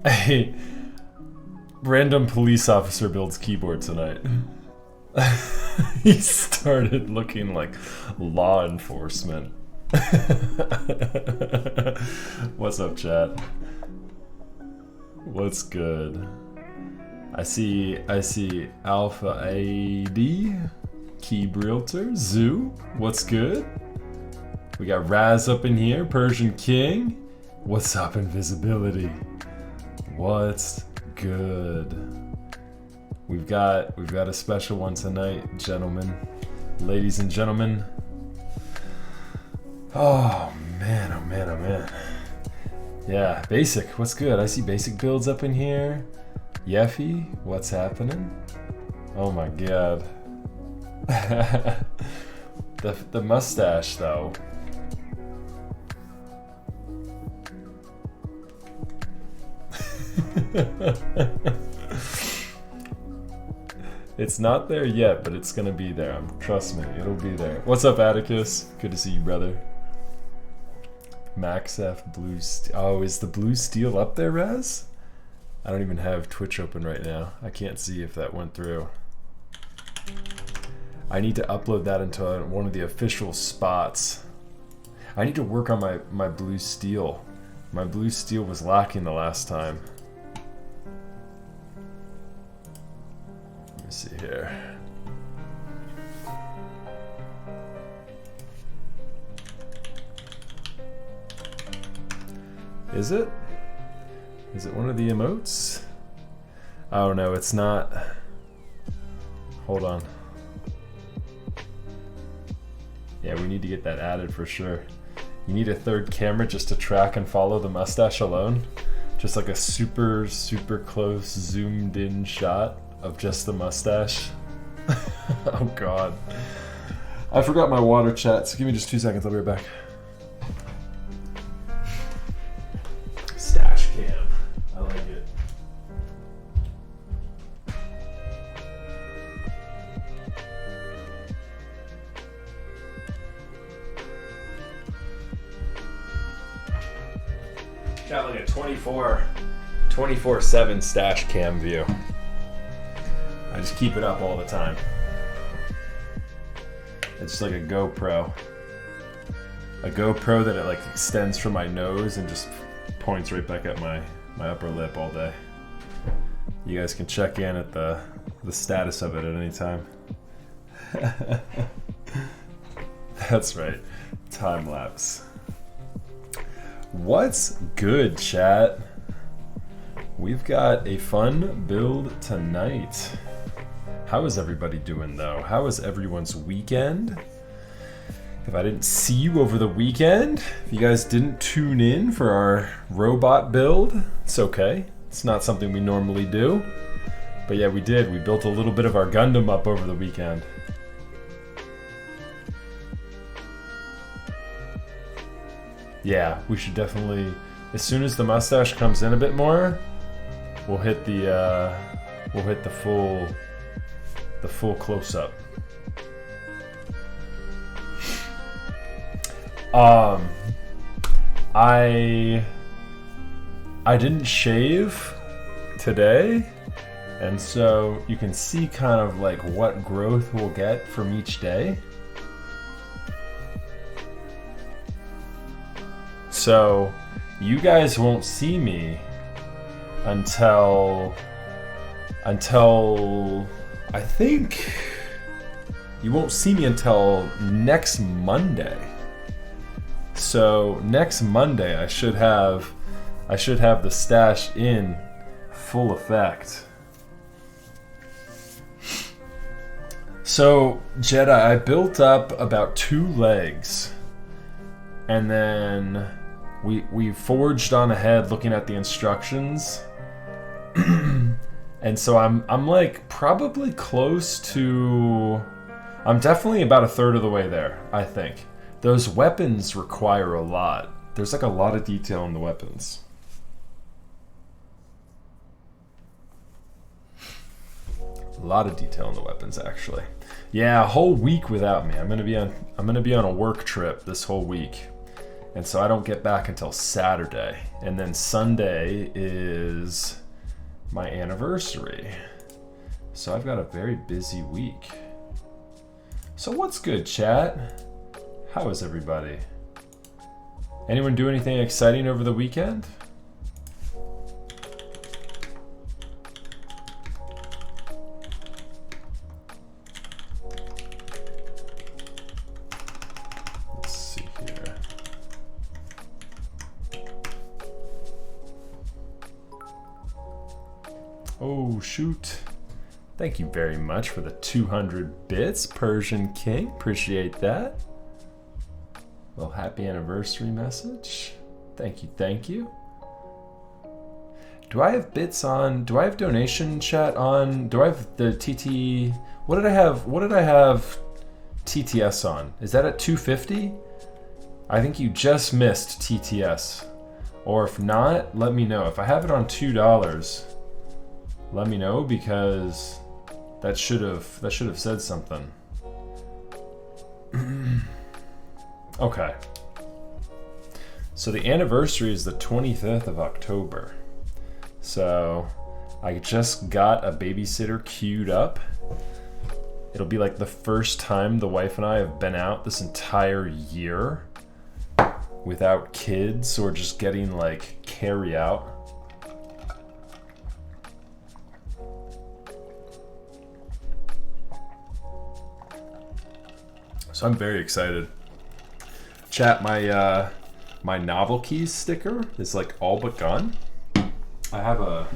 A random police officer builds keyboard tonight. He started looking like law enforcement. What's up, chat? What's good? I see Alpha AD, Keeb Realtor, Zoo, what's good? We got Raz up in here, Persian King. What's up, Invisibility? What's good? We've got a special one tonight, gentlemen, ladies and gentlemen. Oh man, oh man, oh man. Yeah, Basic, what's good? I see Basic builds up in here. Yeffy, what's happening? Oh my god. The mustache though. It's not there yet, but it's gonna be there. Trust me, it'll be there. What's up, Atticus? Good to see you, brother. Max F Blue Steel. Oh, is the Blue Steel up there, Raz? I don't even have Twitch open right now. I can't see if that went through. I need to upload that into one of the official spots. I need to work on my Blue Steel. My Blue Steel was lacking the last time. Let me see here. Is it? Is it one of the emotes? Oh no, it's not. Hold on. Yeah, we need to get that added for sure. You need a third camera just to track and follow the mustache alone. Just like a super, super close zoomed in shot of just the mustache. Oh god. I forgot my water, chat, so give me just 2 seconds, I'll be right back. Stash cam. I like it. Got like a 24/7 stash cam view. I just keep it up all the time. It's like a GoPro. A GoPro that it like extends from my nose and just points right back at my upper lip all day. You guys can check in at the status of it at any time. That's right. Time lapse. What's good, chat? We've got a fun build tonight. How is everybody doing though? How was everyone's weekend? If I didn't see you over the weekend, if you guys didn't tune in for our robot build, it's okay. It's not something we normally do. But yeah, we did. We built a little bit of our Gundam up over the weekend. Yeah, we should definitely, as soon as the mustache comes in a bit more, we'll hit the full close-up. I didn't shave today, and so you can see kind of like what growth we'll get from each day. So you guys won't see me until I think you won't see me until next Monday. So next Monday I should have the stash in full effect. So Jedi, I built up about 2 legs, and then we forged on ahead looking at the instructions. And so I'm like probably close to, I'm definitely about 1/3 of the way there, I think. Those weapons require a lot. There's like a lot of detail in the weapons. A lot of detail in the weapons, actually. Yeah, a whole week without me. I'm gonna be on a work trip this whole week. And so I don't get back until Saturday. And then Sunday is my anniversary. So I've got a very busy week. So what's good, chat? How is everybody? Anyone do anything exciting over the weekend? Let's see here. Oh, shoot. Thank you very much for the 200 bits, Persian King. Appreciate that. Well, happy anniversary message. Thank you, thank you. Do I have bits on, do I have donation chat on, do I have the TT, what did I have TTS on? Is that at 250? I think you just missed TTS. Or if not, let me know. If I have it on $2, let me know, because that should have said something. Okay. So the anniversary is the 25th of October. So I just got a babysitter queued up. It'll be like the first time the wife and I have been out this entire year without kids, or just getting like carry out. So I'm very excited. Chat, my novel keys sticker is like all but gone. I have a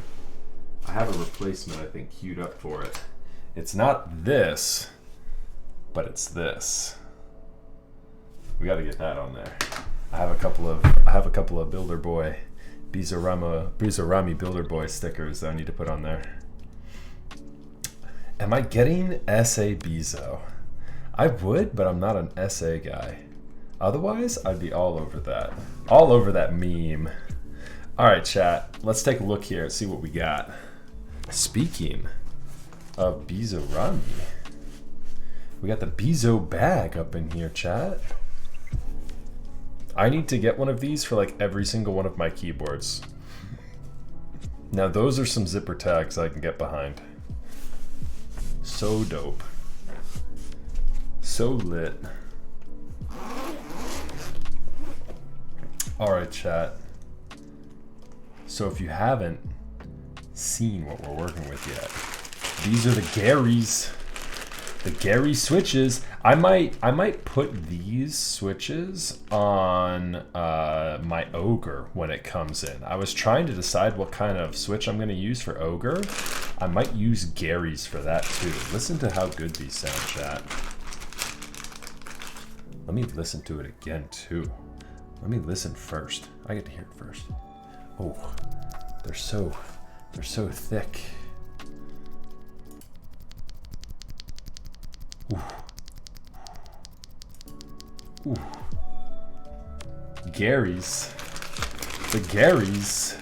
replacement, I think, queued up for it. It's not this, but it's this. We got to get that on there. I have a couple of Builder Boy, Bizarrami Builder Boy stickers that I need to put on there. Am I getting SA Bizo? I would, but I'm not an SA guy. Otherwise, I'd be all over that. All over that meme. All right, chat. Let's take a look here and see what we got. Speaking of Bizarrami, we got the Bizo bag up in here, chat. I need to get one of these for like every single one of my keyboards. Now those are some zipper tags I can get behind. So dope. So lit. Alright, chat. So if you haven't seen what we're working with yet, these are the Garries. The Garries switches. I might put these switches on my Ogre when it comes in. I was trying to decide what kind of switch I'm going to use for Ogre. I might use Garries for that too. Listen to how good these sound, chat. Let me listen to it again too. Let me listen first. I get to hear it first. Oh, they're so thick. Ooh. Ooh. Garries. The Garries.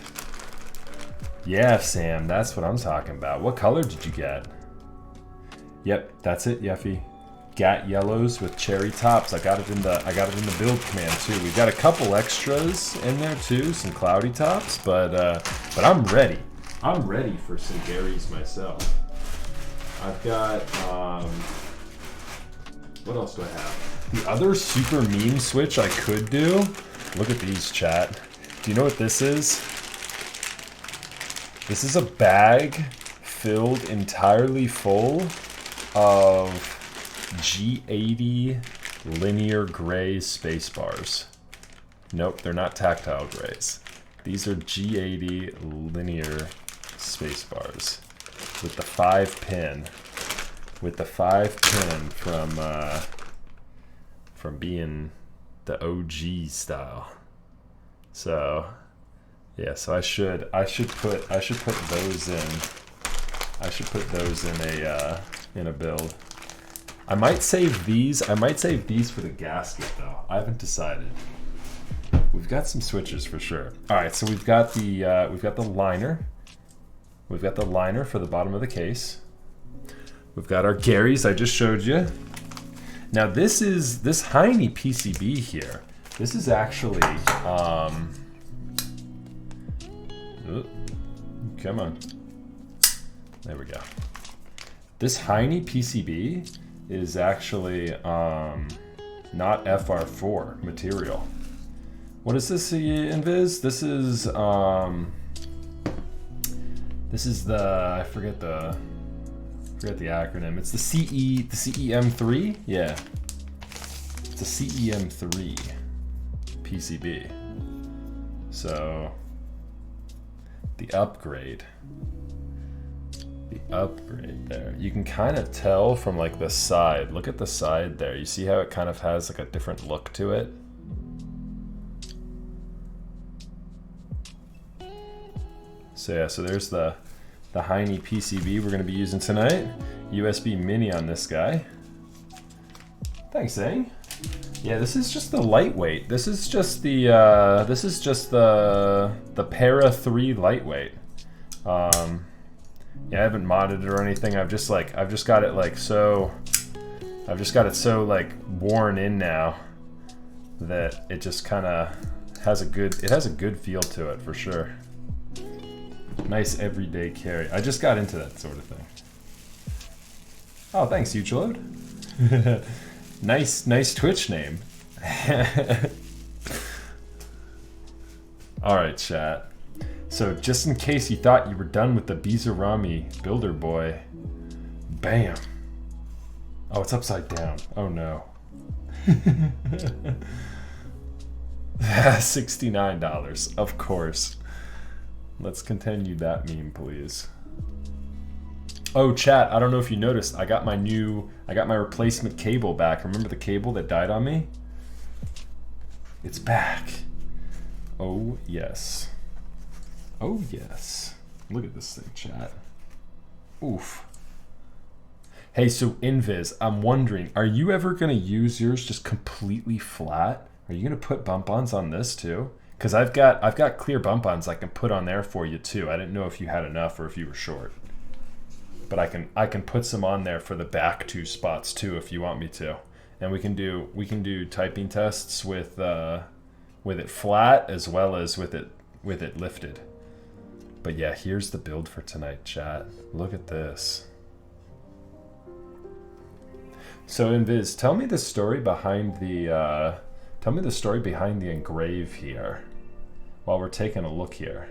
Yeah, Sam, that's what I'm talking about. What color did you get? Yep, that's it, Yeffy. Gat yellows with cherry tops. I got it in the build command too. We've got a couple extras in there too, some cloudy tops, but I'm ready. I'm ready for some Garries myself. I've got what else do I have? The other super meme switch I could do. Look at these, chat. Do you know what this is? This is a bag filled entirely full of G80 linear gray space bars. Nope, they're not tactile grays. These are G80 linear space bars with the 5-pin. With the 5-pin from being the OG style. So yeah, so I should put those in. I should put those in a build. I might save these. I might save these for the gasket though. I haven't decided. We've got some switches for sure. All right, so we've got the liner. We've got the liner for the bottom of the case. We've got our Garries I just showed you. Now this Heine PCB here. This is actually come on. There we go. This Heine PCB is actually not FR4 material. What is this, Invis? This is the I forget the acronym. It's the CEM3. Yeah, it's a CEM3 PCB. So the upgrade there, you can kind of tell from like the side. Look at the side there. You see how it kind of has like a different look to it? So yeah, so there's the Heine PCB we're going to be using tonight. USB mini on this guy. Thanks, eh? Yeah, this is just the lightweight. This is just the Para 3 lightweight. Yeah, I haven't modded it or anything. I've just got it like so. I've just got it so like worn in now that it just kind of has a good. It has a good feel to it for sure. Nice everyday carry. I just got into that sort of thing. Oh, thanks, Hugeload. Nice Twitch name. All right, chat. So just in case you thought you were done with the Bizarrami Builder Boy, bam. Oh, it's upside down. Oh no. $69, of course. Let's continue that meme, please. Oh, chat, I don't know if you noticed, I got my replacement cable back. Remember the cable that died on me? It's back. Oh, yes. Oh, yes. Look at this thing, chat. Oof. Hey, so Invis, I'm wondering, are you ever going to use yours just completely flat? Are you going to put bump-ons on this too? Because I've got clear bump-ons I can put on there for you too. I didn't know if you had enough or if you were short. But I can put some on there for the back two spots too if you want me to. And we can do typing tests with flat as well as with it lifted. But yeah, here's the build for tonight, chat. Look at this. So Invis, tell me the story behind the engrave here while we're taking a look here.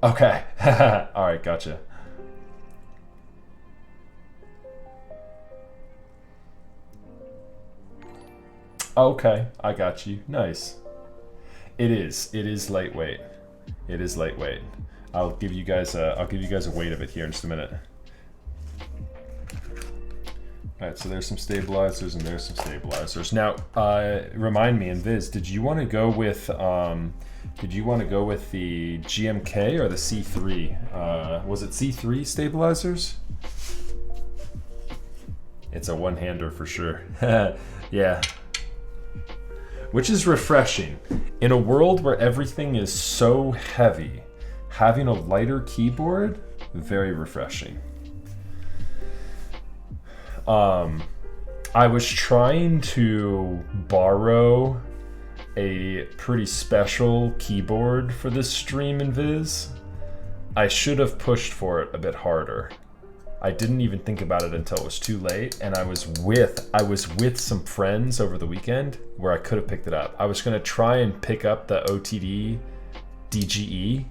Okay. All right, gotcha. Okay, I got you. Nice. It is lightweight. It is lightweight. I'll give you guys a weight of it here in just a minute. All right, so there's some stabilizers and there's some stabilizers. Now, remind me, Invis, did you want to go with the GMK or the C3? Was it C3 stabilizers? It's a one-hander for sure. Yeah. Which is refreshing. In a world where everything is so heavy, having a lighter keyboard, very refreshing. I was trying to borrow a pretty special keyboard for this stream in Viz. I should have pushed for it a bit harder. I didn't even think about it until it was too late, and I was with some friends over the weekend where I could have picked it up. I was going to try and pick up the OTD DGE,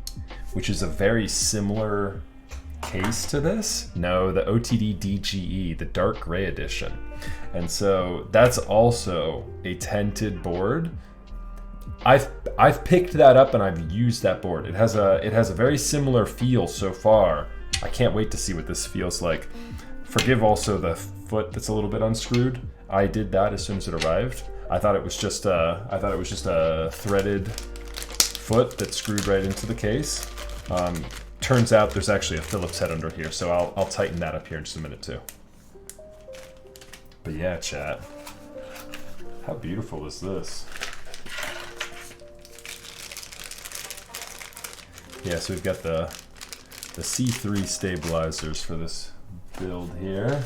which is a very similar case to this. No, the OTD DGE, the dark gray edition. And so that's also a tinted board. I've picked that up and I've used that board. It has a very similar feel so far. I can't wait to see what this feels like. Forgive also the foot that's a little bit unscrewed. I did that as soon as it arrived. I thought it was just a threaded foot that screwed right into the case. Turns out there's actually a Phillips head under here, so I'll tighten that up here in just a minute too. But yeah, chat. How beautiful is this? Yeah, so we've got the C3 stabilizers for this build here.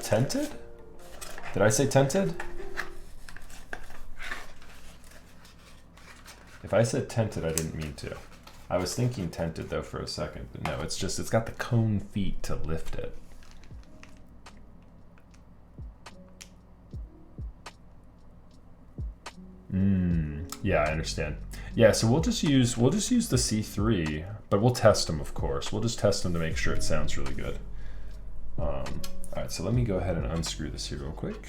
Tented? Did I say tented? If I said tented, I didn't mean to. I was thinking tented though for a second, but no, it's got the cone feet to lift it. Yeah, I understand. Yeah, so we'll just use the C3, but we'll test them, of course. We'll just test them to make sure it sounds really good. All right, so let me go ahead and unscrew this here real quick.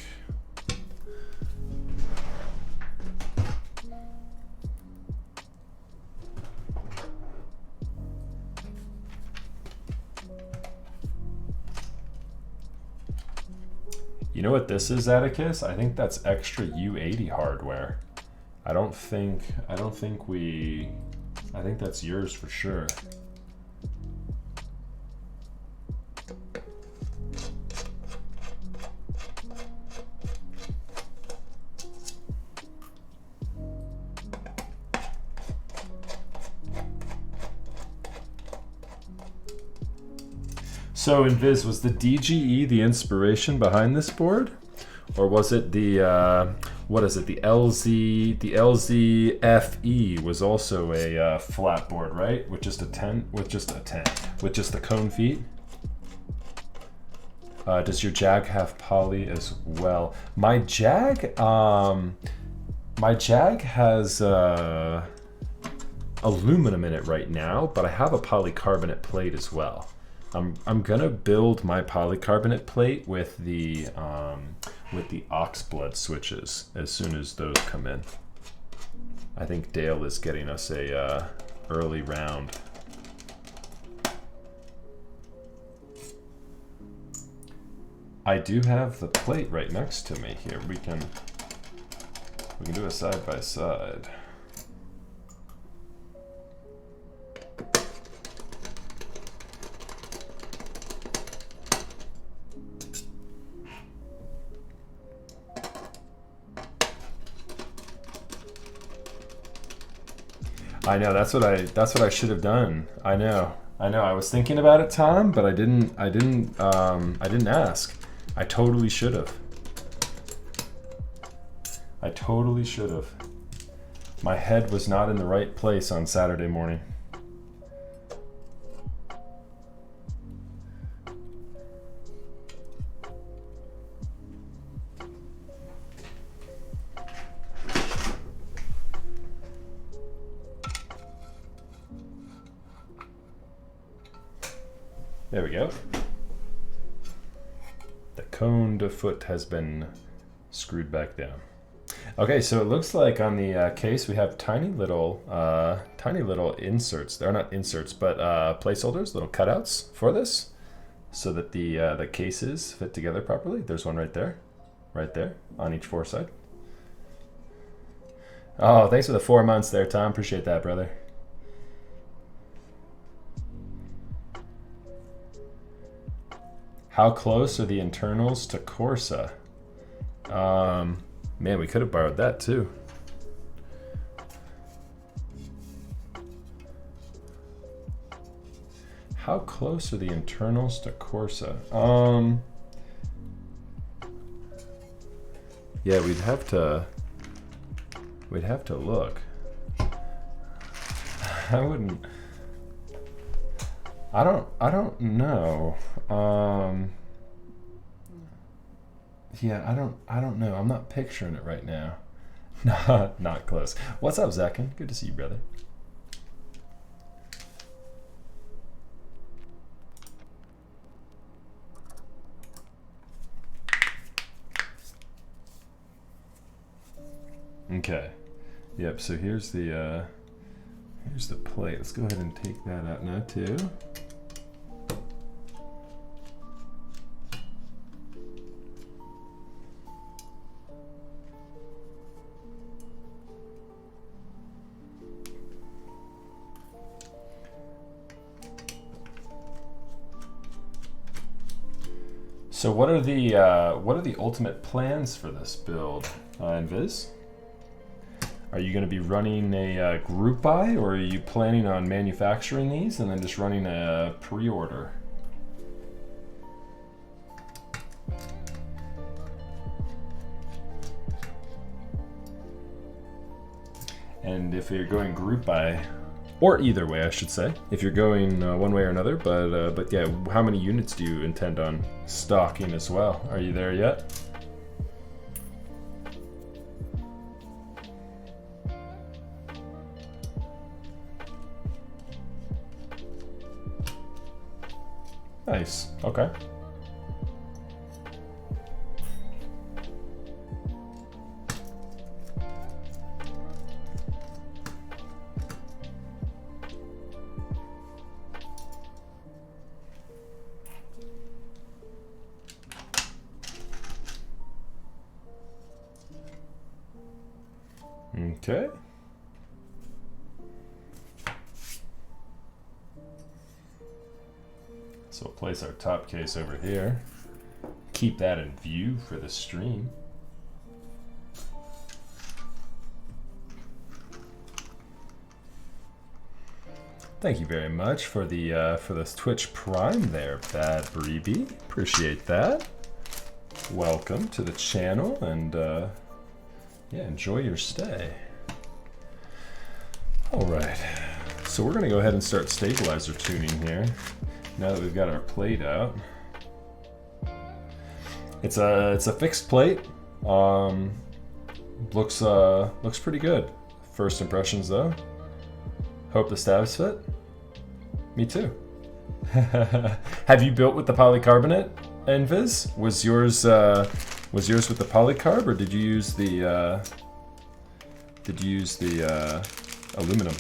You know what this is, Atticus? I think that's extra U80 hardware. I think that's yours for sure. So Invis, was the DGE the inspiration behind this board? Or was it the, what is it, the LZ, the LZFE was also a flat board, right? With just the cone feet? Does your Jag have poly as well? My Jag has aluminum in it right now, but I have a polycarbonate plate as well. I'm gonna build my polycarbonate plate with the oxblood switches as soon as those come in. I think Dale is getting us a early round. I do have the plate right next to me here. We can do a side by side. I know, that's what I should have done. I know. I was thinking about it, Tom, but I didn't ask. I totally should have. I totally should have. My head was not in the right place on Saturday morning. There we go. The cone to foot has been screwed back down. Okay, so it looks like on the case we have tiny little inserts. They're not inserts, but placeholders, little cutouts for this, so that the cases fit together properly. There's one right there, on each foreside. Oh, thanks for the 4 months there, Tom. Appreciate that, brother. How close are the internals to Corsa? Man, we could have borrowed that too. How close are the internals to Corsa? Yeah, we'd have to look. I don't know. Yeah, I don't know. I'm not picturing it right now. Not close. What's up, Zakin? Good to see you, brother. Okay. Yep, so here's the plate. Let's go ahead and take that out now too. So what are the ultimate plans for this build, Invis? Are you going to be running a group buy, or are you planning on manufacturing these and then just running a pre-order? And if you're going group buy, or either way, I should say, if you're going one way or another, but yeah, how many units do you intend on stocking as well? Are you there yet? Nice. Okay. Okay. So we'll place our top case over here. Keep that in view for the stream. Thank you very much for the Twitch Prime there, Bad Breeby. Appreciate that. Welcome to the channel, and yeah, enjoy your stay. All right, so we're gonna go ahead and start stabilizer tuning here. Now that we've got our plate out, it's a fixed plate. Looks pretty good. First impressions though. Hope the stabs fit. Me too. Have you built with the polycarbonate, Enviz? Was yours with the polycarb, or did you use the aluminum?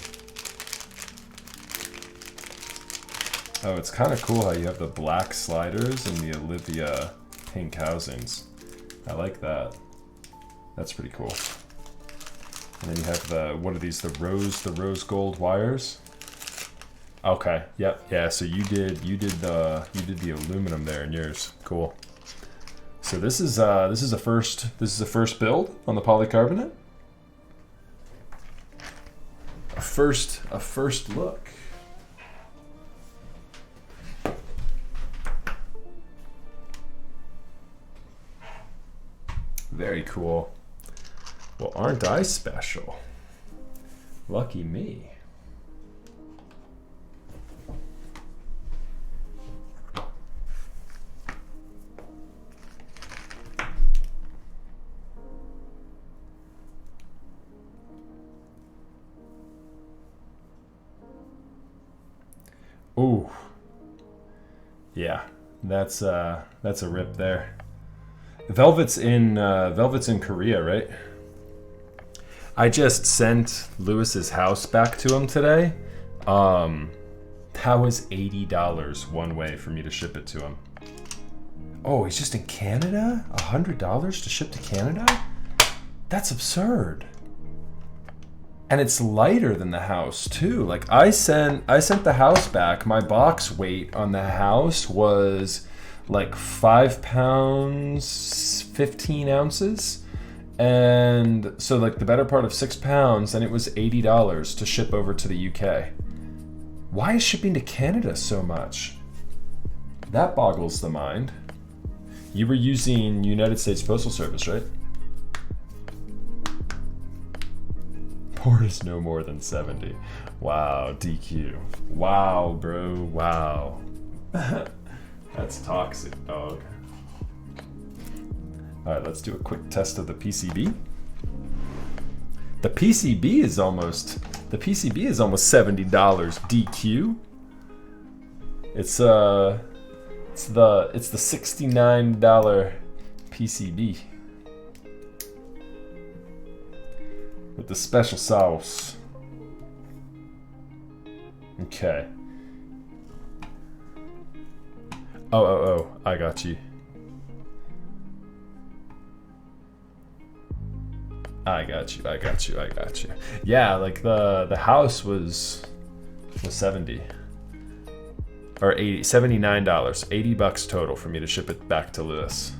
Oh, it's kind of cool how you have the black sliders and the Olivia pink housings. I like that. That's pretty cool. And then you have the, what are these? The rose gold wires. Okay. Yep. Yeah. So you did the aluminum there in yours. Cool. So this is a first build on the polycarbonate. A first look. Very cool. Well, aren't I special? Lucky me. Ooh. Yeah, that's a rip there. Velvet's in Korea, right? I just sent Lewis's house back to him today. That was $80 one way for me to ship it to him. Oh, he's just in Canada? $100 to ship to Canada? That's absurd. And it's lighter than the house too. Like I sent the house back. My box weight on the house was like 5 pounds, 15 ounces. And so like the better part of 6 pounds, and it was $80 to ship over to the UK. Why is shipping to Canada so much? That boggles the mind. You were using United States Postal Service, right? Port is no more than 70. Wow, DQ. Wow, bro, wow. That's toxic, dog. All right, let's do a quick test of the PCB. The PCB is almost $70 DQ. It's the $69 PCB with the special sauce. Okay. Oh, I got you. I got you. Yeah, like the house was 70 or 80, $79, $80 total for me to ship it back to Lewis.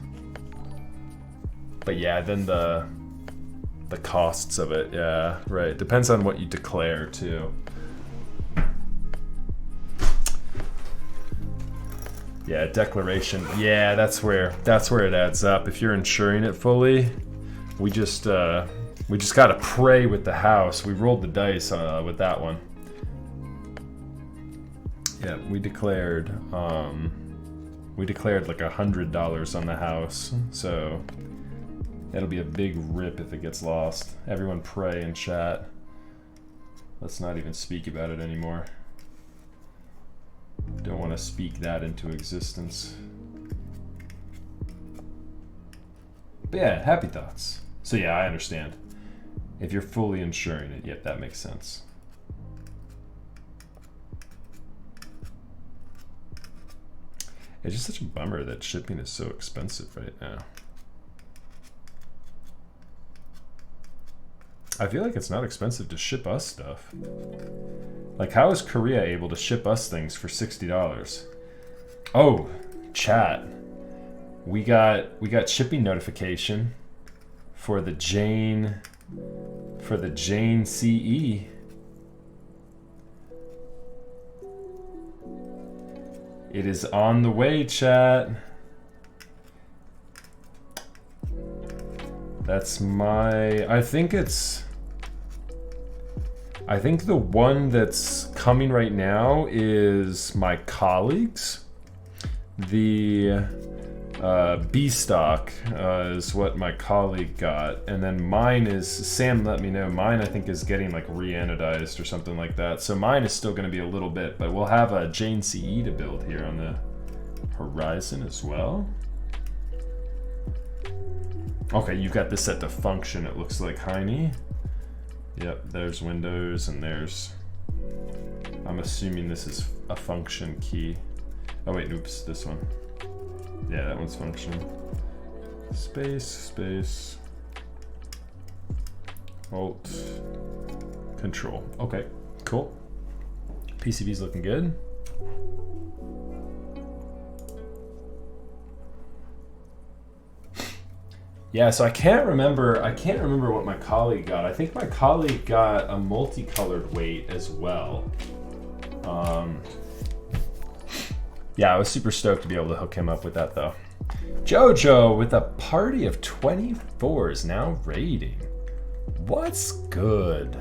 But yeah, then the costs of it, yeah, right. Depends on what you declare too. Yeah, declaration. Yeah, that's where it adds up. If you're insuring it fully, we just gotta pray with the house. We rolled the dice with that one. Yeah, we declared like $100 on the house, so it'll be a big rip if it gets lost. Everyone pray in chat. Let's not even speak about it anymore. Don't want to speak that into existence. But yeah, happy thoughts. So yeah, I understand. If you're fully insuring it, yep, that makes sense. It's just such a bummer that shipping is so expensive right now. I feel like it's not expensive to ship us stuff. Like, how is Korea able to ship us things for $60? Oh, chat. We got shipping notification for the Jane CE. It is on the way, chat. That's my, I think the one that's coming right now is my colleague's. The B stock is what my colleague got, and then mine is, Sam let me know, mine I think is getting like re-anodized or something like that, so mine is still going to be a little bit, but we'll have a Jane CE to build here on the horizon as well. Okay, you've got this set to function, it looks like, Heine. Yep, there's Windows, and there's, I'm assuming this is a function key. Oh wait, oops, this one. Yeah, that one's functioning. Space, Alt, Control. Okay, cool. PCB's looking good. Yeah, so I can't remember what my colleague got. I think my colleague got a multicolored weight as well. Yeah, I was super stoked to be able to hook him up with that though. Jojo with a party of 24 is now raiding. What's good?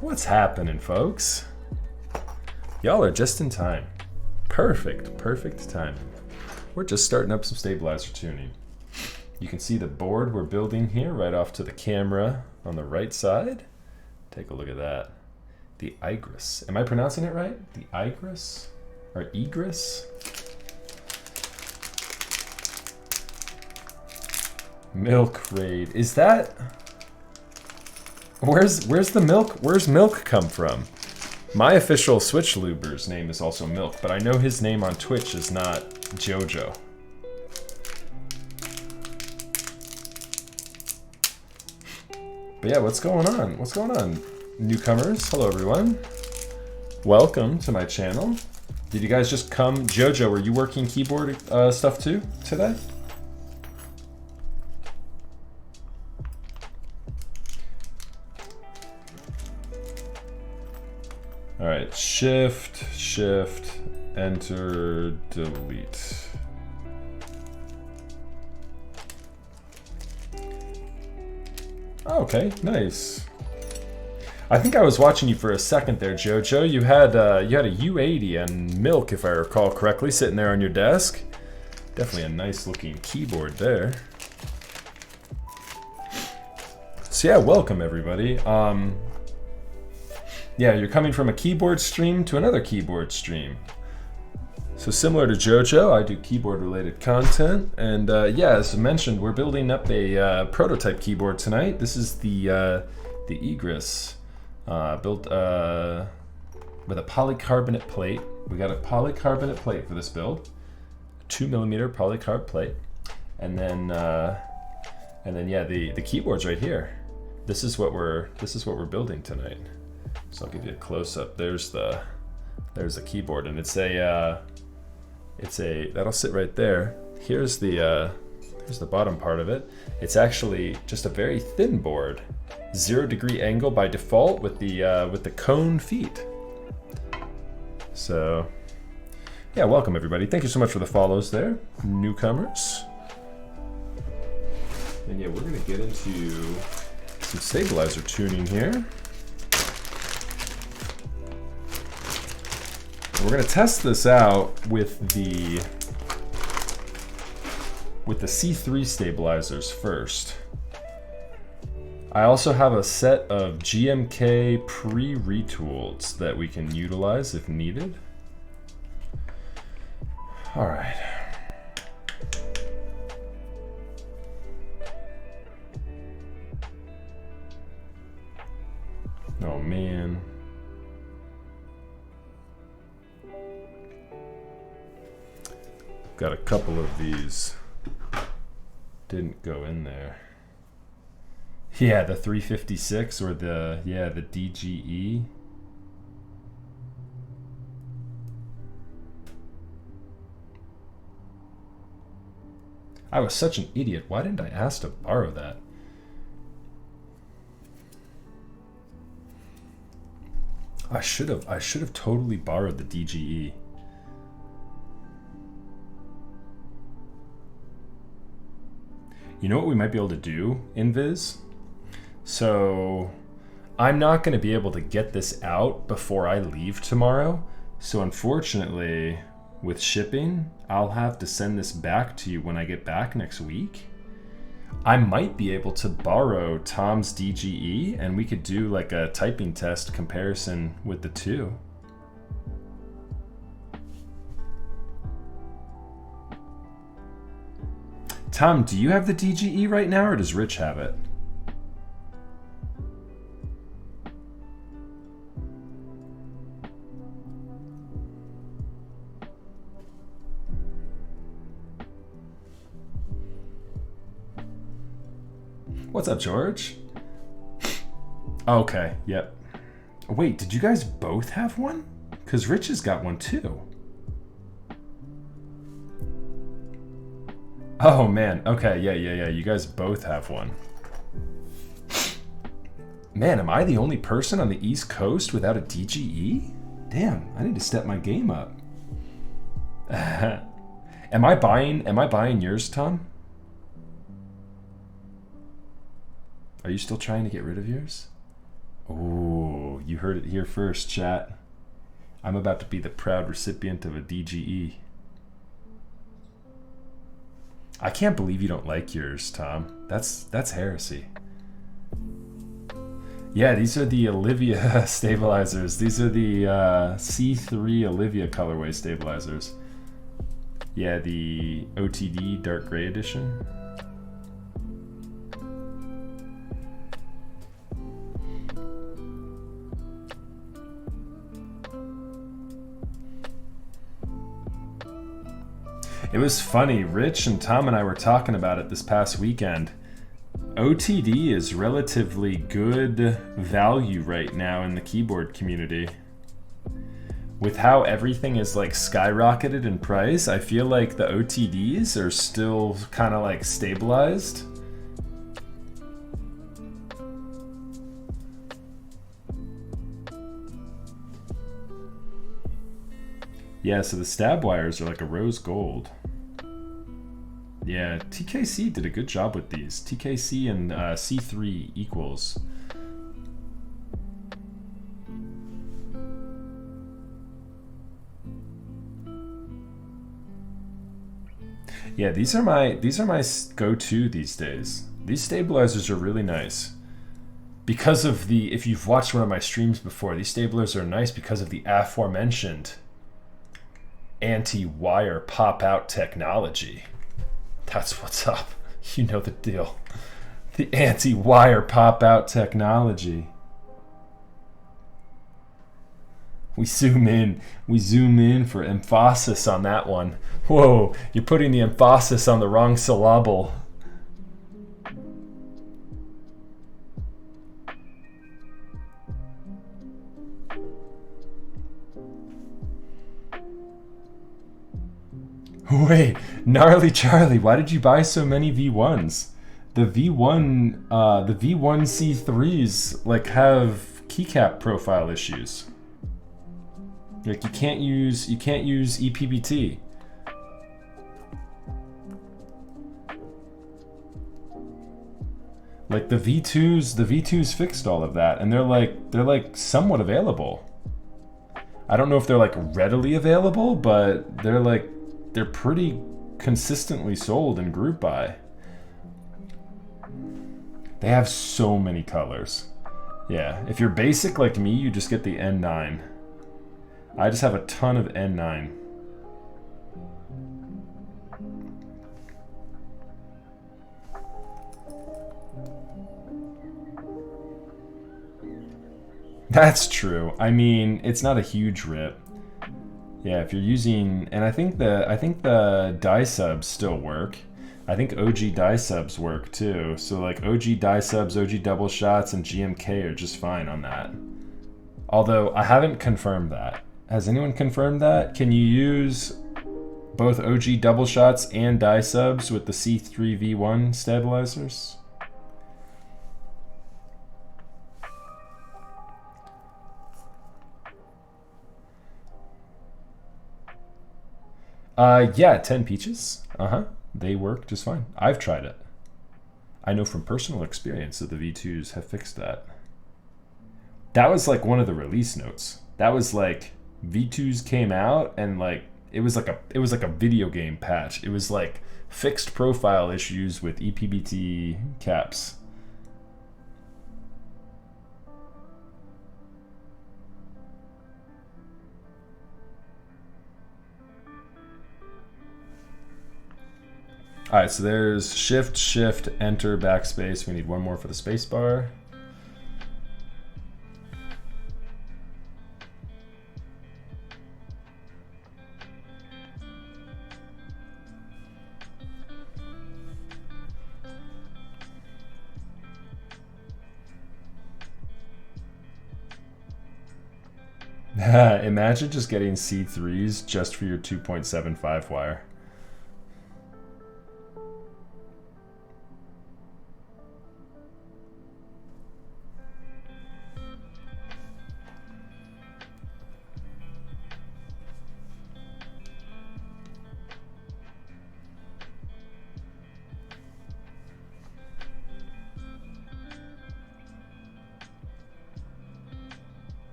What's happening, folks? Y'all are just in time. Perfect time. We're just starting up some stabilizer tuning. You can see the board we're building here right off to the camera on the right side. Take a look at that. The Igris. Am I pronouncing it right? The Igris? Or Igris? Milk raid. Is that... Where's the milk? Where's milk come from? My official Switch Luber's name is also Milk, but I know his name on Twitch is not JoJo. But yeah, what's going on? What's going on, newcomers? Hello, everyone. Welcome to my channel. Did you guys just come? JoJo, were you working keyboard stuff too today? All right, shift, enter, delete. Okay, nice. I think I was watching you for a second there, JoJo. You had a U80 and Milk, if I recall correctly, sitting there on your desk. Definitely a nice looking keyboard there. So yeah, welcome everybody. Yeah, you're coming from a keyboard stream to another keyboard stream. So similar to JoJo, I do keyboard-related content, and yeah, as mentioned, we're building up a prototype keyboard tonight. This is the Igris, built with a polycarbonate plate. We got a polycarbonate plate for this build, a 2mm polycarb plate, and then yeah, the keyboard's right here. This is what we're building tonight. So I'll give you a close-up. There's the keyboard, and it's a that'll sit right there. Here's the bottom part of it. It's actually just a very thin board, 0-degree angle by default with the cone feet. So yeah, welcome everybody. Thank you so much for the follows there, newcomers. And yeah, we're gonna get into some stabilizer tuning here. We're gonna test this out with the C3 stabilizers first. I also have a set of GMK pre-retooled that we can utilize if needed. All right. Oh man. Got a couple of these. Didn't go in there. Yeah, the 356 or the DGE. I was such an idiot. Why didn't I ask to borrow that? I should have totally borrowed the DGE. You know what we might be able to do in Viz? So I'm not going to be able to get this out before I leave tomorrow. So unfortunately, with shipping, I'll have to send this back to you when I get back next week. I might be able to borrow Tom's DGE and we could do like a typing test comparison with the two. Tom, do you have the DGE right now or does Rich have it? What's up, George? Okay, yep. Wait, did you guys both have one? Because Rich has got one too. Oh man, okay, yeah. You guys both have one. Man, am I the only person on the East Coast without a DGE? Damn, I need to step my game up. Am I buying yours, Tom? Are you still trying to get rid of yours? Oh, you heard it here first, chat. I'm about to be the proud recipient of a DGE. I can't believe you don't like yours, Tom. That's heresy. Yeah, these are the Olivia stabilizers. These are the C3 Olivia colorway stabilizers. Yeah, the OTD dark gray edition. It was funny, Rich and Tom and I were talking about it this past weekend. OTD is relatively good value right now in the keyboard community. With how everything is like skyrocketed in price, I feel like the OTDs are still kind of like stabilized. Yeah, so the stab wires are like a rose gold. Yeah, TKC did a good job with these. TKC and C3 equals. Yeah, these are my go-to these days. These stabilizers are really nice. Because of the, if you've watched one of my streams before, these stabilizers are nice because of the aforementioned anti-wire pop-out technology. That's what's up. You know the deal. The anti-wire pop-out technology. We zoom in for emphasis on that one. Whoa, you're putting the emphasis on the wrong syllable. Wait, Gnarly Charlie, why did you buy so many V1s? The V1 C3s like have keycap profile issues. Like you can't use ePBT. Like the V2s fixed all of that, and they're like somewhat available. I don't know if they're like readily available, but they're pretty consistently sold in group buy. They have so many colors. Yeah, if you're basic like me, you just get the N9. I just have a ton of N9. That's true. I mean, it's not a huge rip. Yeah, if you're using, and I think the die subs still work. I think OG die subs work too. So like OG die subs, OG double shots, and GMK are just fine on that. Although I haven't confirmed that. Has anyone confirmed that? Can you use both OG double shots and die subs with the C3 V1 stabilizers? Yeah, 10 peaches. They work just fine. I've tried it. I know from personal experience that the V2s have fixed that. That was like one of the release notes. That was like V2s came out and like it was like a video game patch. It was like fixed profile issues with ePBT caps. All right, so there's shift, enter, backspace. We need one more for the space bar. Imagine just getting C3s just for your 2.75 wire.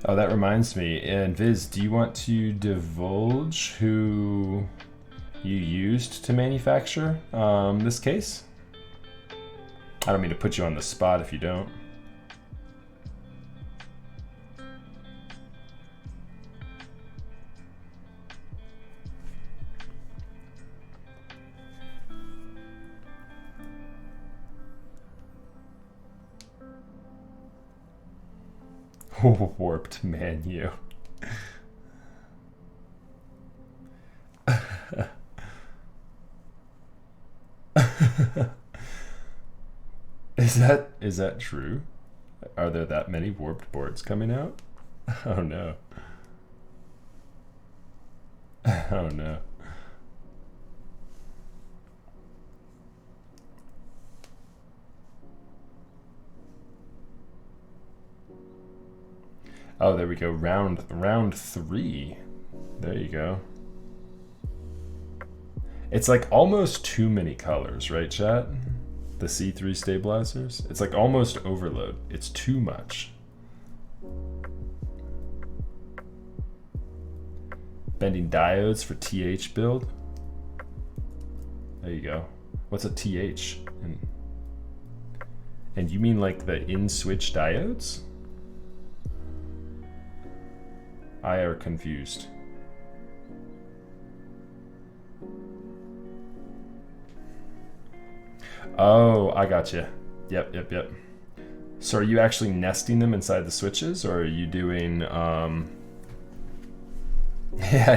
Oh, that reminds me. And Viz, do you want to divulge who you used to manufacture this case? I don't mean to put you on the spot if you don't. Warped menu. Is that true? Are there that many warped boards coming out? Oh no. Oh no. Oh, there we go. Round 3. There you go. It's like almost too many colors, right, chat? The C3 stabilizers. It's like almost overload. It's too much. Bending diodes for TH build. There you go. What's a TH? And you mean like the in-switch diodes? I are confused. Oh, I got you. Yep. So are you actually nesting them inside the switches, or are you doing yeah,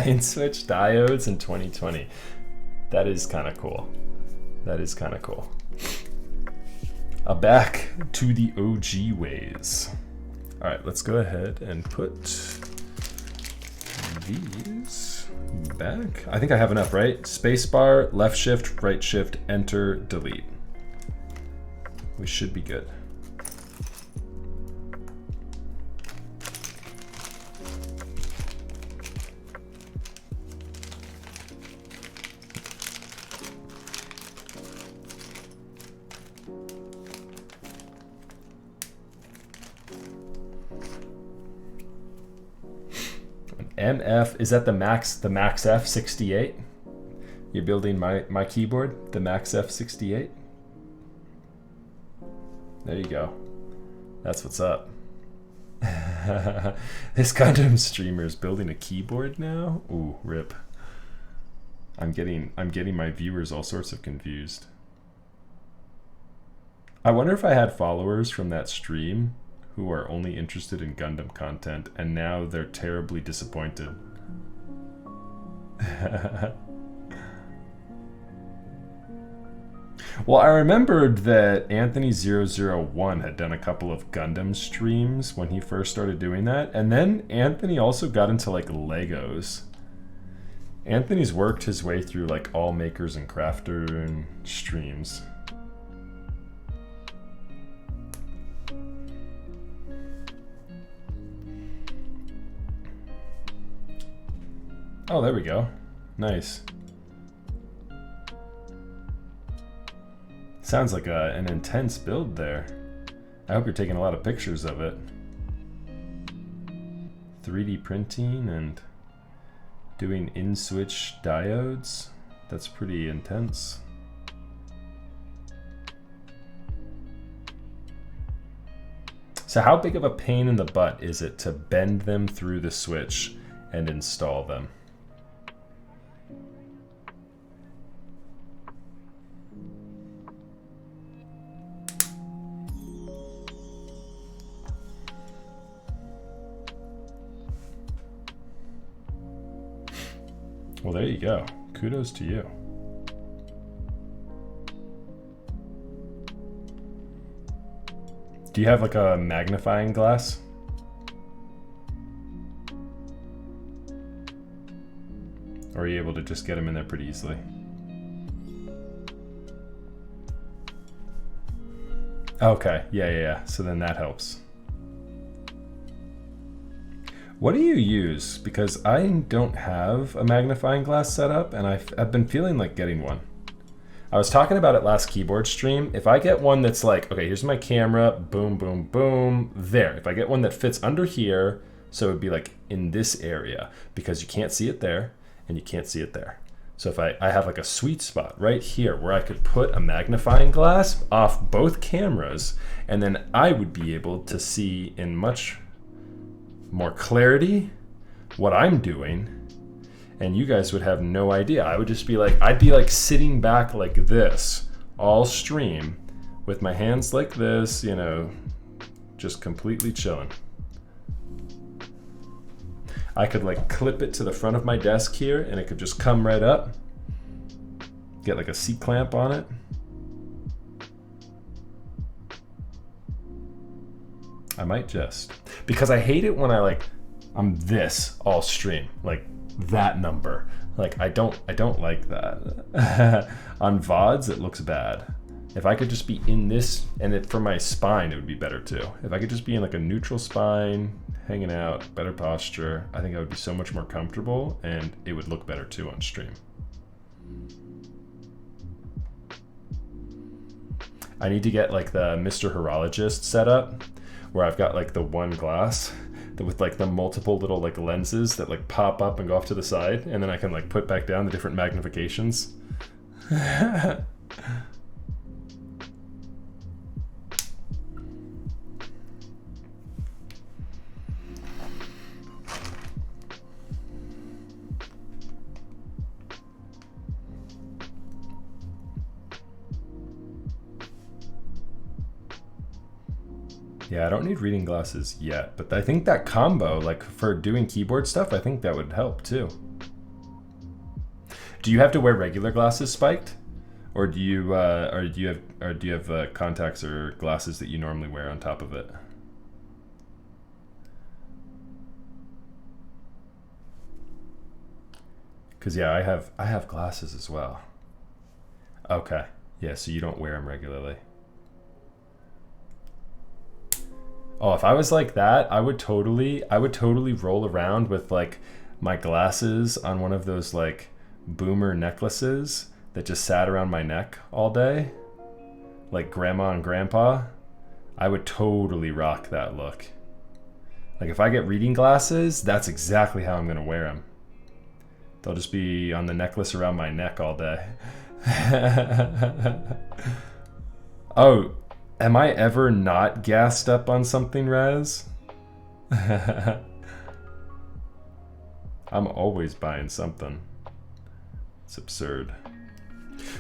in-switch diodes in 2020? That is kind of cool. That is kind of cool. Back to the OG ways. All right, let's go ahead and put these back. I think I have enough, right? Spacebar, left shift, right shift, enter, delete. We should be good. MF, is that the Max F68? You're building my keyboard, the Max F68? There you go. That's what's up. This Gundam streamer is building a keyboard now? Ooh, rip. I'm getting my viewers all sorts of confused. I wonder if I had followers from that stream who are only interested in Gundam content, and now they're terribly disappointed. Well, I remembered that Anthony001 had done a couple of Gundam streams when he first started doing that, and then Anthony also got into like Legos. Anthony's worked his way through like all makers and crafter and streams. Oh, there we go. Nice. Sounds like an intense build there. I hope you're taking a lot of pictures of it. 3D printing and doing in-switch diodes. That's pretty intense. So how big of a pain in the butt is it to bend them through the switch and install them? Well, there you go. Kudos to you. Do you have like a magnifying glass? Or are you able to just get them in there pretty easily? Okay, yeah. So then that helps. What do you use? Because I don't have a magnifying glass set up, and I've been feeling like getting one. I was talking about it last keyboard stream. If I get one that's like, okay, here's my camera, boom, boom, boom, there. If I get one that fits under here, So it would be like in this area because you can't see it there and you can't see it there. So if I have like a sweet spot right here where I could put a magnifying glass off both cameras, and then I would be able to see in much more clarity what I'm doing, and you guys would have no idea. I would just be like, I'd be like sitting back like this all stream with my hands like this, you know, just completely chilling. I could like clip it to the front of my desk here and it could just come right up. Get like a C-clamp on it. I might just. Because I hate it when I'm this all stream. Like that number. Like I don't like that. On VODs it looks bad. If I could just be in this, and for my spine it would be better too. If I could just be in like a neutral spine, hanging out, better posture, I think I would be so much more comfortable and it would look better too on stream. I need to get like the Mr. Horologist set up where I've got like the one glass with like the multiple little like lenses that like pop up and go off to the side, and then I can like put back down the different magnifications. Yeah, I don't need reading glasses yet, but I think that combo, like for doing keyboard stuff, I think that would help too. Do you have to wear regular glasses, Spiked, or do you have contacts or glasses that you normally wear on top of it? Because yeah, I have glasses as well. Okay, yeah, so you don't wear them regularly. Oh, if I was like that, I would totally roll around with like my glasses on one of those like boomer necklaces that just sat around my neck all day, like grandma and grandpa. I would totally rock that look. Like if I get reading glasses, that's exactly how I'm gonna wear them. They'll just be on the necklace around my neck all day. Oh, am I ever not gassed up on something, Raz? I'm always buying something. It's absurd.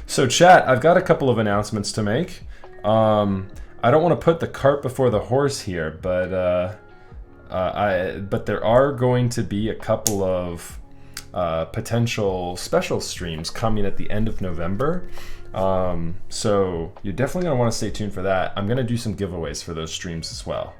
So chat, I've got a couple of announcements to make. I don't want to put the cart before the horse here, but there are going to be a couple of potential special streams coming at the end of November. So you're definitely going to want to stay tuned for that. I'm going to do some giveaways for those streams as well.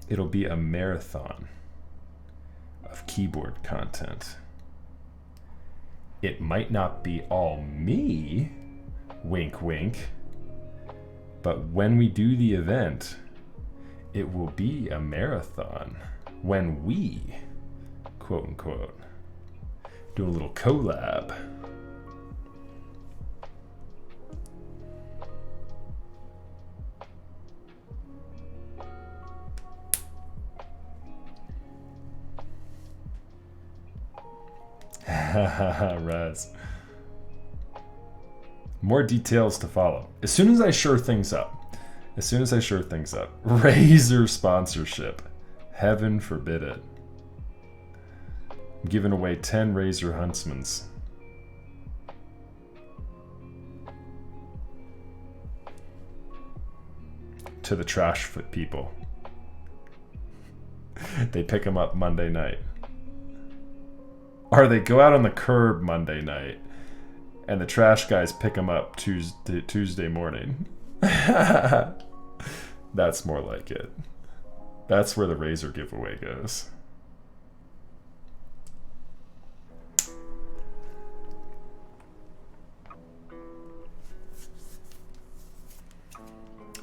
It'll be a marathon of keyboard content. It might not be all me, wink wink, but when we do the event, it will be a marathon when we, quote unquote, do a little collab. Raz. More details to follow. As soon as I shore things up. Razer sponsorship. Heaven forbid it. I'm giving away 10 Razer Huntsmans. To the trash foot people. They pick them up Monday night. Or they go out on the curb Monday night, and the trash guys pick them up Tuesday morning. That's more like it. That's where the Razer giveaway goes.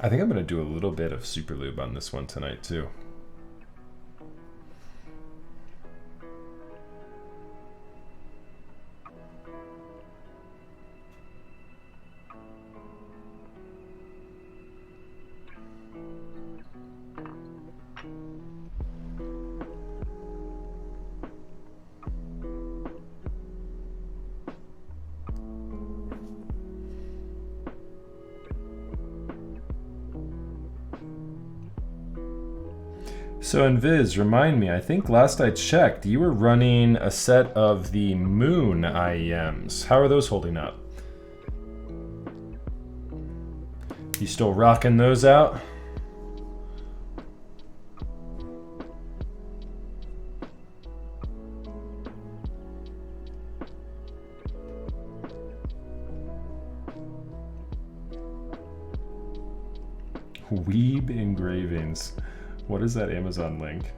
I think I'm going to do a little bit of super lube on this one tonight too. So Invis, remind me, I think last I checked, you were running a set of the Moon IEMs. How are those holding up? You still rocking those out? Weeb engravings. What is that Amazon link?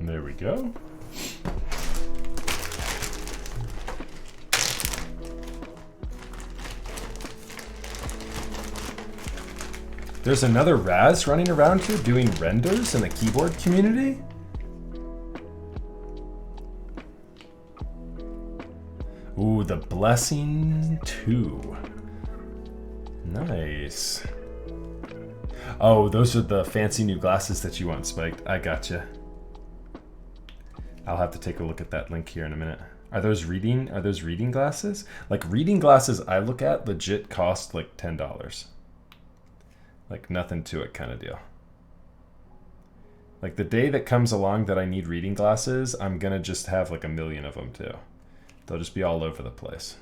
There we go. There's another Raz running around here doing renders in the keyboard community? Ooh, the Blessing 2. Nice. Oh, those are the fancy new glasses that you want, Spiked. I gotcha. I'll have to take a look at that link here in a minute. Are those reading glasses? Like reading glasses I look at legit cost like $10. Like nothing to it kind of deal. Like the day that comes along that I need reading glasses, I'm gonna just have like 1 million of them too. They'll just be all over the place.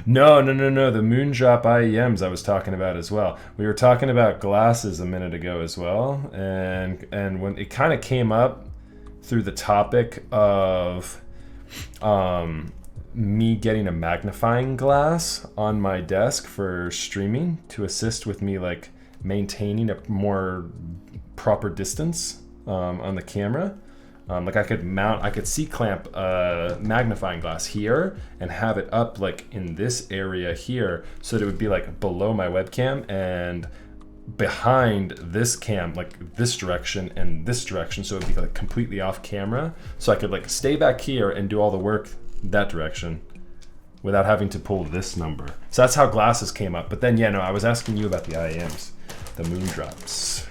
No, the Moondrop IEMs I was talking about as well. We were talking about glasses a minute ago as well, and when it kind of came up through the topic of me getting a magnifying glass on my desk for streaming to assist with me like maintaining a more proper distance on the camera. Like I could seat clamp a magnifying glass here and have it up like in this area here so that it would be like below my webcam and behind this cam, like this direction and this direction, so it would be like completely off camera. So I could like stay back here and do all the work that direction without having to pull this number. So that's how glasses came up. But then, yeah, no, I was asking you about the IEMs, the Moondrops.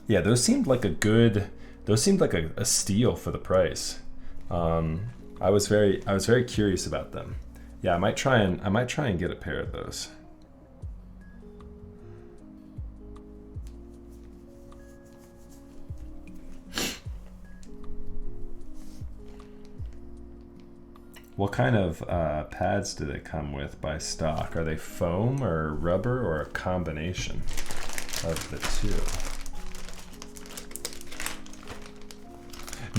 Yeah, those seemed like a steal for the price. I was very curious about them. Yeah, I might try and get a pair of those. What kind of pads do they come with by stock? Are they foam or rubber or a combination of the two?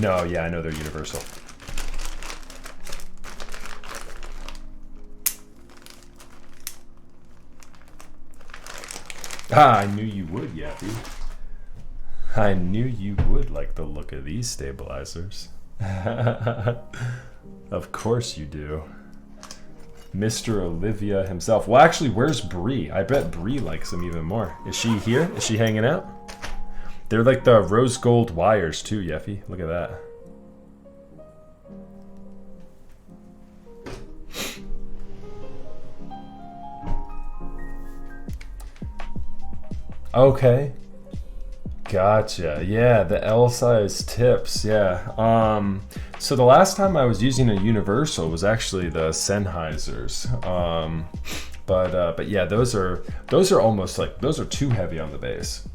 No, yeah, I know they're universal. Ah, I knew you would, Yappy. I knew you would like the look of these stabilizers. Of course you do. Mr. Olivia himself. Well, actually, where's Bree? I bet Bree likes them even more. Is she here? Is she hanging out? They're like the rose gold wires too, Yeffy. Look at that. Okay. Gotcha. Yeah, the L size tips. Yeah. So the last time I was using a universal was actually the Sennheisers. But yeah, those are almost like, those are too heavy on the bass.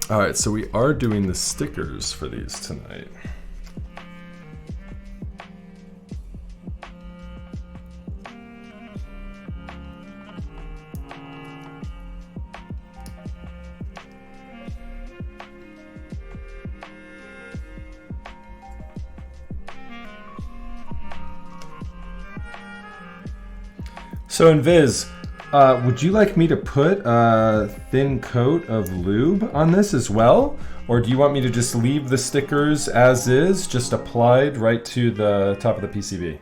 All right, so we are doing the stickers for these tonight. So Invis, would you like me to put a thin coat of lube on this as well? Or do you want me to just leave the stickers as is, just applied right to the top of the PCB?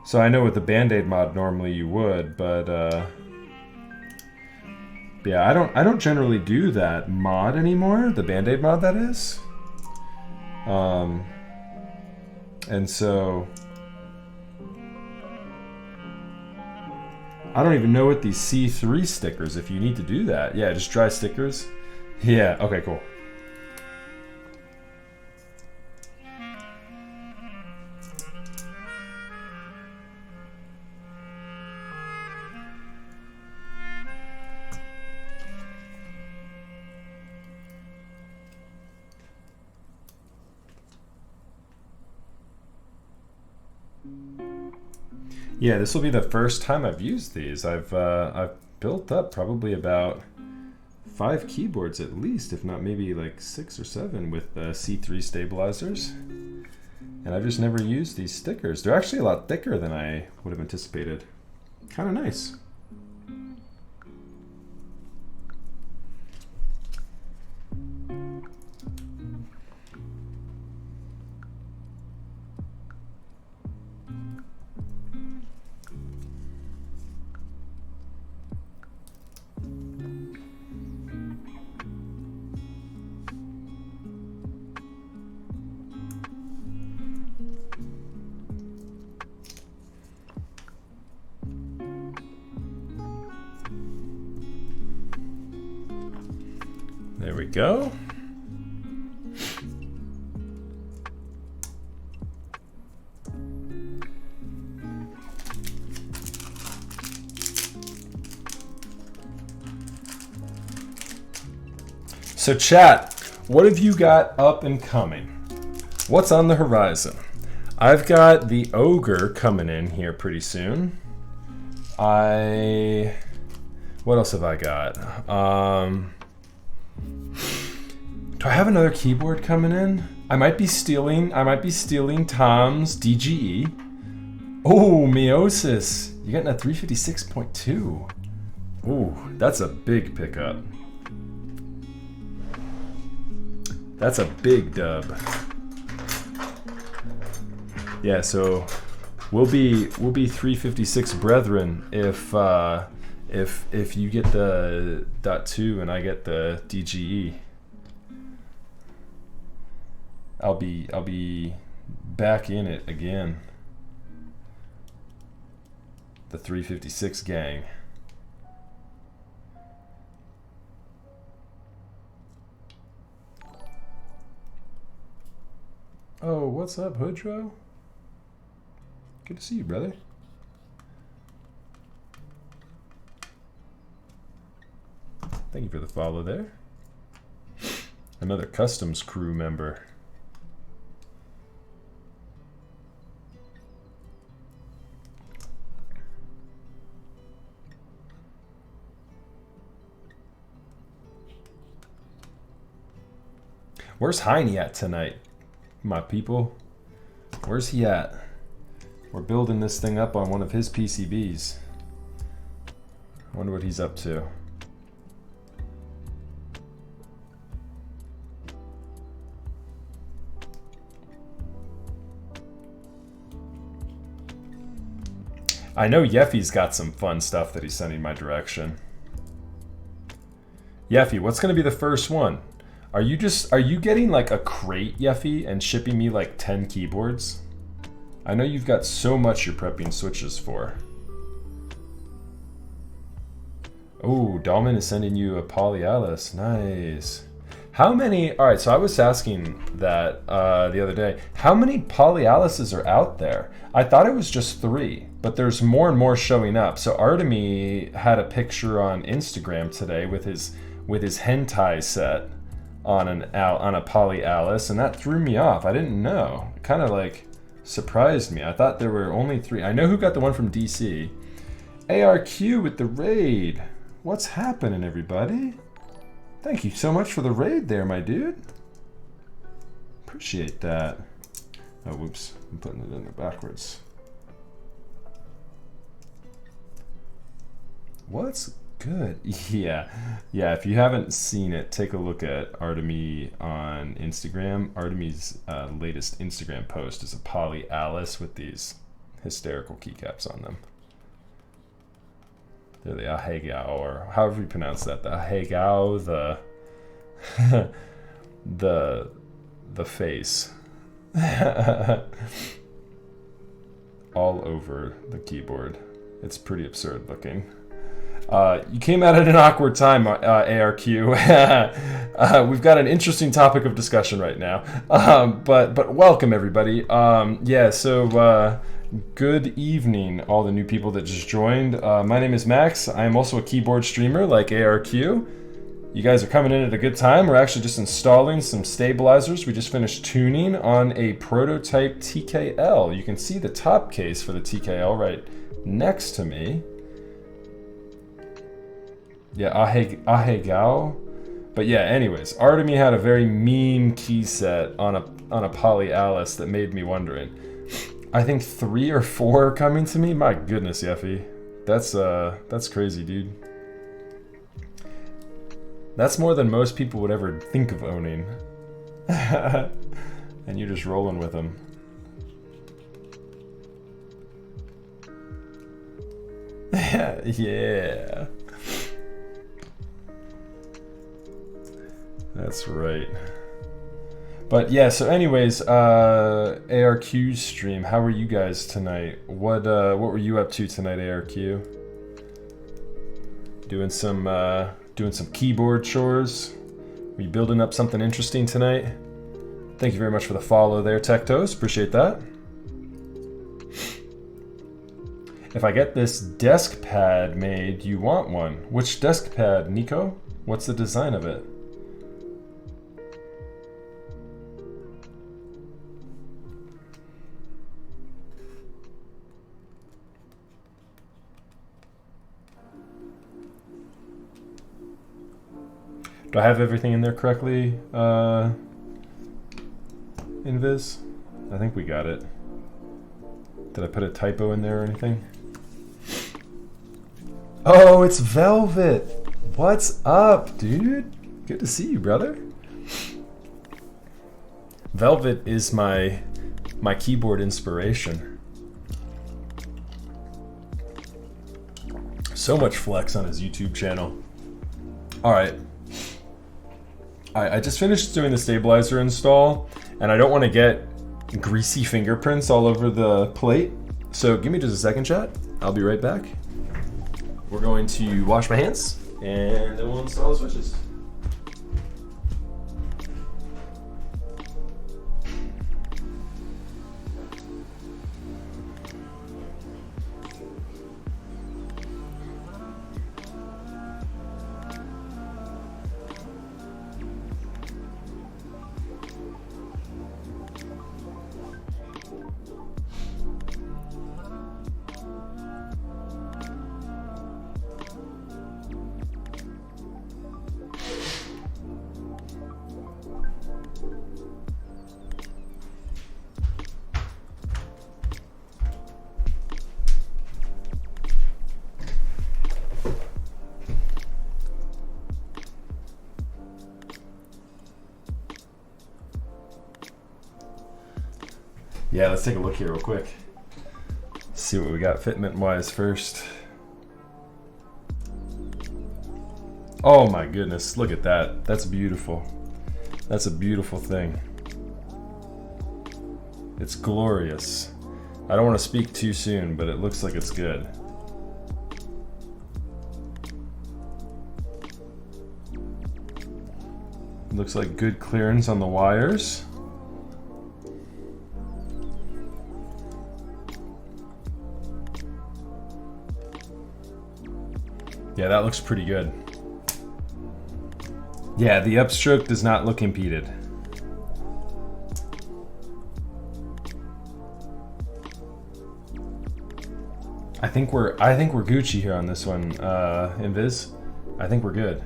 So I know with the Band-Aid mod normally you would, but yeah, I don't generally do that mod anymore, the Band-Aid mod that is. And so I don't even know what these C3 stickers, if you need to do that. Yeah, just dry stickers. Yeah, okay, cool. Yeah, this will be the first time I've used these. I've built up probably about 5 keyboards at least, if not maybe like 6 or 7 with C3 stabilizers. And I've just never used these stickers. They're actually a lot thicker than I would have anticipated. Kind of nice. There we go. So chat, what have you got up and coming? What's on the horizon? I've got the Ogre coming in here pretty soon. What else have I got? Do I have another keyboard coming in? I might be stealing Tom's DGE. Oh, Meiosis. You're getting a 356.2. Ooh, that's a big pickup. That's a big dub. Yeah, so we'll be 356 brethren if you get the .2 and I get the DGE. I'll be back in it again. The 356 gang. Oh, what's up, Hoodro? Good to see you, brother. Thank you for the follow there. Another customs crew member. Where's Heine at tonight, my people? Where's he at? We're building this thing up on one of his PCBs. I wonder what he's up to. I know Yeffy's got some fun stuff that he's sending my direction. Yeffy, what's going to be the first one? Are you getting like a crate, Yeffy, and shipping me like 10 keyboards? I know you've got so much you're prepping switches for. Oh, Dalman is sending you a Poly Alice. Nice. How many... Alright, so I was asking that the other day. How many Poly Alices are out there? I thought it was just 3, but there's more and more showing up. So Artemy had a picture on Instagram today with his hentai set on a Poly Alice, and that threw me off. I didn't know. It kind of like surprised me. I thought there were only 3. I know who got the one from DC. ARQ with the raid. What's happening, everybody? Thank you so much for the raid there, my dude. Appreciate that. Oh, whoops. I'm putting it in there backwards. What's good? Yeah. Yeah, if you haven't seen it, take a look at Artemy on Instagram. Artemy's latest Instagram post is a Poly Alice with these hysterical keycaps on them. They're the Ahegao, or however you pronounce that. The Ahegao, the face. All over the keyboard. It's pretty absurd looking. You came out at an awkward time, ARQ. We've got an interesting topic of discussion right now. But welcome everybody. Good evening, all the new people that just joined. My name is Max. I am also a keyboard streamer like ARQ. You guys are coming in at a good time. We're actually just installing some stabilizers. We just finished tuning on a prototype TKL. You can see the top case for the TKL right next to me. Yeah, Ahegao. But yeah, anyways, Artemy had a very mean key set on a Poly Alice that made me wondering. I think 3 or 4 are coming to me. My goodness, Yeffy. That's crazy, dude. That's more than most people would ever think of owning. And you're just rolling with them. Yeah. That's right. But yeah, so anyways, ARQ's stream, how were you guys tonight? What were you up to tonight, ARQ? Doing some keyboard chores? Were you building up something interesting tonight? Thank you very much for the follow there, Tectos. Appreciate that. If I get this desk pad made, you want one. Which desk pad, Nico? What's the design of it? Do I have everything in there correctly, Invis? I think we got it. Did I put a typo in there or anything? Oh, it's Velvet! What's up, dude? Good to see you, brother. Velvet is my keyboard inspiration. So much flex on his YouTube channel. Alright. I just finished doing the stabilizer install, and I don't want to get greasy fingerprints all over the plate. So give me just a second, chat. I'll be right back. We're going to wash my hands, and then we'll install the switches. Yeah, let's take a look here real quick. See what we got fitment-wise first. Oh my goodness, look at that. That's beautiful. That's a beautiful thing. It's glorious. I don't want to speak too soon, but it looks like it's good. Looks like good clearance on the wires. Yeah, that looks pretty good. Yeah, the upstroke does not look impeded. I think we're Gucci here on this one, Invis. I think we're good.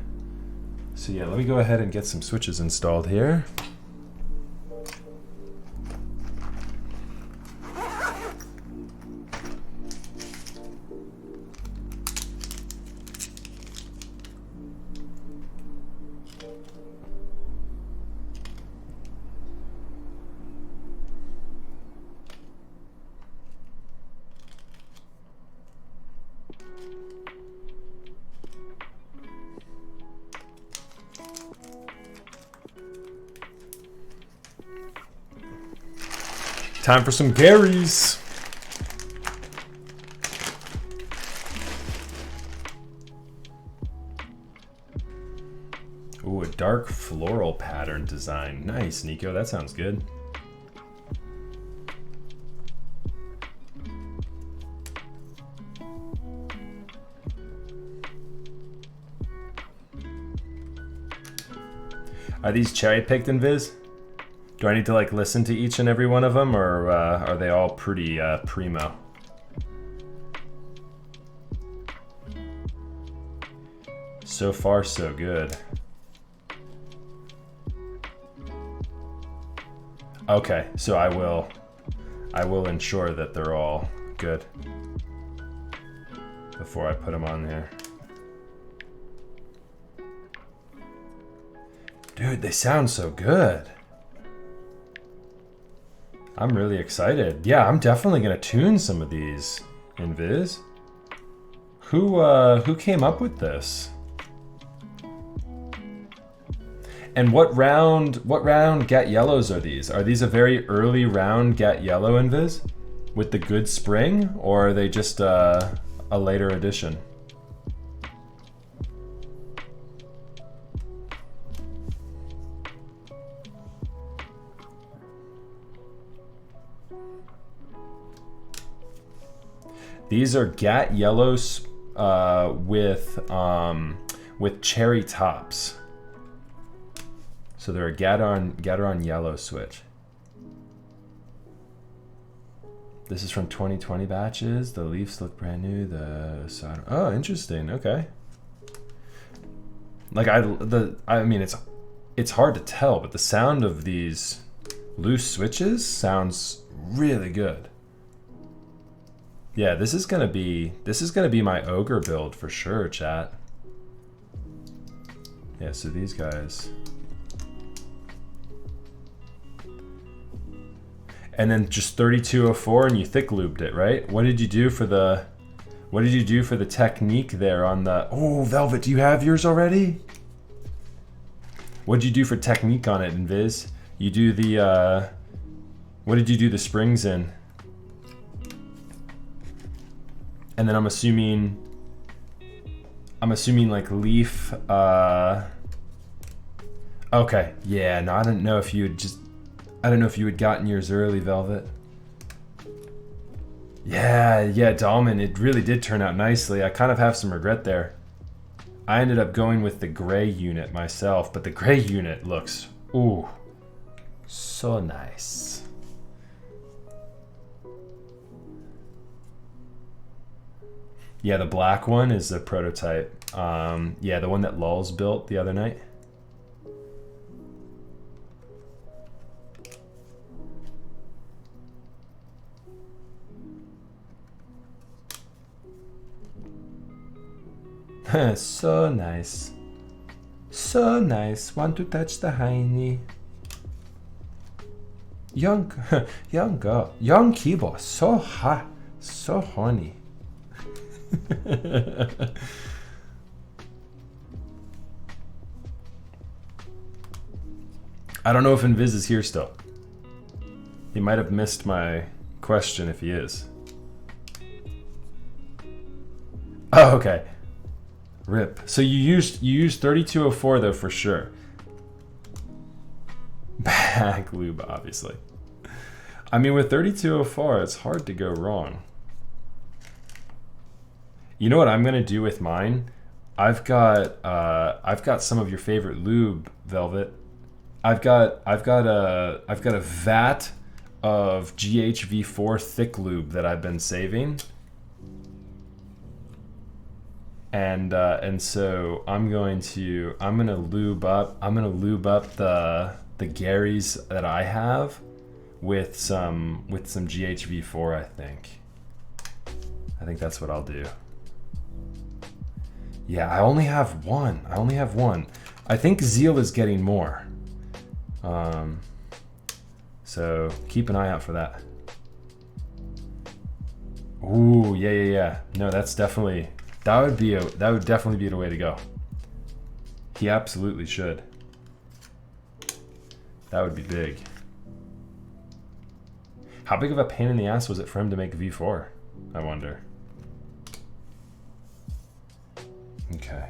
So yeah, let me go ahead and get some switches installed here. Time for some Garries. Ooh, a dark floral pattern design. Nice, Nico. That sounds good. Are these cherry picked in Viz? Do I need to like listen to each and every one of them, or are they all pretty primo? So far, so good. Okay, so I will ensure that they're all good before I put them on there. Dude, they sound so good. I'm really excited. Yeah, I'm definitely gonna tune some of these in Viz. Who came up with this? And what round Get Yellows are these? Are these a very early round Get Yellow in Viz with the good spring, or are they just a later edition? These are Gat Yellows with cherry tops. So they're a Gateron yellow switch. This is from 2020 batches. The leaves look brand new. Oh, interesting. Okay. Like I mean it's hard to tell, but the sound of these loose switches sounds really good. Yeah, this is gonna be my ogre build for sure, chat. Yeah, so these guys. And then just 3204 and you thick looped it, right? What did you do for the technique there on the Oh, Velvet, do you have yours already? What did you do for technique on it in Viz? You do the what did you do the springs in? And then I'm assuming like leaf okay, yeah, no, I don't know if you had gotten yours early, Velvet. Yeah, Dalman, it really did turn out nicely. I kind of have some regret there. I ended up going with the gray unit myself, but the gray unit looks, ooh, so nice. Yeah, the black one is the prototype. Yeah, the one that Lulz built the other night. So nice. So nice. Want to touch the hiney. Young girl. Young Kibo. So hot. So horny. I don't know if Invis is here still. He might have missed my question if he is. Oh, okay. Rip. So you used 3204 though for sure. Back lube, obviously. I mean, with 3204, it's hard to go wrong. You know what I'm gonna do with mine? I've got some of your favorite lube, Velvet. I've got a vat of GHV4 thick lube that I've been saving. And so I'm gonna lube up the Garries that I have with some GHV4, I think that's what I'll do. Yeah, I only have one. I think Zeal is getting more. So keep an eye out for that. Ooh, yeah. No, that's definitely that would definitely be the way to go. He absolutely should. That would be big. How big of a pain in the ass was it for him to make V4? I wonder. Okay.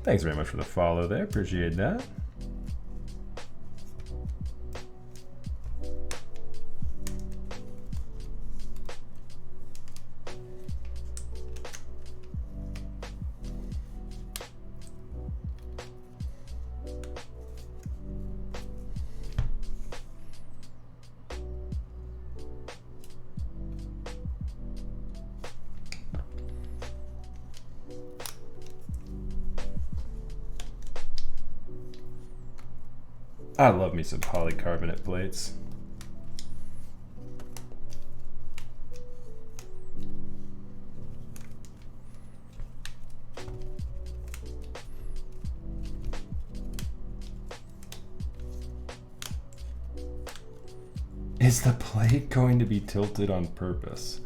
Thanks very much for the follow there. Appreciate that. I love me some polycarbonate plates. Is the plate going to be tilted on purpose?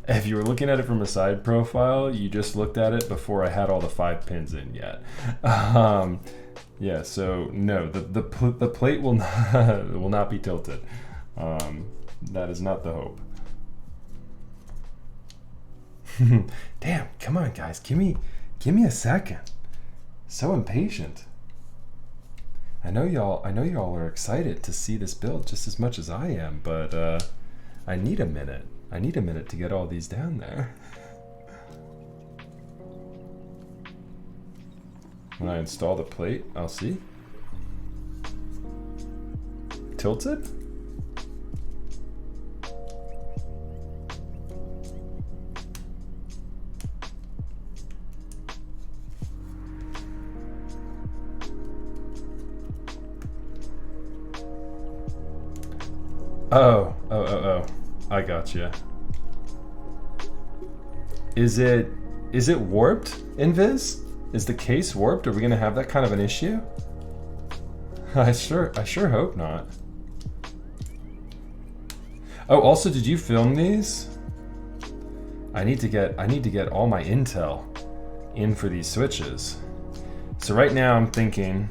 If you were looking at it from a side profile, you just looked at it before I had all the 5 pins in yet. Yeah, so no, the plate will not be tilted. That is not the hope. Damn, come on guys, give me a second. So impatient. I know y'all are excited to see this build just as much as I am, but I need a minute. I need a minute to get all these down there. When I install the plate, I'll see. Tilted? Oh. I gotcha. Is it warped, Invis? Is the case warped? Are we gonna have that kind of an issue? I sure hope not. Oh, also, did you film these? I need to get all my intel in for these switches. So right now I'm thinking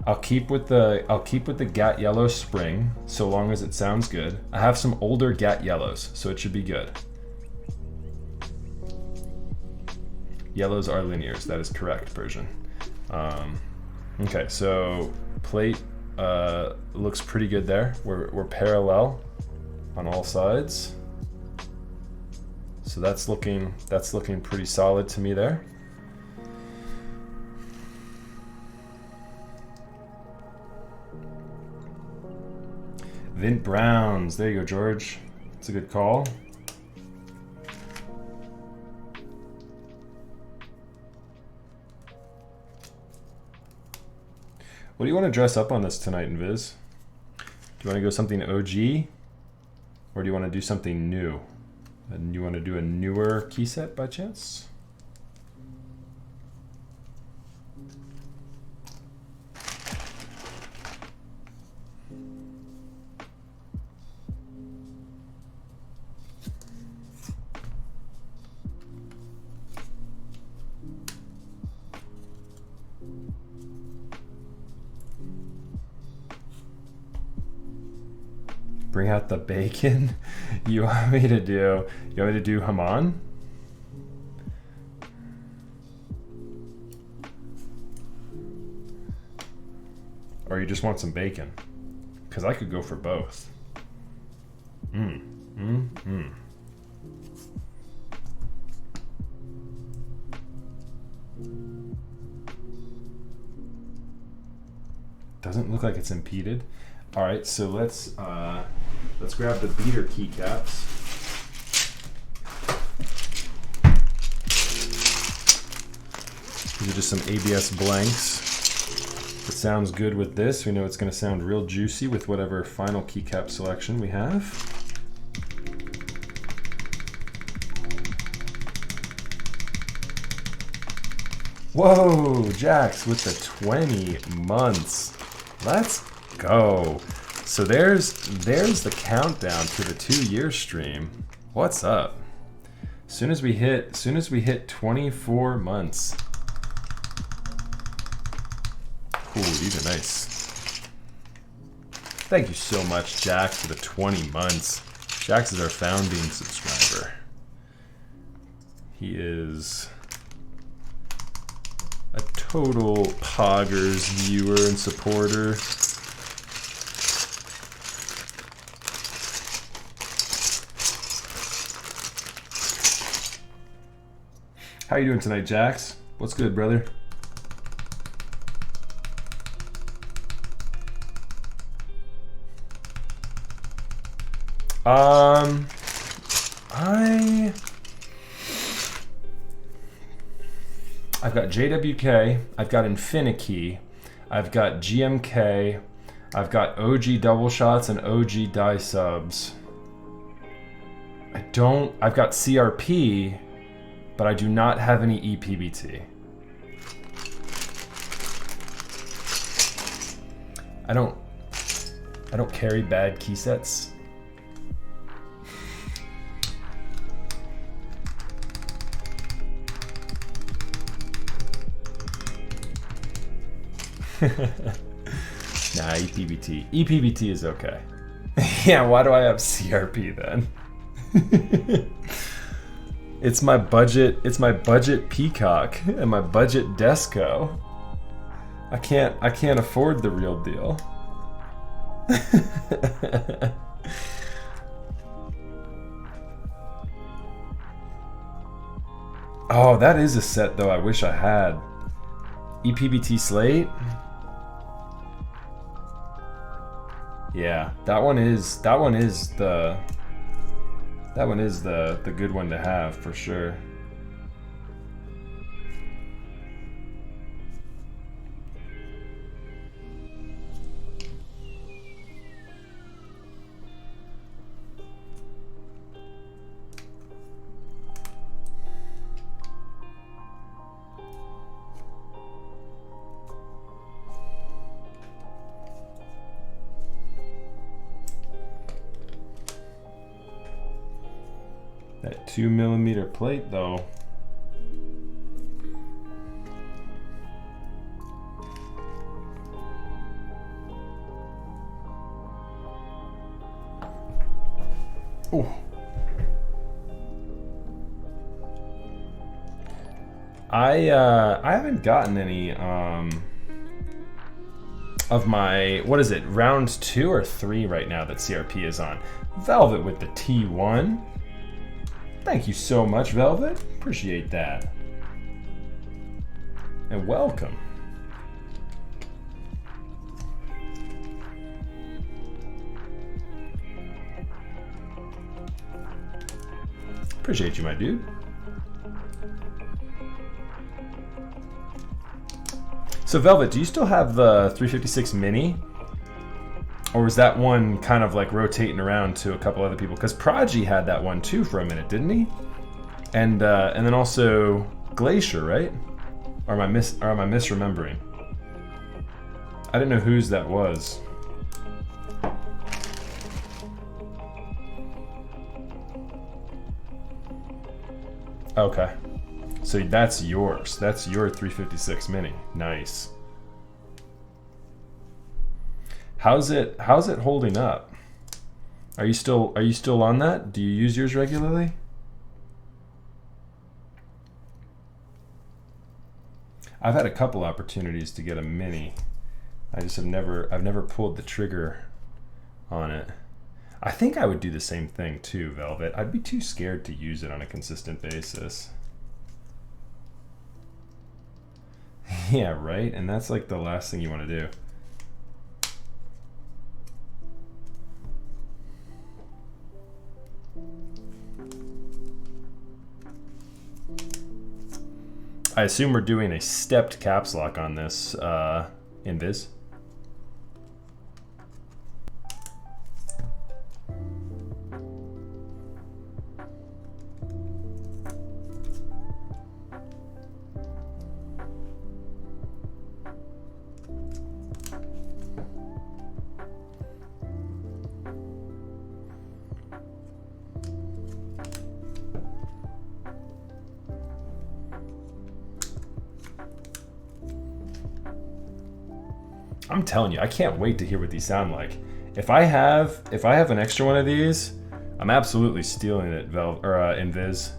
I'll keep with the GAT yellow spring so long as it sounds good. I have some older GAT yellows, so it should be good. Yellows are linears, that is correct, Persian. Okay, so plate looks pretty good there. We're parallel on all sides. So that's looking pretty solid to me there. Vint Browns, there you go, George. That's a good call. What do you want to dress up on this tonight, Invis? Do you want to go something OG? Or do you want to do something new? And you want to do a newer key set by chance? Bring out the bacon. You want me to do Haman? Or you just want some bacon? Because I could go for both. Doesn't look like it's impeded. All right, so let's grab the beater keycaps. These are just some ABS blanks. It sounds good with this. We know it's going to sound real juicy with whatever final keycap selection we have. Whoa, Jax with the 20 months. Let's go. So there's the countdown to the 2-year stream. What's up? Soon as we hit 24 months. Ooh, these are nice. Thank you so much, Jax, for the 20 months. Jax is our founding subscriber. He is a total Poggers viewer and supporter. How you doing tonight, Jax? What's good, brother? I've got JWK, I've got Infinikey, I've got GMK, I've got OG double shots and OG die subs. I've got CRP, but I do not have any EPBT. I don't carry bad key sets. Nah, EPBT. EPBT is okay. Yeah, why do I have CRP then? It's my budget Peacock and my budget Desco. I can't afford the real deal. Oh, that is a set though I wish I had. EPBT Slate? Yeah, that one is the good one to have for sure. That 2mm plate though. Oh. I haven't gotten any of my, what is it, round 2 or 3 right now that CRP is on. Velvet with the T1. Thank you so much, Velvet. Appreciate that. And welcome. Appreciate you, my dude. So, Velvet, do you still have the 356 Mini? Or was that one kind of like rotating around to a couple other people? Because Prodigy had that one too for a minute, didn't he? And then also Glacier, right? Or am I misremembering? I didn't know whose that was. Okay. So that's yours. That's your 356 Mini. Nice. How's it holding up? Are you still on that? Do you use yours regularly? I've had a couple opportunities to get a Mini. I just I've never pulled the trigger on it. I think I would do the same thing too, Velvet. I'd be too scared to use it on a consistent basis. Yeah, right? And that's like the last thing you want to do. I assume we're doing a stepped caps lock on this invis. I'm telling you, I can't wait to hear what these sound like. If I have an extra one of these, I'm absolutely stealing it, Invis.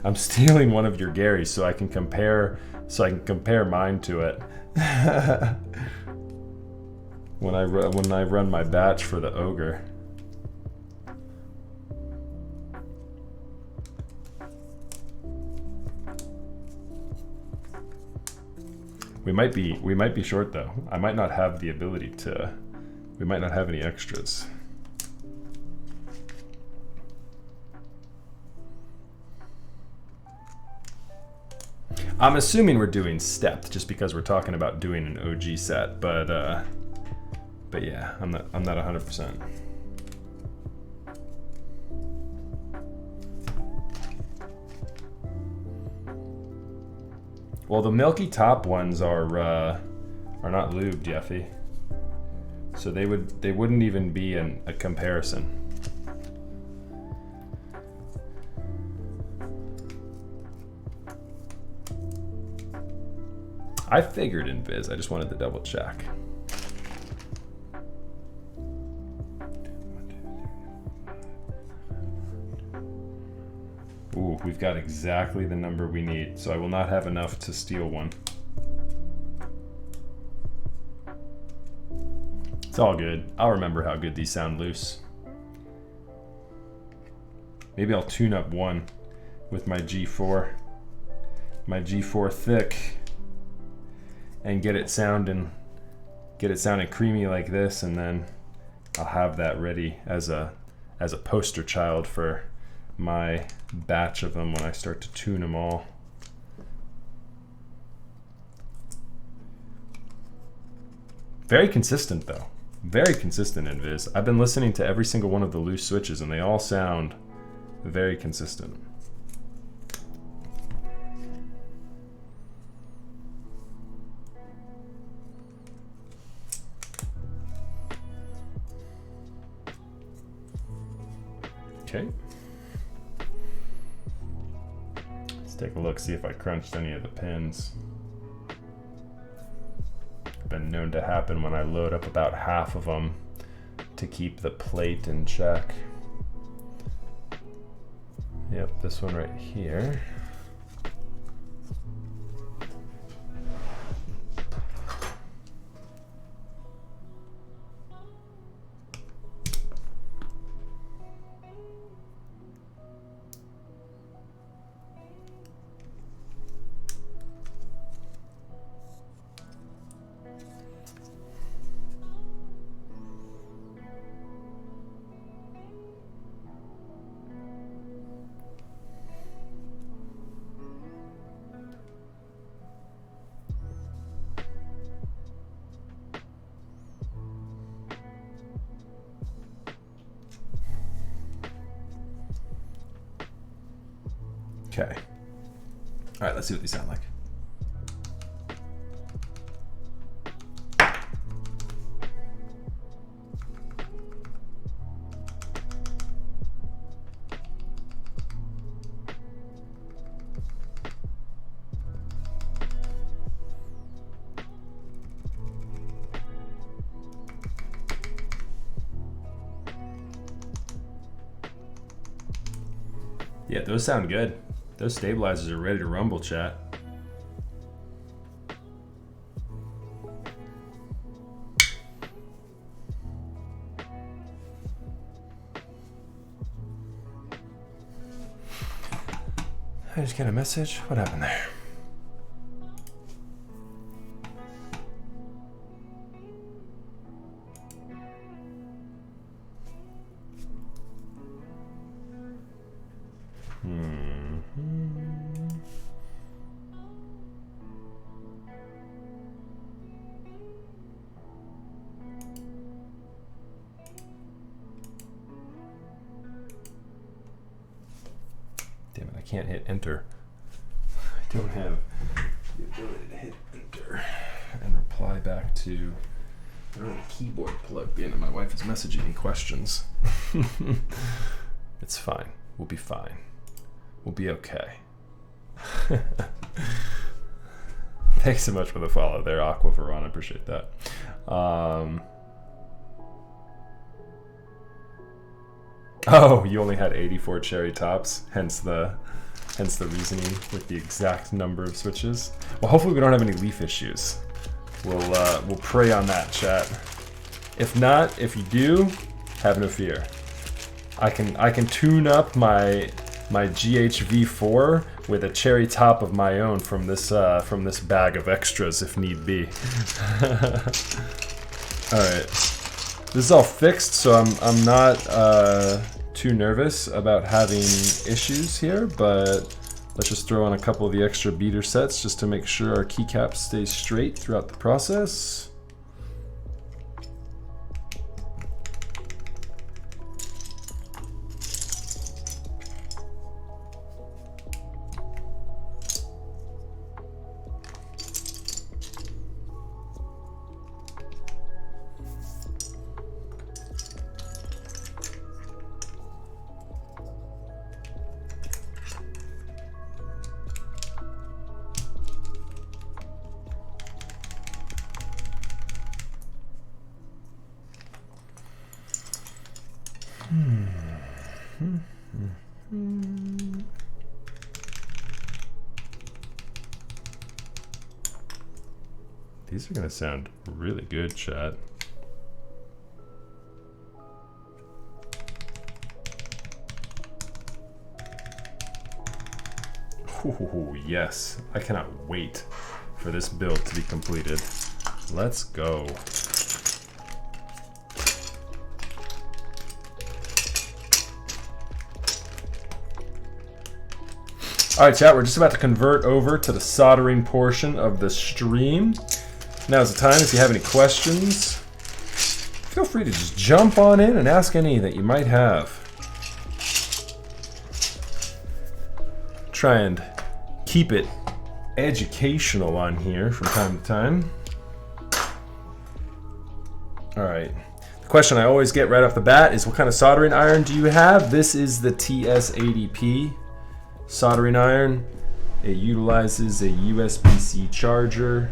I'm stealing one of your Garries so I can compare mine to it. when I run my batch for the ogre. We might be short though. I might not have the ability to. We might not have any extras. I'm assuming we're doing stepped just because we're talking about doing an OG set, but yeah, I'm not 100%. Well, the milky top ones are not lubed, Jeffy. So they wouldn't even be a comparison. I figured Invis, I just wanted to double check. Ooh, we've got exactly the number we need, so I will not have enough to steal one. It's all good. I'll remember how good these sound loose. Maybe I'll tune up one with my G4. My G4 thick. And get it sounding creamy like this, and then I'll have that ready as a poster child for my batch of them when I start to tune them all. Very consistent though. Very consistent, Invis. I've been listening to every single one of the loose switches and they all sound very consistent. Okay. Let's take a look, see if I crunched any of the pins. Been known to happen when I load up about half of them to keep the plate in check. Yep, this one right here. Okay. All right, let's see what these sound like. Yeah, those sound good. Those stabilizers are ready to rumble, chat. I just got a message. What happened there? Damn it, I can't hit enter. I don't have the ability to hit enter and reply back to. I don't have a keyboard plugged in and my wife is messaging me questions. It's fine. We'll be fine. We'll be okay. Thanks so much for the follow there, Aqua Veron. I appreciate that. Oh, you only had 84 cherry tops, hence the reasoning with the exact number of switches. Well, hopefully we don't have any leaf issues. We'll pray on that, chat. If not, if you do, have no fear. I can tune up my GHV4 with a cherry top of my own from this bag of extras if need be. All right, this is all fixed, so I'm not too nervous about having issues here, but let's just throw on a couple of the extra beater sets just to make sure our keycap stays straight throughout the process. These are gonna sound really good, chat. Ooh, yes, I cannot wait for this build to be completed. Let's go. All right, chat, we're just about to convert over to the soldering portion of the stream. Now's the time. If you have any questions, feel free to just jump on in and ask any that you might have. Try and keep it educational on here from time to time. All right. The question I always get right off the bat is, what kind of soldering iron do you have? This is the TS80P soldering iron. It utilizes a USB-C charger,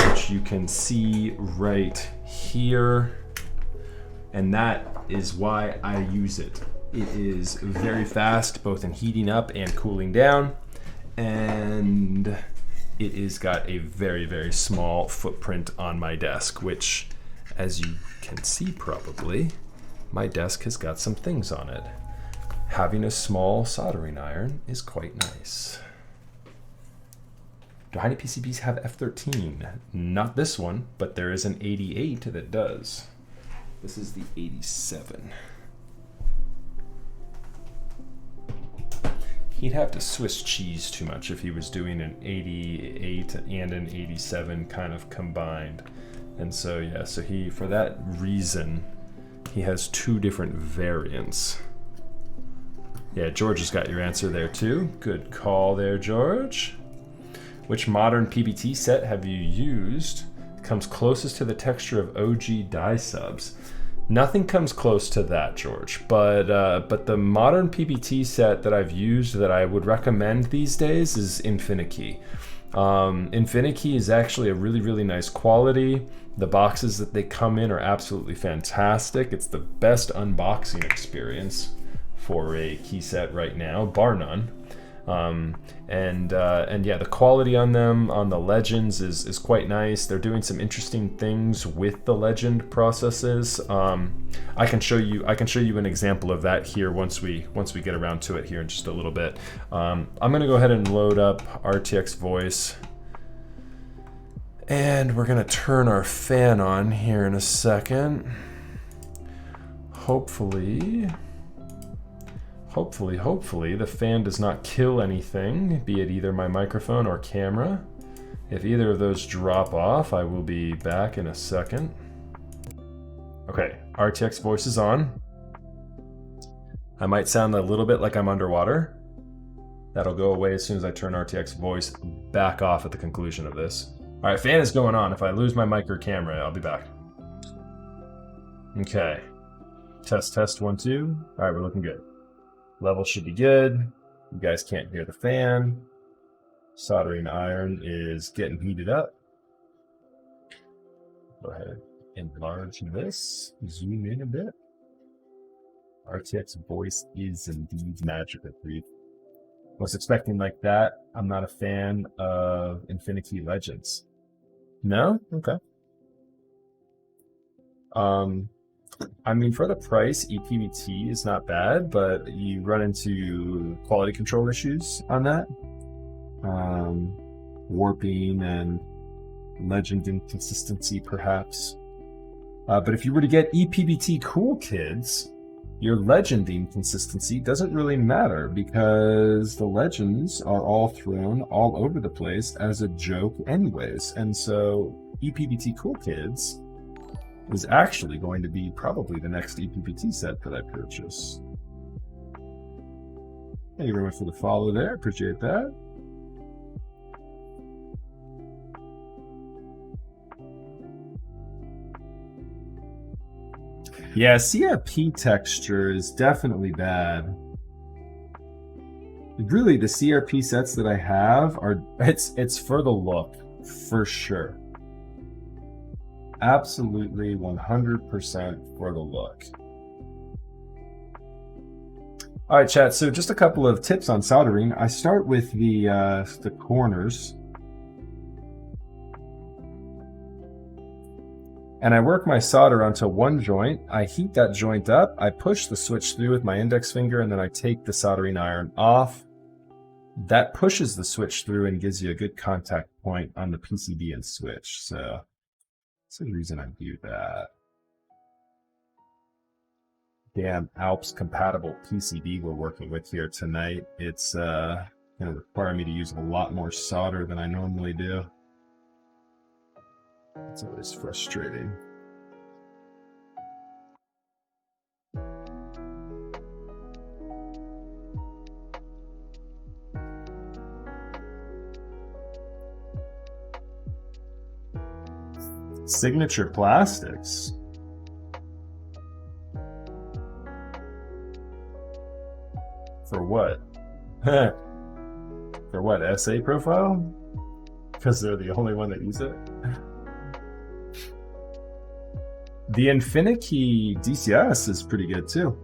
which you can see right here, and that is why I use it. It is very fast, both in heating up and cooling down, and it has got a very, very small footprint on my desk, which, as you can see probably, my desk has got some things on it. Having a small soldering iron is quite nice. Do Heine PCBs have F13? Not this one, but there is an 88 that does. This is the 87. He'd have to Swiss cheese too much if he was doing an 88 and an 87 kind of combined. And so, yeah, so he, for that reason, he has two different variants. Yeah, George has got your answer there too. Good call there, George. Which modern PBT set have you used? Comes closest to the texture of OG die subs. Nothing comes close to that, George. But the modern PBT set that I've used that I would recommend these days is Infinikey. Infinikey is actually a really, really nice quality. The boxes that they come in are absolutely fantastic. It's the best unboxing experience for a key set right now, bar none. And yeah, the quality on them, on the Legends, is quite nice. They're doing some interesting things with the Legend processes. I can show you an example of that here once we get around to it here in just a little bit. I'm gonna go ahead and load up RTX Voice, and we're gonna turn our fan on here in a second. Hopefully the fan does not kill anything, be it either my microphone or camera. If either of those drop off, I will be back in a second. Okay, RTX Voice is on. I might sound a little bit like I'm underwater. That'll go away as soon as I turn RTX Voice back off at the conclusion of this. All right, fan is going on. If I lose my mic or camera, I'll be back. Okay, test 1 2. All right, we're looking good. Level should be good. You guys can't hear the fan. Soldering iron is getting heated up. Go ahead and enlarge this, zoom in a bit. RTX voice is indeed magical. Was expecting like that. I'm not a fan of Infinity Legends. No? Okay. I mean, for the price, ePBT is not bad, but you run into quality control issues on that. Warping and legend inconsistency, perhaps. But if you were to get ePBT Cool Kids, your legend inconsistency doesn't really matter because the legends are all thrown all over the place as a joke anyways. And so ePBT Cool Kids is actually going to be probably the next ePBT set that I purchase. Thank you very much for the follow there. Appreciate that. Yeah, CRP texture is definitely bad. Really, the CRP sets that I have are it's for the look, for sure. Absolutely 100% for the look. All right, chat. So just a couple of tips on soldering. I start with the corners. And I work my solder onto one joint. I heat that joint up. I push the switch through with my index finger, and then I take the soldering iron off. That pushes the switch through and gives you a good contact point on the PCB and switch. So that's the reason I do that. Damn Alps compatible PCB we're working with here tonight. It's going to require me to use a lot more solder than I normally do. It's always frustrating. Signature Plastics. For what? For what? SA profile? Because they're the only one that use it? The Infinity DCS is pretty good too.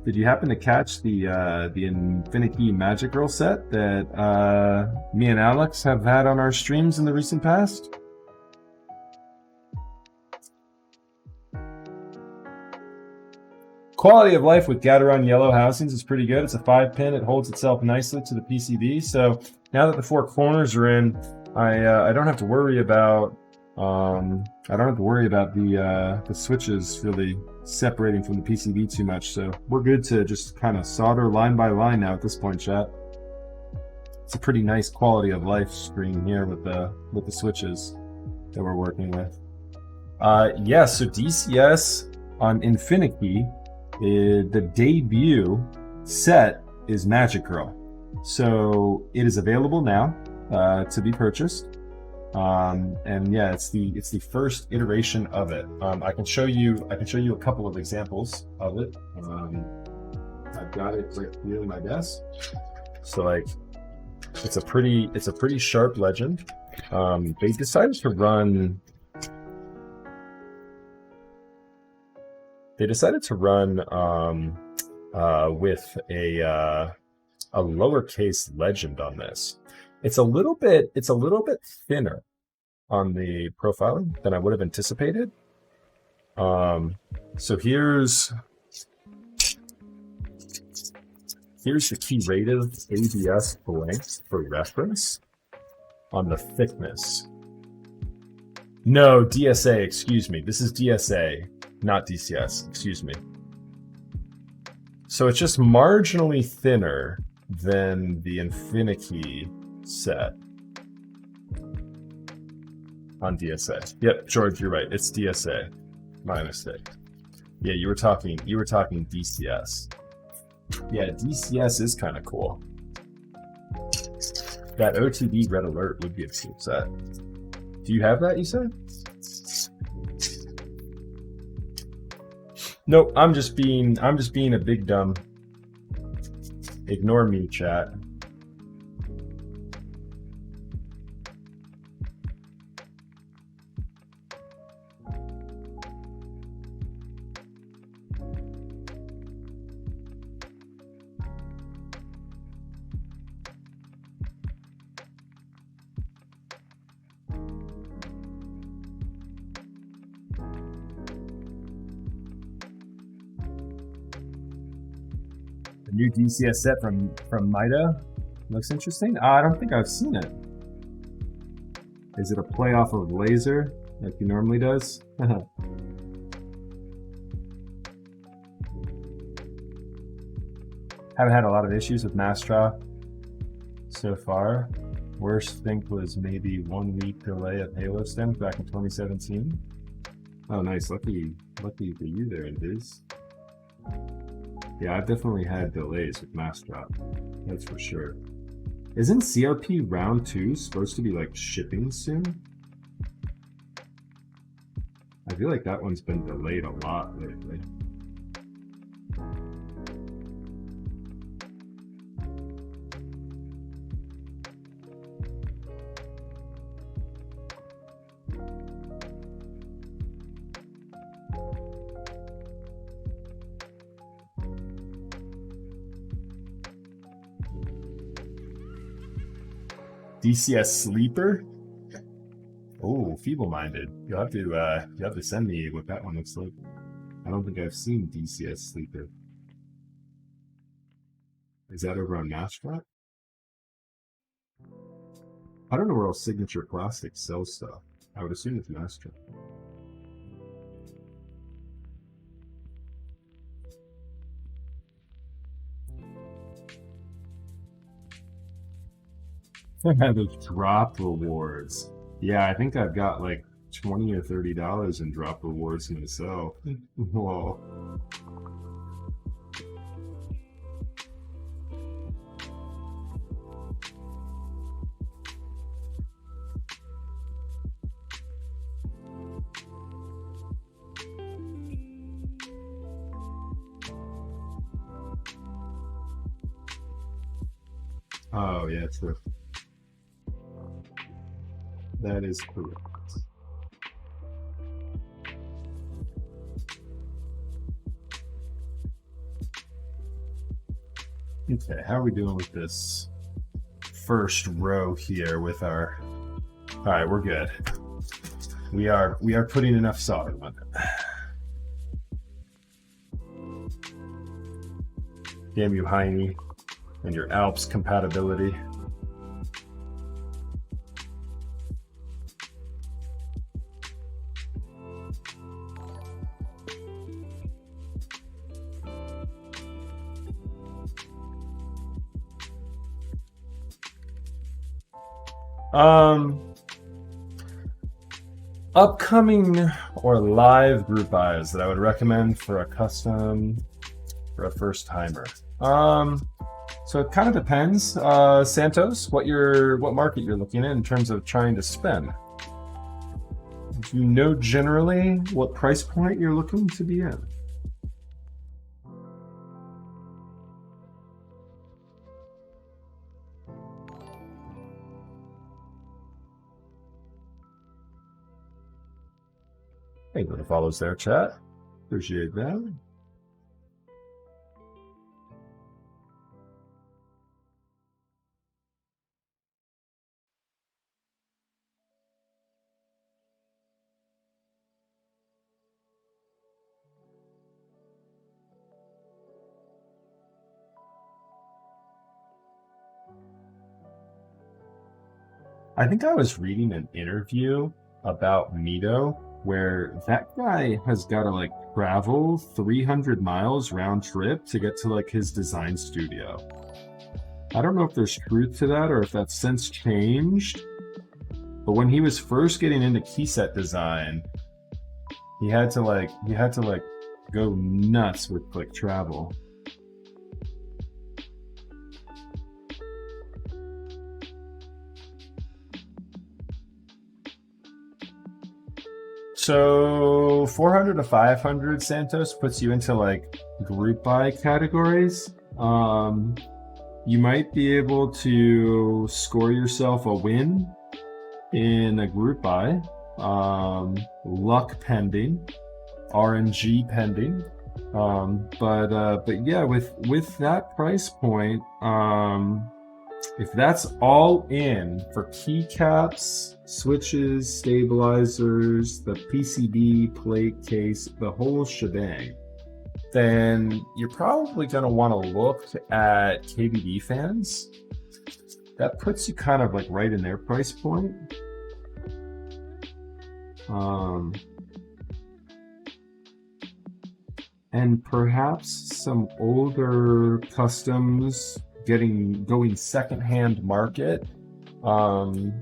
Did you happen to catch the Infinity Magic Girl set that me and Alex have had on our streams in the recent past? Quality of life with Gateron yellow housings is pretty good. It's a 5-pin. It holds itself nicely to the PCB. So now that the 4 corners are in, I don't have to worry about the switches really separating from the PCB too much. So we're good to just kind of solder line by line now at this point, chat. It's a pretty nice quality of life screen here with the switches that we're working with. Yeah, so DCS on Infinity, the debut set is Magic Girl. So it is available now to be purchased. And yeah, it's the first iteration of it. I can show you a couple of examples of it. I've got it right here on my desk. So like, it's a pretty sharp legend. They decided to run with a lowercase legend on this. It's a little bit thinner on the profiling than I would have anticipated. So here's the key rated ABS blanks for reference on the thickness. No, DSA, excuse me. This is DSA, not DCS, excuse me. So it's just marginally thinner than the Infinity set on DSA. Yep, George, you're right. It's DSA. My mistake. Yeah, you were talking DCS. Yeah, DCS is kind of cool. That OTB red alert would be a cool set. Do you have that, you said? Nope, I'm just being a big dumb. Ignore me, chat. new DCS set from Mida looks interesting. I don't think I've seen it. Is it a play off of Laser like he normally does? Haven't had a lot of issues with Mastra so far. Worst think was maybe 1 week delay of Halo stems back in 2017. Oh, nice. Lucky for you there, Igris. Yeah, I've definitely had delays with Mastra. That's for sure. Isn't CRP round 2 supposed to be like shipping soon? I feel like that one's been delayed a lot lately. DCS Sleeper? Oh, feeble-minded. You'll have to send me what that one looks like. I don't think I've seen DCS Sleeper. Is that over on Mastrat? I don't know where else Signature Classics sells stuff. I would assume it's Mastrat. Those drop rewards. Yeah, I think I've got like $20 or $30 in drop rewards myself. Whoa. Oh, yeah, true. That is correct. Okay, how are we doing with this first row here with our... All right, we're good. We are putting enough solder on it. Damn you, Heine, and your Alps compatibility. Upcoming or live group buys that I would recommend for a custom, for a first timer. So it kind of depends, Santos, what market you're looking at in terms of trying to spend. Do you know generally what price point you're looking to be in? Anyone who follows their chat, appreciate that. I think I was reading an interview about Mito where that guy has got to like travel 300 miles round trip to get to like his design studio. I don't know if there's truth to that or if that's since changed, but when he was first getting into keyset design, he had to go nuts with like travel. So 400 to 500 Santos puts you into like group buy categories. You might be able to score yourself a win in a group buy. Luck pending, RNG pending. But yeah, with that price point, if that's all in for keycaps, switches, stabilizers, the PCB plate case, the whole shebang, then you're probably going to want to look at KBD fans. That puts you kind of like right in their price point. And perhaps some older customs going secondhand market. Some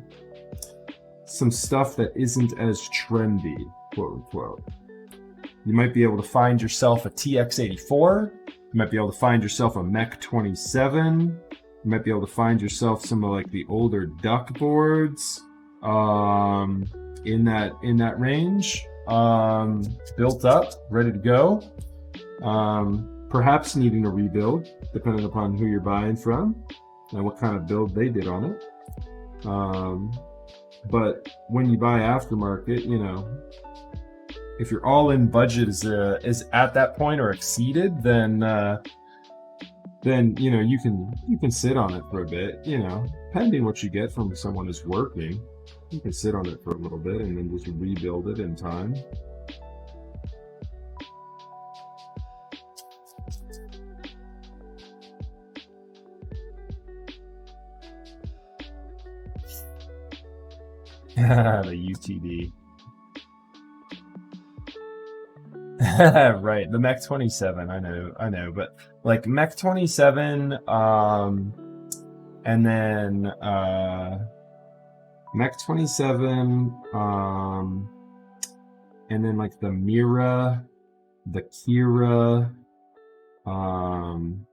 stuff that isn't as trendy, quote unquote. You might be able to find yourself a TX84. You might be able to find yourself a Mech 27. You might be able to find yourself some of like the older duck boards in that range, built up, ready to go. Perhaps needing a rebuild, depending upon who you're buying from and what kind of build they did on it. But when you buy aftermarket, you know, if your all-in budget is at that point or exceeded, then you know you can sit on it for a bit. You know, depending what you get from someone who's working, you can sit on it for a little bit and then just rebuild it in time. The UTV. Right, the Mech 27. I know, but like Mech 27, and then Mech 27, and then like the Mira, the Kira, and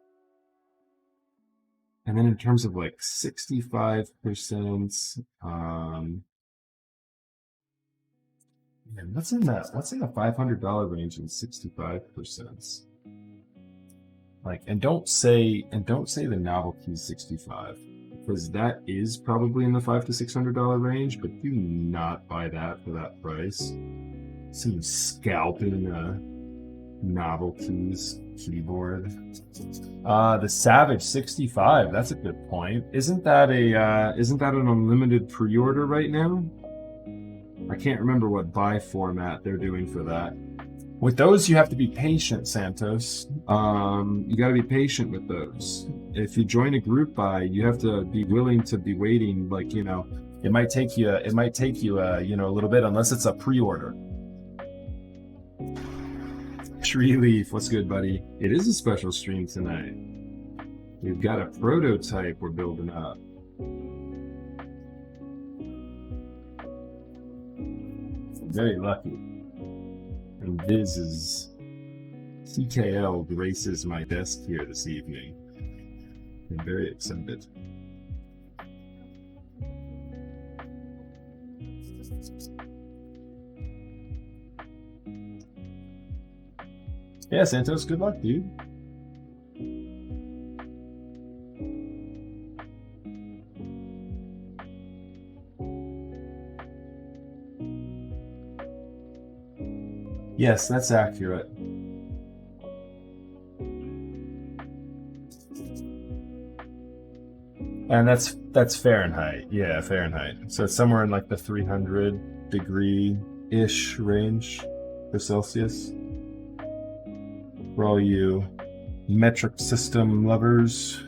then in terms of like 65%, man, what's in the $500 range in 65%? Like, and don't say the novelty 65, because that is probably in the $500 to $600 range, but do not buy that for that price. Some scalping novelties keyboard. The Savage 65, that's a good point. Isn't that an unlimited pre-order right now? I can't remember what buy format they're doing for that. With those, you have to be patient, Santos. You got to be patient with those. If you join a group buy, you have to be willing to be waiting. Like, you know, it might take you you know, a little bit, unless it's a pre-order. Tree Leaf, what's good, buddy? It is a special stream tonight. We've got a prototype we're building up. Very lucky. And Viz is CKL graces my desk here this evening. I'm very excited. Yeah, Santos, good luck, dude. Yes, that's accurate. And that's Fahrenheit. Yeah, Fahrenheit. So it's somewhere in like the 300-degree-ish range for Celsius. For all you metric system lovers.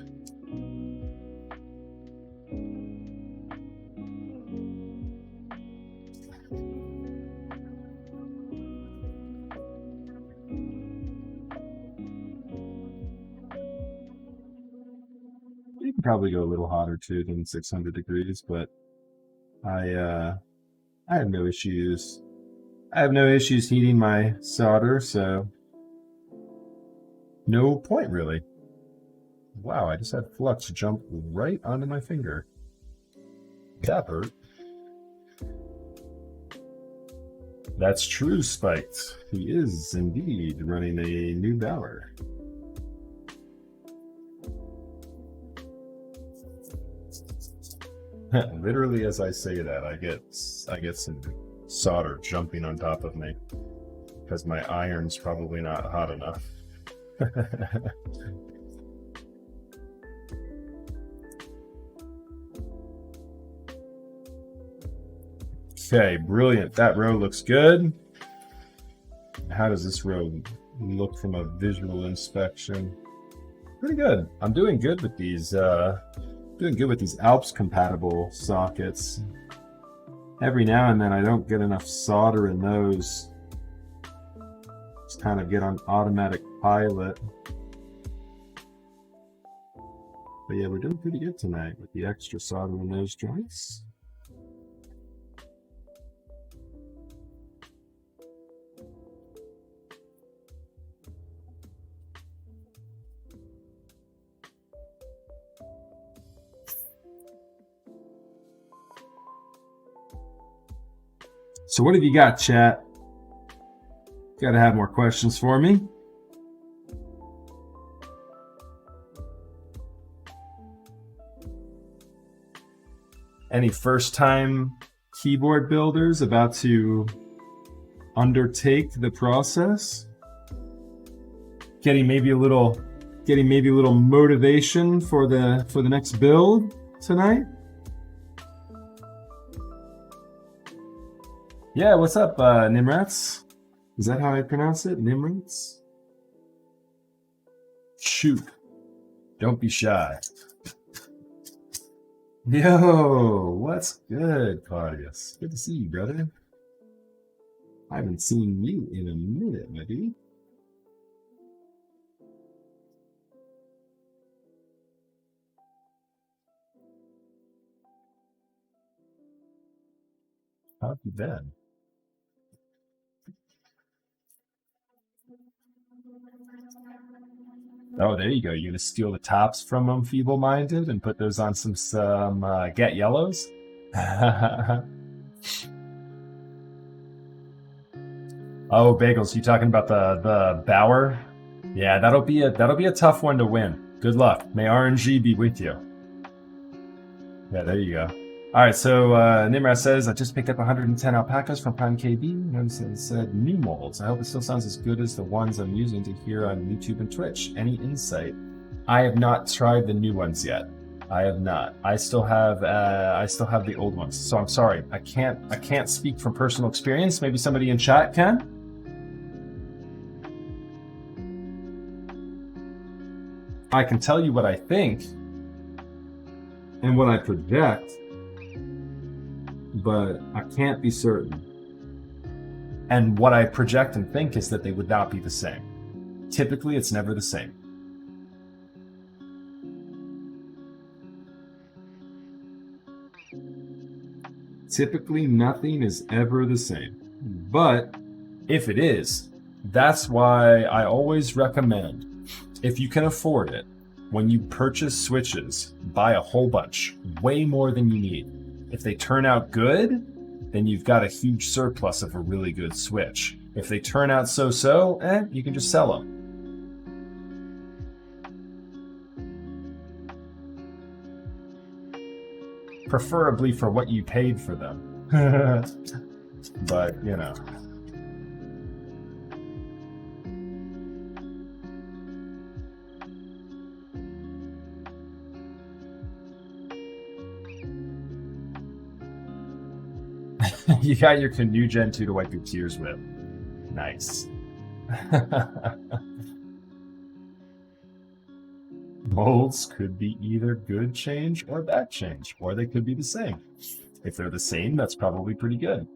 You can probably go a little hotter too than 600 degrees, but I have no issues. I have no issues heating my solder, so no point really. Wow, I just had Flux jump right onto my finger. That hurt. That's true, Spiked. He is indeed running a new Valor. Literally, as I say that, I get some solder jumping on top of me because my iron's probably not hot enough. Okay, brilliant. That row looks good. How does this row look from a visual inspection. Pretty good. I'm doing good with these. Doing good with these Alps compatible sockets. Every now and then I don't get enough solder in those. Just kind of get on automatic pilot. But yeah, we're doing pretty good tonight with the extra solder in those joints. So what have you got, chat? Gotta have more questions for me. Any first-time keyboard builders about to undertake the process? Getting maybe a little motivation for the next build tonight? Yeah, what's up, Nimrats? Is that how I pronounce it? Nimrats? Shoot. Don't be shy. Yo, what's good, Claudius? Good to see you, brother. I haven't seen you in a minute, my dude. How have you been? Oh, there you go. You're gonna steal the tops from them, feeble-minded, and put those on some Get Yellows. Oh, Bagels, you talking about the Bauer? Yeah, that'll be a tough one to win. Good luck. May RNG be with you. Yeah, there you go. All right, so Nimrod says, I just picked up 110 alpacas from Prime KB and said new molds. I hope it still sounds as good as the ones I'm using to hear on YouTube and Twitch. Any insight? I have not tried the new ones yet. I have not. I still have the old ones. So I'm sorry. I can't speak from personal experience. Maybe somebody in chat can. I can tell you what I think and what I project, but I can't be certain. And what I project and think is that they would not be the same. Typically, it's never the same. Typically, nothing is ever the same. But if it is, that's why I always recommend, if you can afford it, when you purchase switches, buy a whole bunch, way more than you need. If they turn out good, then you've got a huge surplus of a really good switch. If they turn out so-so, you can just sell them. Preferably for what you paid for them. But, you know. You got your Canoe Gen 2 to wipe your tears with. Nice. Molds could be either good change or bad change, or they could be the same. If they're the same, that's probably pretty good.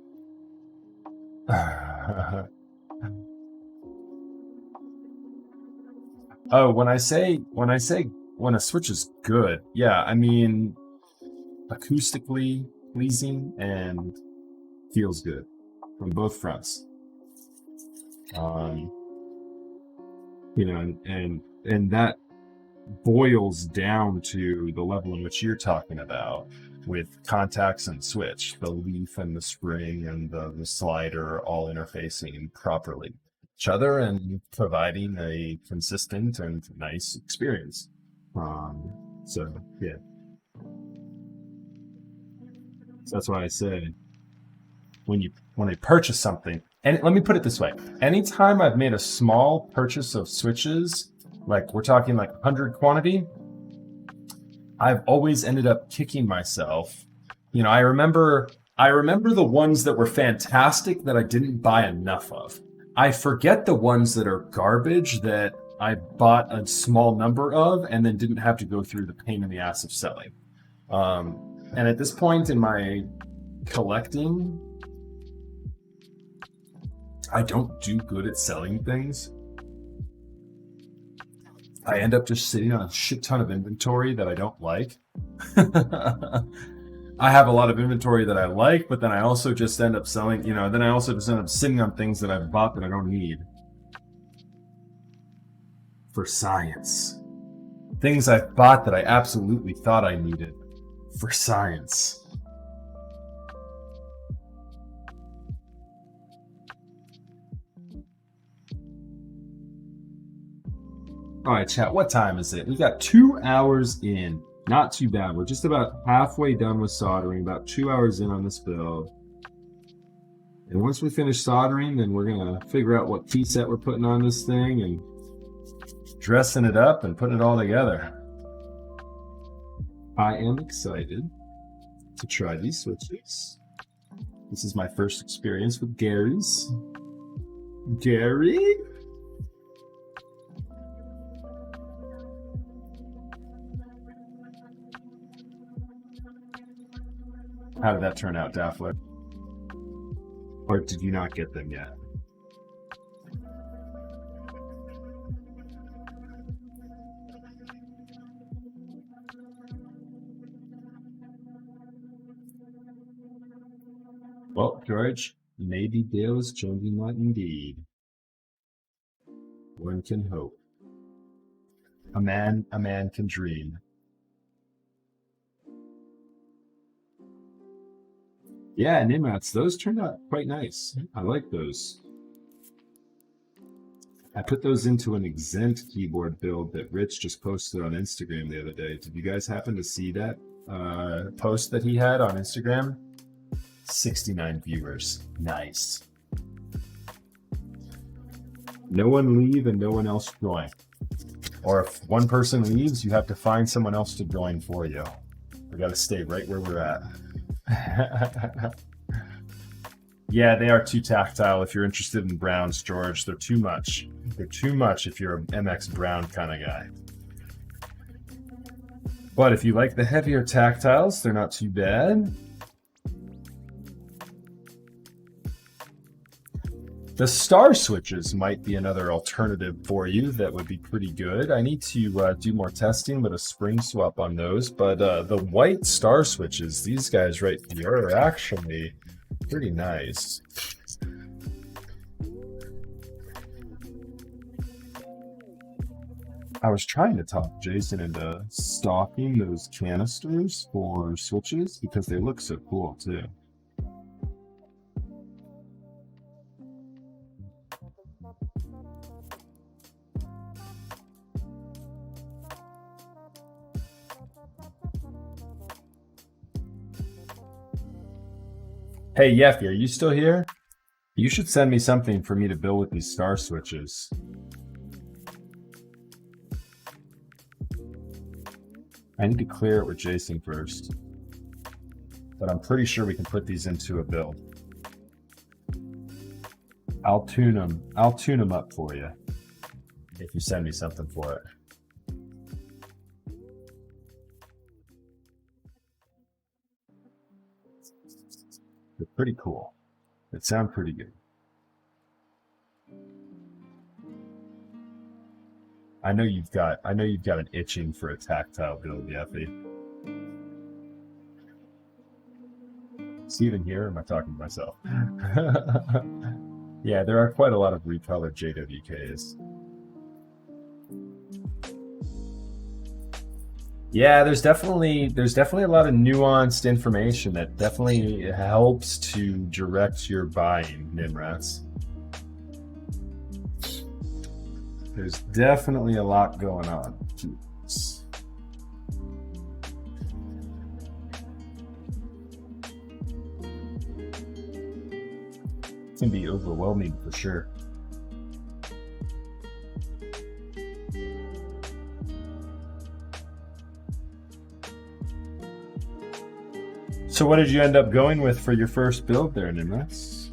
Oh, when I say when a switch is good, yeah, I mean acoustically pleasing and feels good from both fronts. You know, and that boils down to the level in which you're talking about with contacts and switch, the leaf and the spring and the slider all interfacing properly with each other and providing a consistent and nice experience. So yeah. So that's why I say when I purchase something, and let me put it this way, anytime I've made a small purchase of switches, like we're talking like 100 quantity, I've always ended up kicking myself. You know, I remember the ones that were fantastic that I didn't buy enough of. I forget the ones that are garbage that I bought a small number of and then didn't have to go through the pain in the ass of selling. And at this point in my collecting, I don't do good at selling things. I end up just sitting on a shit ton of inventory that I don't like. I have a lot of inventory that I like, but then I also just end up selling, then I also just end up sitting on things that I've bought that I don't need. For science. Things I've bought that I absolutely thought I needed. For science. All right, chat, what time is it? We got 2 hours in. Not too bad. We're just about halfway done with soldering, about 2 hours in on this build. And once we finish soldering, then we're going to figure out what key set we're putting on this thing and dressing it up and putting it all together. I am excited to try these switches. This is my first experience with Garries. Gary? How did that turn out, Daffler? Or did you not get them yet? Well, George, maybe Dale is changing that indeed. One can hope. A man can dream. Yeah, Nimrats, those turned out quite nice. I like those. I put those into an exempt keyboard build that Rich just posted on Instagram the other day. Did you guys happen to see that post that he had on Instagram? 69 viewers. Nice. No one leave and no one else join. Or if one person leaves, you have to find someone else to join for you. We got to stay right where we're at. Yeah, they are too tactile if you're interested in browns, George. They're too much. They're too much if you're an MX brown kind of guy. But if you like the heavier tactiles, they're not too bad. The star switches might be another alternative for you that would be pretty good. I need to do more testing with a spring swap on those, but the white star switches, these guys right here, are actually pretty nice. I was trying to talk Jason into stocking those canisters for switches because they look so cool too. Hey, Yeffy, are you still here? You should send me something for me to build with these star switches. I need to clear it with Jason first. But I'm pretty sure we can put these into a build. I'll tune them up for you if you send me something for it. They're pretty cool. They sound pretty good. I know you've got an itching for a tactile build, Yeffy. Is he even here, or am I talking to myself? Yeah, there are quite a lot of recolored JWKs. Yeah, there's definitely a lot of nuanced information that definitely helps to direct your buying, Nimrats. There's definitely a lot going on. It can be overwhelming for sure. So what did you end up going with for your first build there, Nimrats?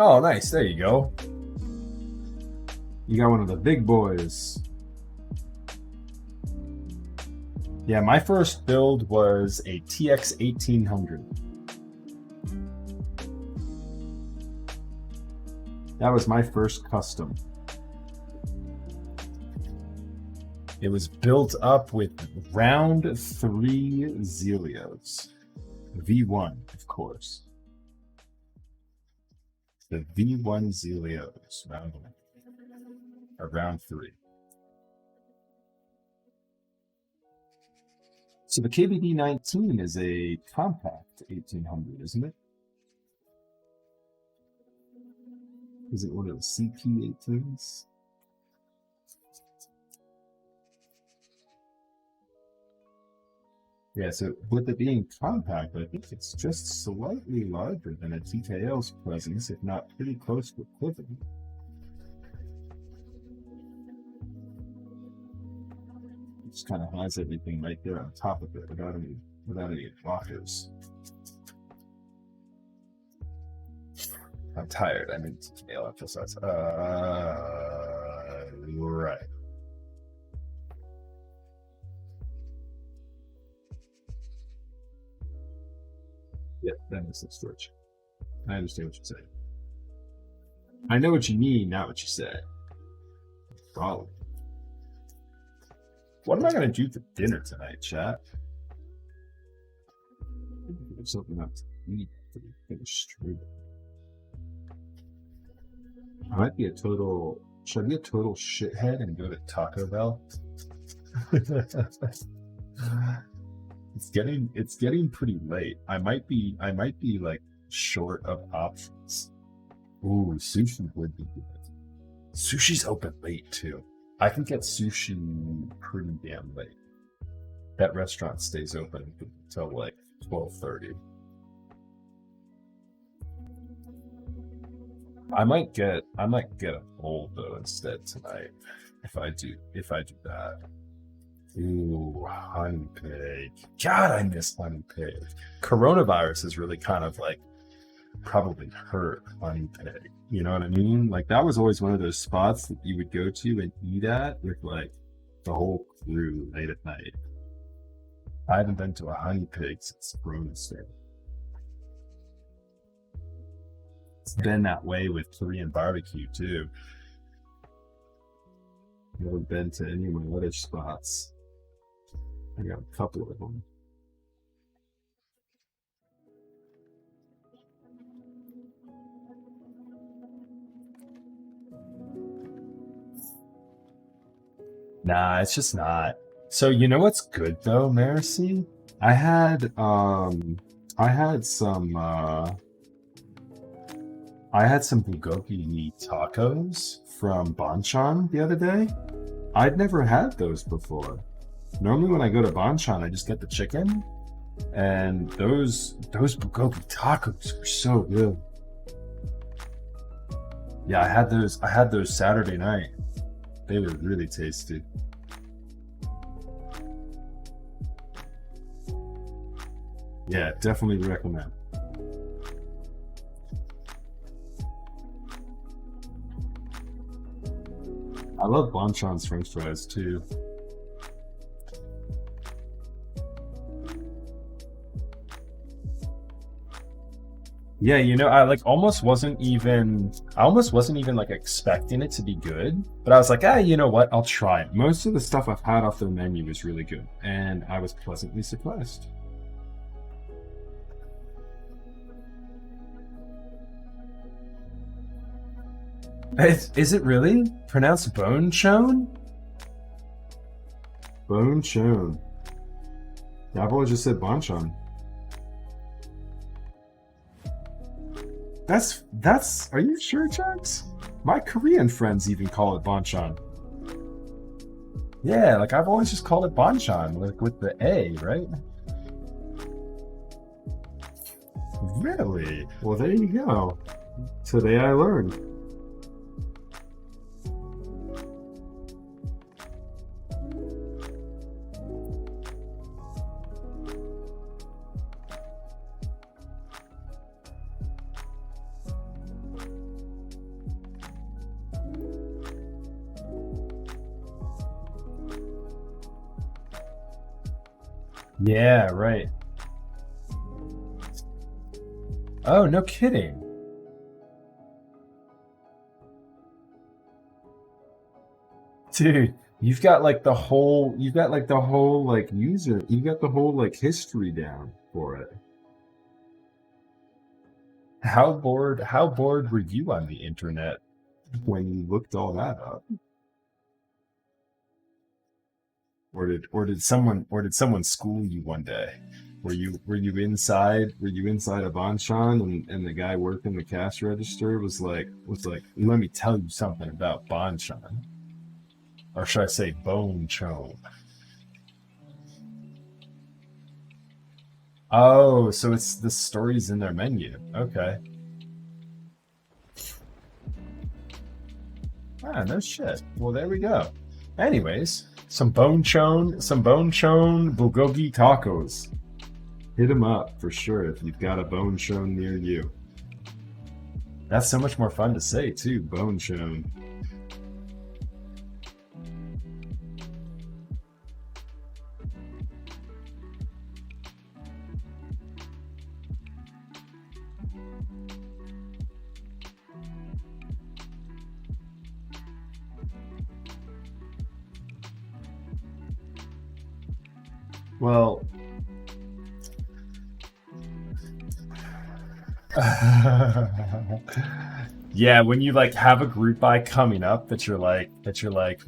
Oh, nice. There you go. You got one of the big boys. Yeah, my first build was a TX 1800. That was my first custom. It was built up with round 3 Zelios. V1, of course. The V1 Zelios, round 3. So the KBD 19 is a compact 1800, isn't it? Is it one of the CP 18s? Yeah, so with it being compact, I think it's just slightly larger than a TKL's presence, if not pretty close to equivalent. It just kind of has everything right there on top of it without any blockers. I'm tired. I mean, TKL emphasize. Right. Yeah, that makes sense, George. I understand what you're saying. I know what you mean, not what you said. Probably. What am I going to do for dinner tonight, chat? There's something up to eat to finish straight. I might be a total. Should I be a total shithead and go to Taco Bell? It's getting pretty late. I might be like short of options. Ooh, sushi would be good. Sushi's open late too. I can get sushi pretty damn late. That restaurant stays open until like 12:30. I might get a bowl though instead tonight if I do that. Ooh, honey pig. God, I miss honey pig. Coronavirus has really kind of like probably hurt honey pig. You know what I mean? Like that was always one of those spots that you would go to and eat at with like the whole crew late at night. I haven't been to a honey pig since Corona started. It's been that way with Korean barbecue too. Never been to any of my other spots. I got a couple of them. Nah, it's just not. So you know what's good though, Marcy? I had some bulgogi tacos from Banchan the other day. I'd never had those before. Normally when I go to Banchan, I just get the chicken, and those bulgogi tacos were so good. Yeah, I had those Saturday night. They were really tasty. Yeah, definitely recommend. I love Banchan's French fries too. Yeah, you know, I almost wasn't even like expecting it to be good, but I was like, you know what? I'll try it. Most of the stuff I've had off their menu is really good, and I was pleasantly surprised. Is it really pronounced bone chone? Bone chone. Yeah, I've always just said banchan. That's. Are you sure, Jax? My Korean friends even call it banchan. Yeah, like I've always just called it banchan, like with the A, right? Really? Well, there you go. Today I learned. Yeah, right. Oh, no kidding. Dude, you've got like the whole like user, you got the whole like history down for it. How bored were you on the internet when you looked all that up? Or did someone school you one day? Were you inside a Bonchon and the guy working the cash register was like, let me tell you something about Bonchon. Or should I say bone chone? Oh, so it's the stories in their menu. Okay. Ah, no shit. Well, there we go. Anyways, some bone chone bulgogi tacos. Hit them up for sure if you've got a bone chone near you. That's so much more fun to say too, bone chone. Well, yeah, when you like have a group buy coming up that you're like,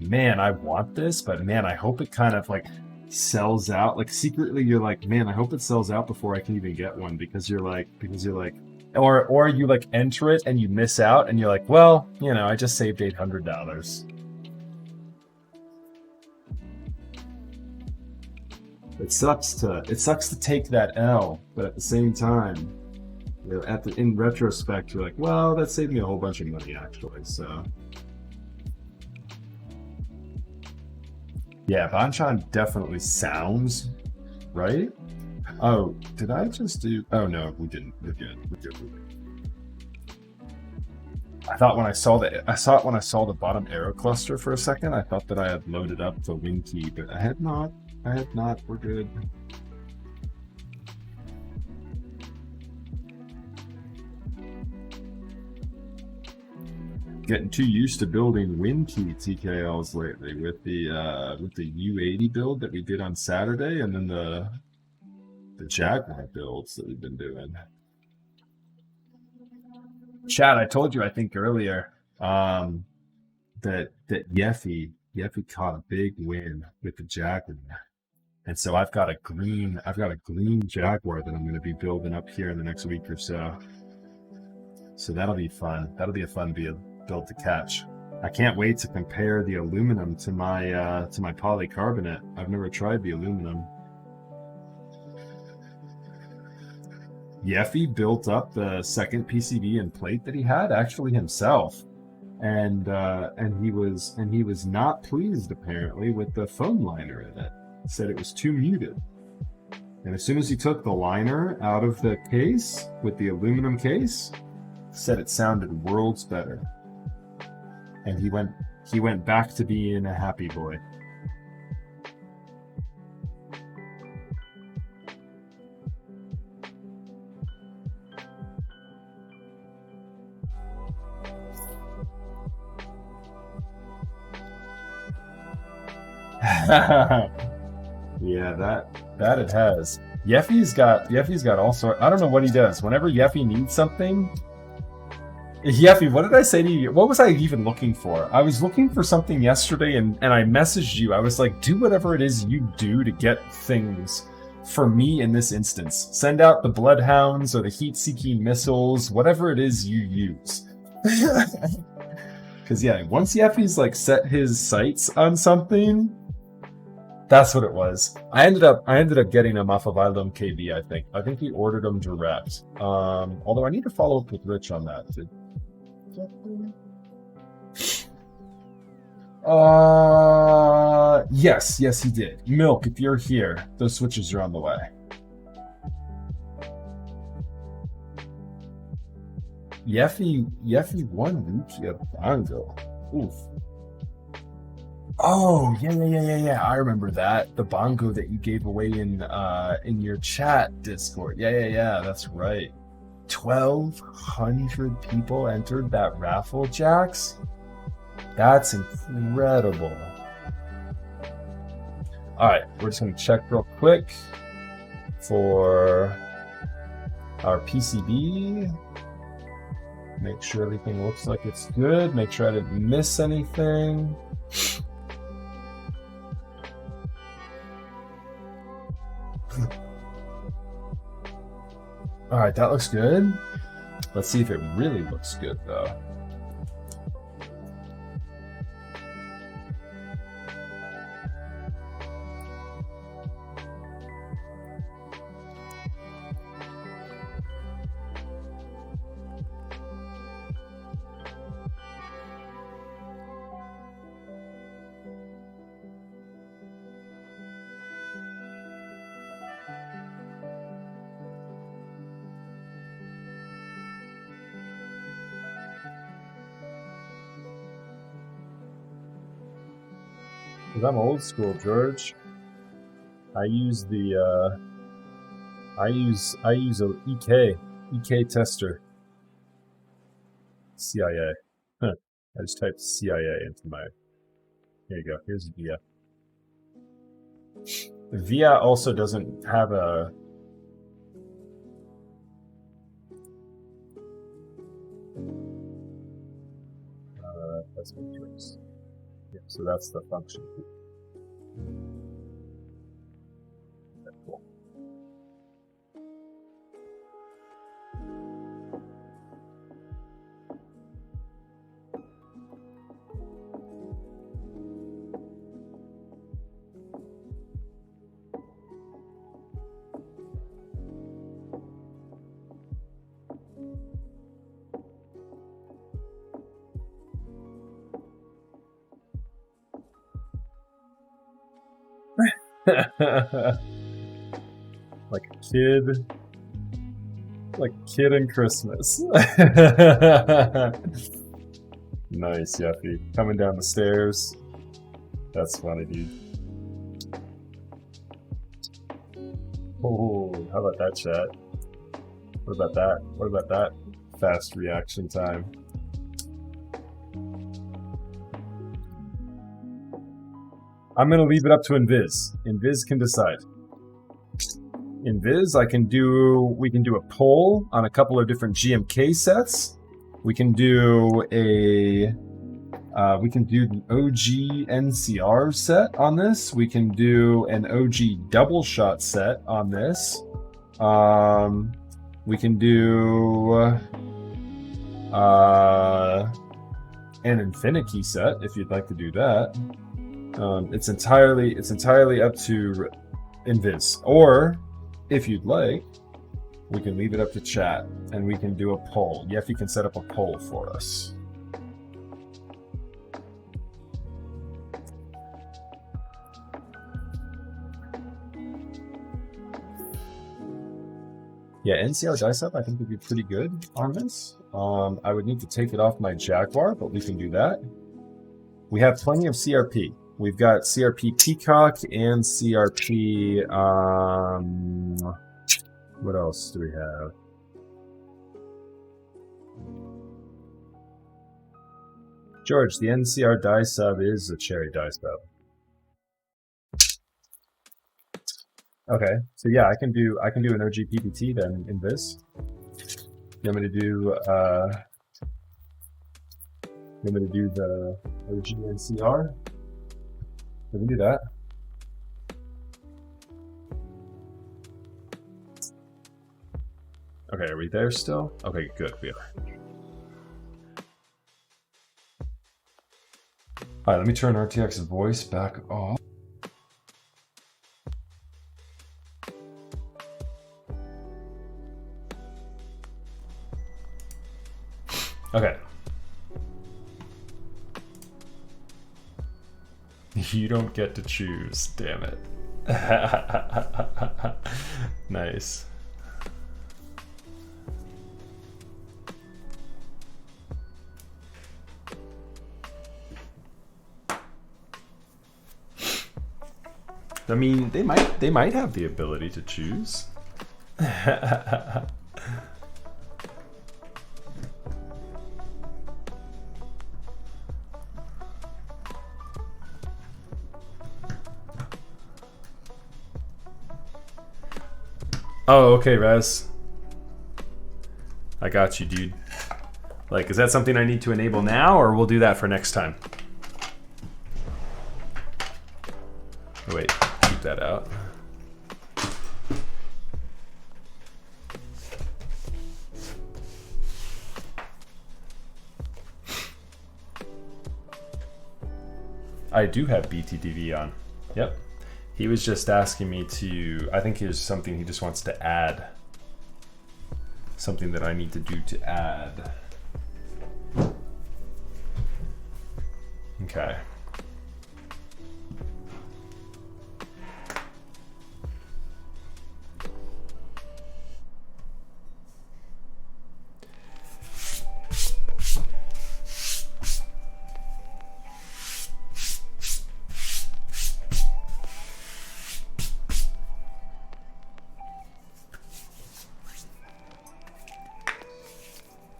man, I want this, but man, I hope it kind of like sells out. Like secretly you're like, man, I hope it sells out before I can even get one because you're like or you like enter it and you miss out and you're like, well, I just saved $800. It sucks to take that L, but at the same time, in retrospect, you're like, well, that saved me a whole bunch of money actually. So yeah, Banchan definitely sounds right. Oh, did I just do? Oh no, we didn't. We're good. We're good. We're good. I thought when I saw the bottom arrow cluster for a second, I thought that I had loaded up the win key, but I had not. I had not. We're good. Getting too used to building win key TKLs lately with the U80 build that we did on Saturday, and then the Jaguar builds that we've been doing. Chad, I told you I think earlier that Yeffy caught a big win with the Jaguar, and so I've got a green Jaguar that I'm going to be building up here in the next week or so. So that'll be fun. That'll be a fun build to catch. I can't wait to compare the aluminum to my polycarbonate. I've never tried the aluminum. Yeffy built up the second PCB and plate that he had actually himself, and he was not pleased apparently with the foam liner in it. Said it was too muted. And as soon as he took the liner out of the case with the aluminum case, said it sounded worlds better. And he went back to being a happy boy. Yeah, that it has. Yeffy's got all sort. I don't know what he does. Whenever Yeffy needs something, Yeffy, what did I say to you? What was I even looking for? I was looking for something yesterday, and I messaged you. I was like, do whatever it is you do to get things for me in this instance. Send out the bloodhounds or the heat-seeking missiles, whatever it is you use. Because yeah, once Yeffy's like set his sights on something, that's what it was. I ended up getting him off of Ilum KB. I think he ordered them direct. Although I need to follow up with Rich on that. Yes, he did. Milk, if you're here, those switches are on the way. Yeffy won Rukia Bongo. Oof. Oh, yeah. I remember that. The bongo that you gave away in your chat Discord. Yeah. That's right. 1,200 people entered that raffle, Jax. That's incredible. All right, we're just gonna check real quick for our PCB. Make sure everything looks like it's good. Make sure I didn't miss anything. All right, that looks good. Let's see if it really looks good though. Because I'm old school, George. I use the I use a EK tester. CIA. Huh. I just typed CIA into my. Here you go. Here's VIA. VIA also doesn't have a. That's matrix. Yeah, so that's the function. Okay, cool. Like a kid in Christmas. Nice, Yuffie. Coming down the stairs. That's funny, dude. Oh, how about that, chat? What about that? What about that fast reaction time? I'm gonna leave it up to Invis. Invis can decide. Invis, we can do a poll on a couple of different GMK sets. We can do the OG NCR set on this. We can do an OG double shot set on this. We can do an Infinity set if you'd like to do that. It's entirely up to Invis. Or if you'd like, we can leave it up to chat and we can do a poll. Yeffy can set up a poll for us. Yeah, NCR dice up I think would be pretty good on this. I would need to take it off my Jaguar, but we can do that. We have plenty of CRP. We've got CRP Peacock and CRP, what else do we have? George, the NCR die sub is a cherry die sub. Okay, so yeah, I can do an OG PPT then in this. You want me to do the OG NCR? We can do that. Okay, are we there still? Okay, good, we are. Alright, let me turn RTX's voice back off. Okay. You don't get to choose, damn it. Nice. I mean, they might have the ability to choose. Oh, okay, Raz. I got you, dude. Like, is that something I need to enable now, or we'll do that for next time? Oh, wait, keep that out. I do have BTTV on. Yep. He was just asking me to, I think here's something he just wants to add. Something that I need to do to add. Okay.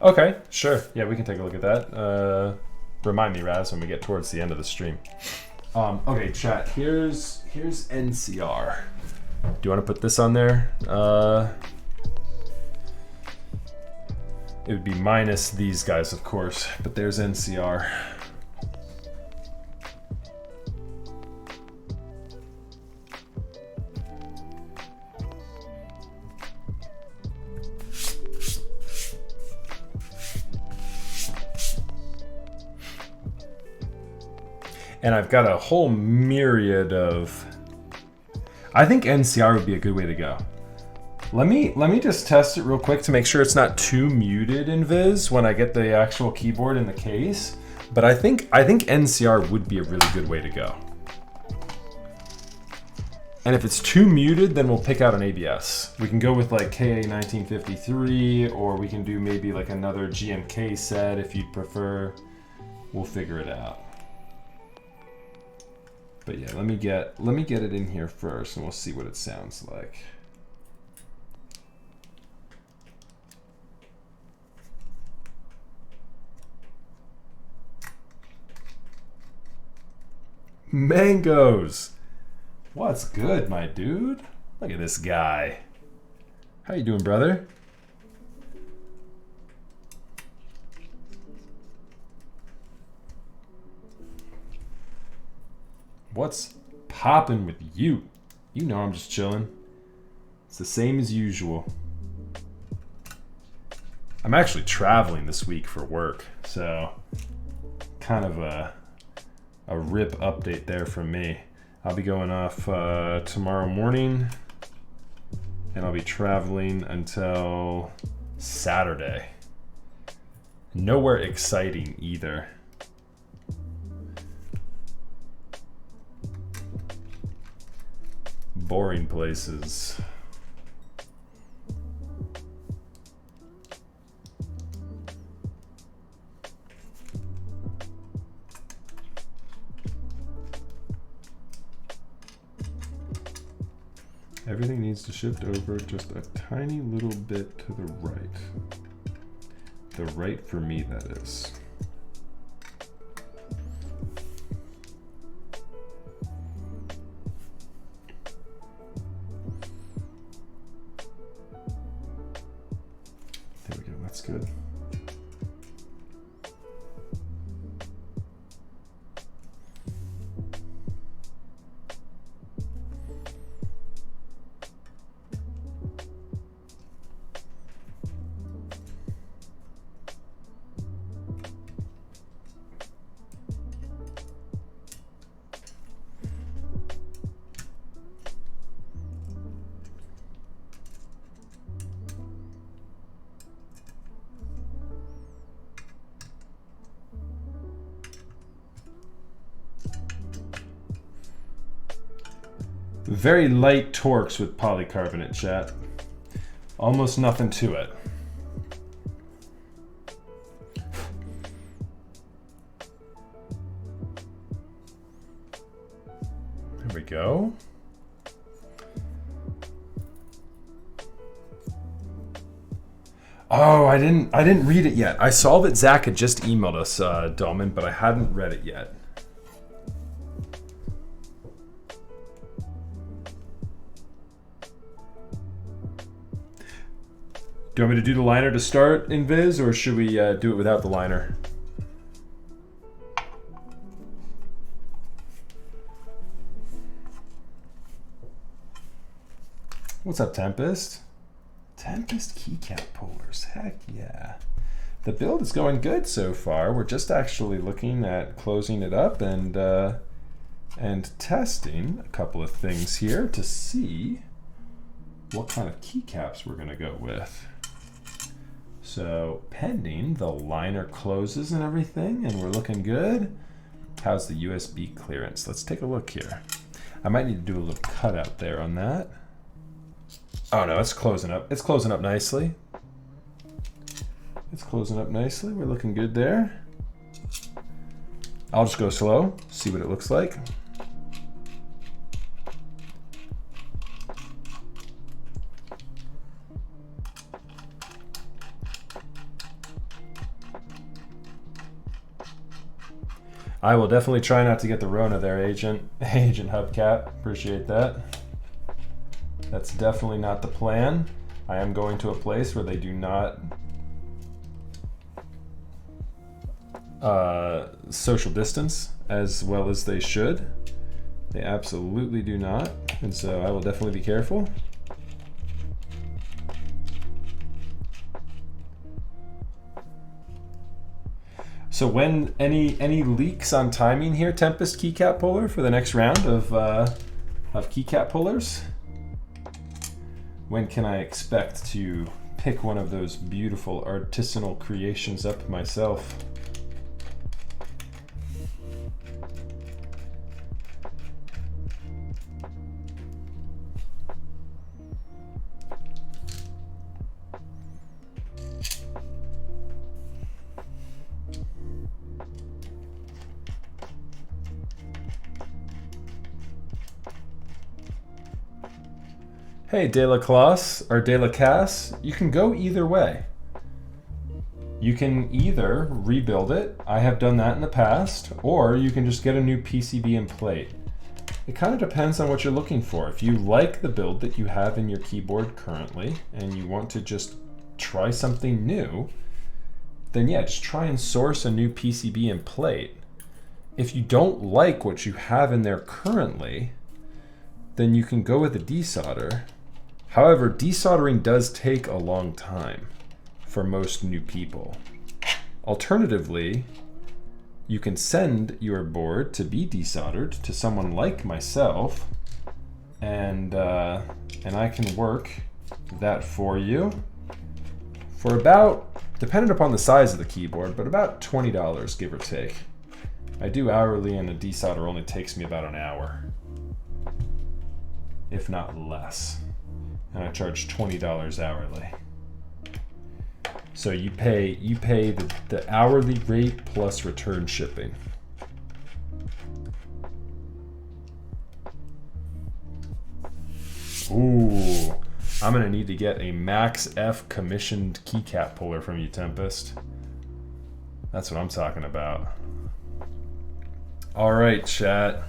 Okay, sure. Yeah, we can take a look at that. Remind me, Raz, when we get towards the end of the stream. Okay, chat. Here's NCR. Do you want to put this on there? It would be minus these guys, of course, but there's NCR. And I've got a whole myriad of... I think NCR would be a good way to go. Let me just test it real quick to make sure it's not too muted in Viz when I get the actual keyboard in the case. But I think NCR would be a really good way to go. And if it's too muted, then we'll pick out an ABS. We can go with like KA1953, or we can do maybe like another GMK set if you'd prefer. We'll figure it out. But yeah, let me get it in here first, and we'll see what it sounds like. Mangoes! What's good, my dude? Look at this guy. How you doing, brother? What's poppin' with you? You know I'm just chillin'. It's the same as usual. I'm actually traveling this week for work, so kind of a rip update there from me. I'll be going off tomorrow morning, and I'll be traveling until Saturday. Nowhere exciting either. Boring places. Everything needs to shift over just a tiny little bit to the right. The right for me, that is. There we go, that's good. Very light torques with polycarbonate, chat. Almost nothing to it. There we go. Oh, I didn't read it yet. I saw that Zach had just emailed us, Dolman, but I hadn't read it yet. Do you want me to do the liner to start in Viz, or should we do it without the liner? What's up, Tempest? Tempest keycap pullers, heck yeah. The build is going good so far. We're just actually looking at closing it up and testing a couple of things here to see what kind of keycaps we're gonna go with. So pending the liner closes and everything, and we're looking good. How's the USB clearance? Let's take a look here. I might need to do a little cutout there on that. Oh no, it's closing up. It's closing up nicely. It's closing up nicely. We're looking good there. I'll just go slow, see what it looks like. I will definitely try not to get the Rona there, Agent Hubcap. Appreciate that. That's definitely not the plan. I am going to a place where they do not social distance as well as they should. They absolutely do not, and so I will definitely be careful. So when any leaks on timing here, Tempest keycap puller, for the next round of keycap pullers? When can I expect to pick one of those beautiful artisanal creations up myself? Hey, De La Claus, or De La Cass, you can go either way. You can either rebuild it, I have done that in the past, or you can just get a new PCB and plate. It kind of depends on what you're looking for. If you like the build that you have in your keyboard currently, and you want to just try something new, then yeah, just try and source a new PCB and plate. If you don't like what you have in there currently, then you can go with a desolder. However, desoldering does take a long time for most new people. Alternatively, you can send your board to be desoldered to someone like myself, and I can work that for you for about, dependent upon the size of the keyboard, but about $20, give or take. I do hourly, and a desolder only takes me about an hour, if not less. And I charge $20 hourly. So you pay the hourly rate plus return shipping. Ooh, I'm gonna need to get a Max F commissioned keycap puller from you, Tempest. That's what I'm talking about. All right, chat.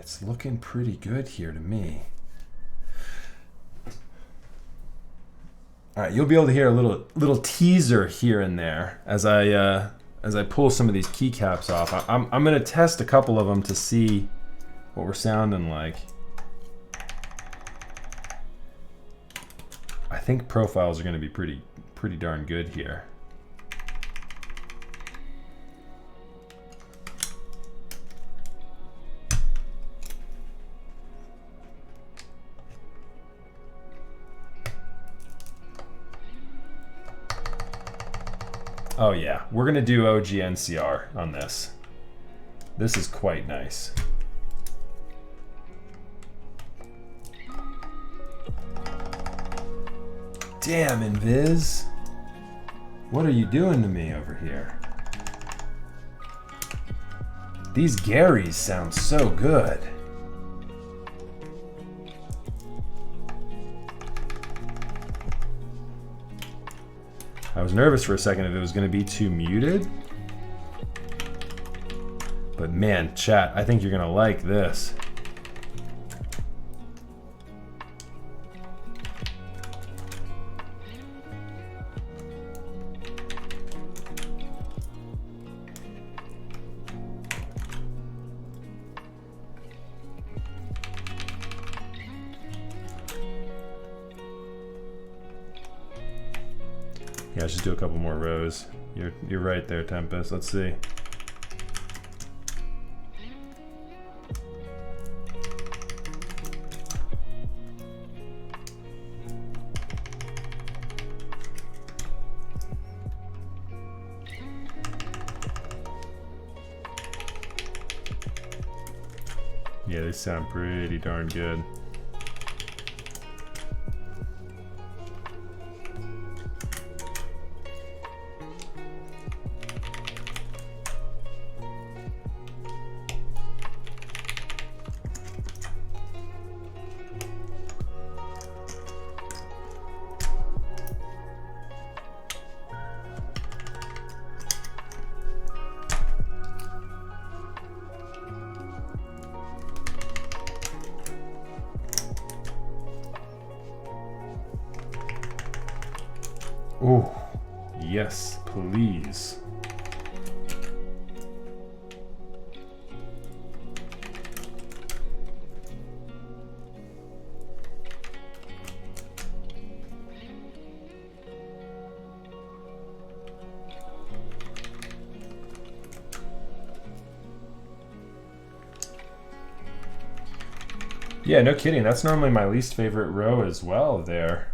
It's looking pretty good here to me. All right, you'll be able to hear a little teaser here and there as I pull some of these keycaps off. I'm gonna test a couple of them to see what we're sounding like. I think profiles are gonna be pretty darn good here. Oh yeah, we're gonna do OG NCR on this. This is quite nice. Damn, Invis. What are you doing to me over here? These Garries sound so good. I was nervous for a second if it was going to be too muted. But man, chat, I think you're going to like this. Yeah, let's just do a couple more rows. You're right there, Tempest. Let's see. Yeah, they sound pretty darn good. Oh, yes, please. Yeah, no kidding. That's normally my least favorite row as well there.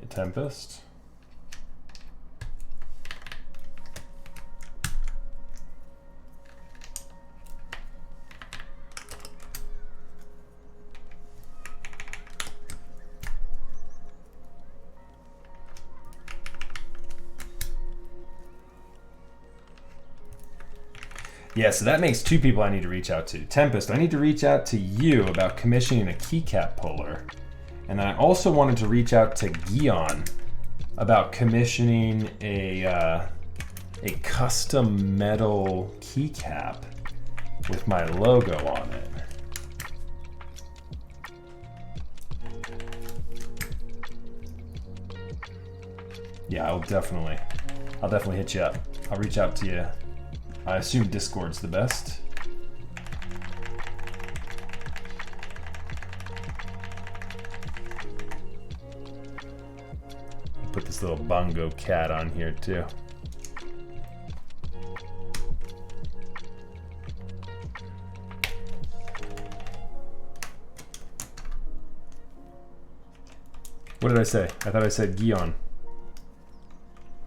Tempest. Yeah, so that makes two people I need to reach out to. Tempest, I need to reach out to you about commissioning a keycap puller. And then I also wanted to reach out to Gion about commissioning a custom metal keycap with my logo on it. Yeah, I'll definitely hit you up. I'll reach out to you. I assume Discord's the best. Put this little bongo cat on here too. What did I say? I thought I said Gion.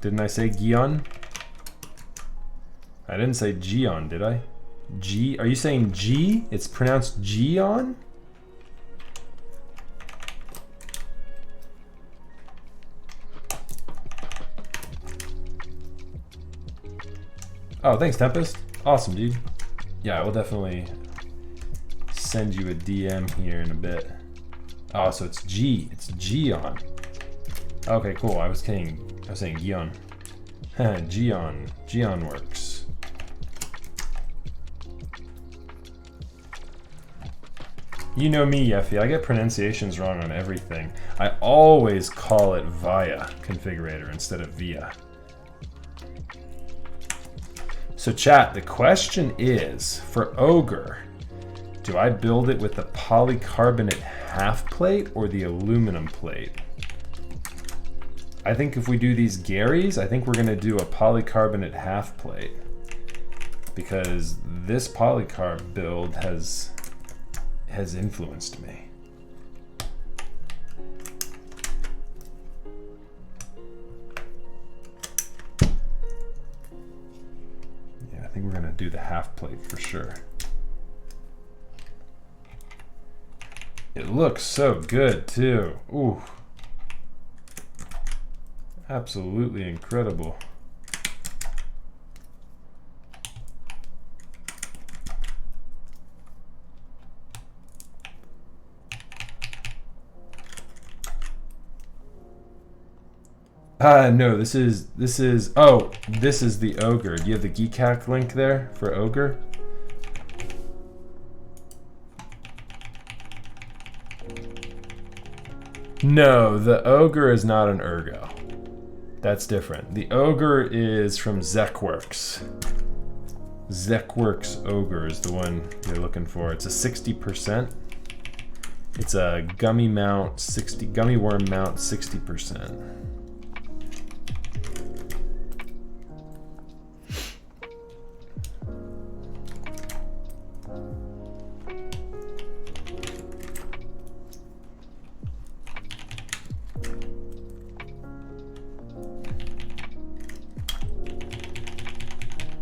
Didn't I say Gion? I didn't say Gion, did I? G? Are you saying G? It's pronounced Gion? Oh, thanks, Tempest. Awesome, dude. Yeah, I will definitely send you a DM here in a bit. Oh, so it's G. It's Gion. Okay, cool. I was saying Gion. Gion. Gion works. You know me, Yeffy. I get pronunciations wrong on everything. I always call it via configurator instead of via. So chat, the question is, for Ogre, do I build it with the polycarbonate half plate or the aluminum plate? I think if we do these Garries, I think we're gonna do a polycarbonate half plate because this polycarb build has influenced me. I think we're gonna do the half plate for sure. It looks so good too. Ooh. Absolutely incredible. No, this is oh, this is the ogre. Do you have the geekhack link there for ogre? No, the ogre is not an ergo. That's different. The ogre is from Zekworks. Zekworks ogre is the one you're looking for. It's a 60%. It's a gummy worm mount 60%.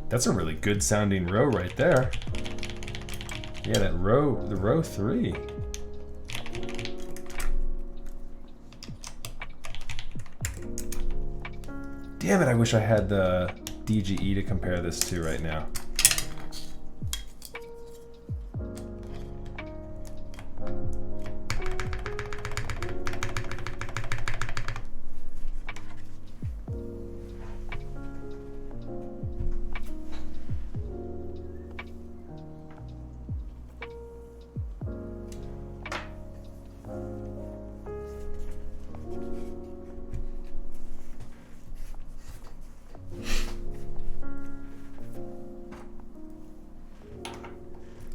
That's a really good sounding row right there. Yeah, the row 3. Damn it, I wish I had the DGE to compare this to right now.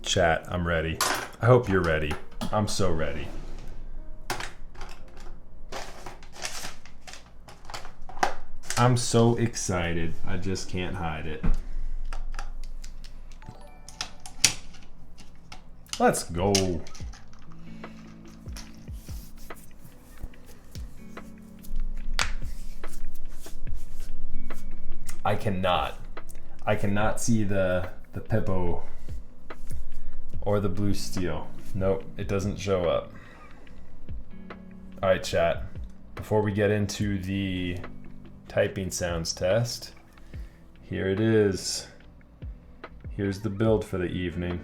Chat, I'm ready. I hope you're ready. I'm so ready. I'm so excited. I just can't hide it. Let's go. I cannot see the Pippo or the blue steel. Nope, it doesn't show up. All right, chat. Before we get into the typing sounds test, here it is. Here's the build for the evening.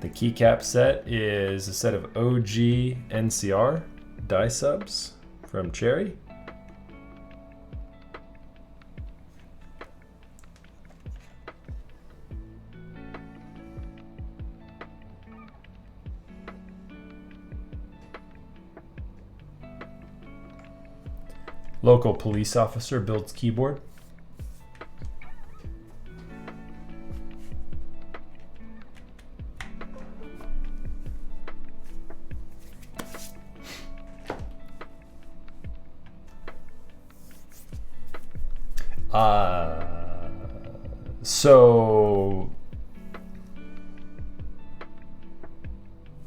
The keycap set is a set of OG NCR die subs from Cherry. Local police officer builds keyboard.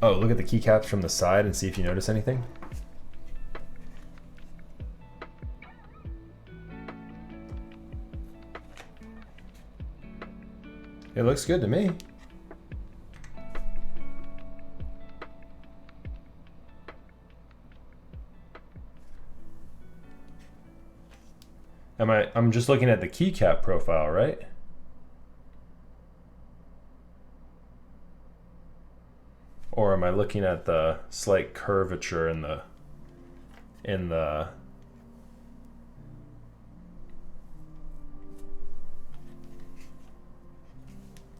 Oh, look at the keycaps from the side and see if you notice anything. It looks good to me. I'm just looking at the keycap profile, right? Or am I looking at the slight curvature in the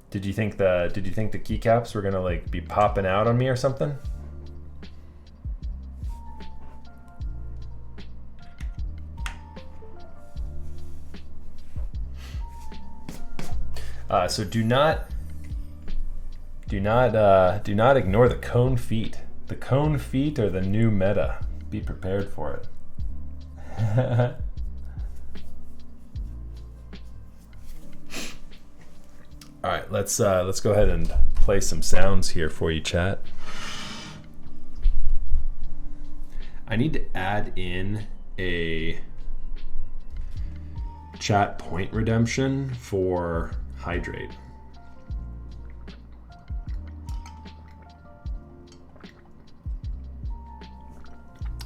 Did you think the keycaps were gonna like be popping out on me or something? So do not ignore the cone feet. The cone feet are the new meta. Be prepared for it. All right, let's go ahead and play some sounds here for you, chat. I need to add in a chat point redemption for hydrate.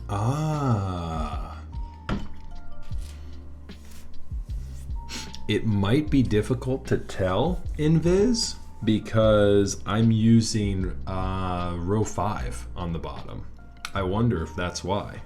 Ah. It might be difficult to tell in Viz because I'm using row 5 on the bottom. I wonder if that's why.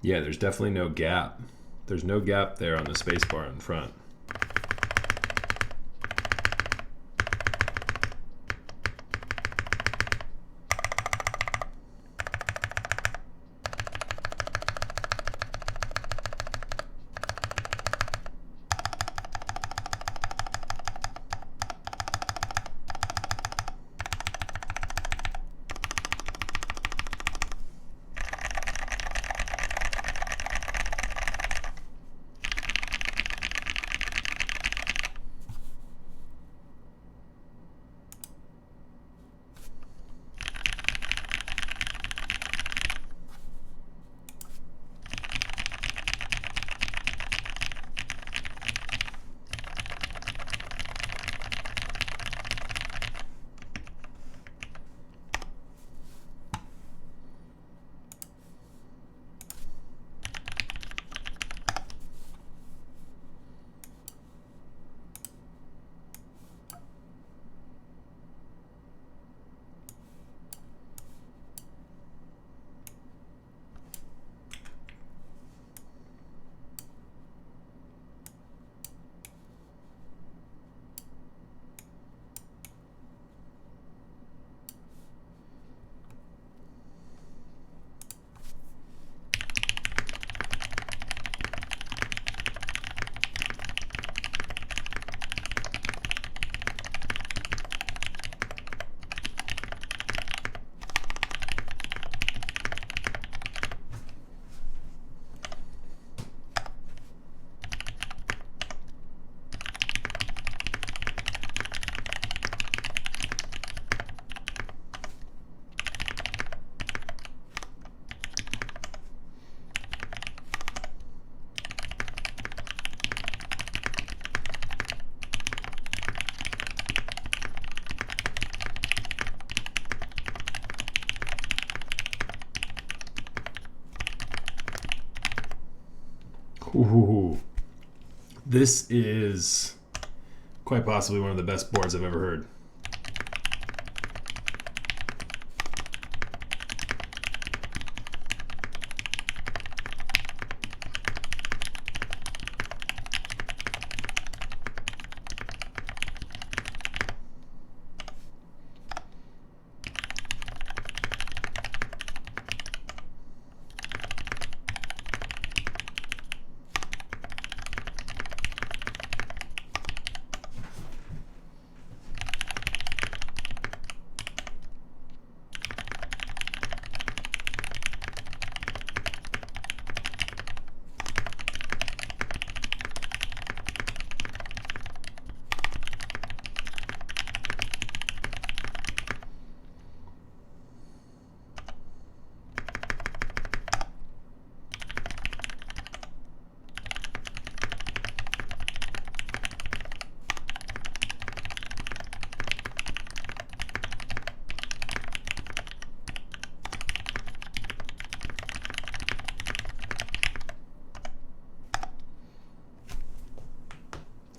Yeah, there's definitely no gap. There's no gap there on the spacebar in front. Ooh, this is quite possibly one of the best boards I've ever heard.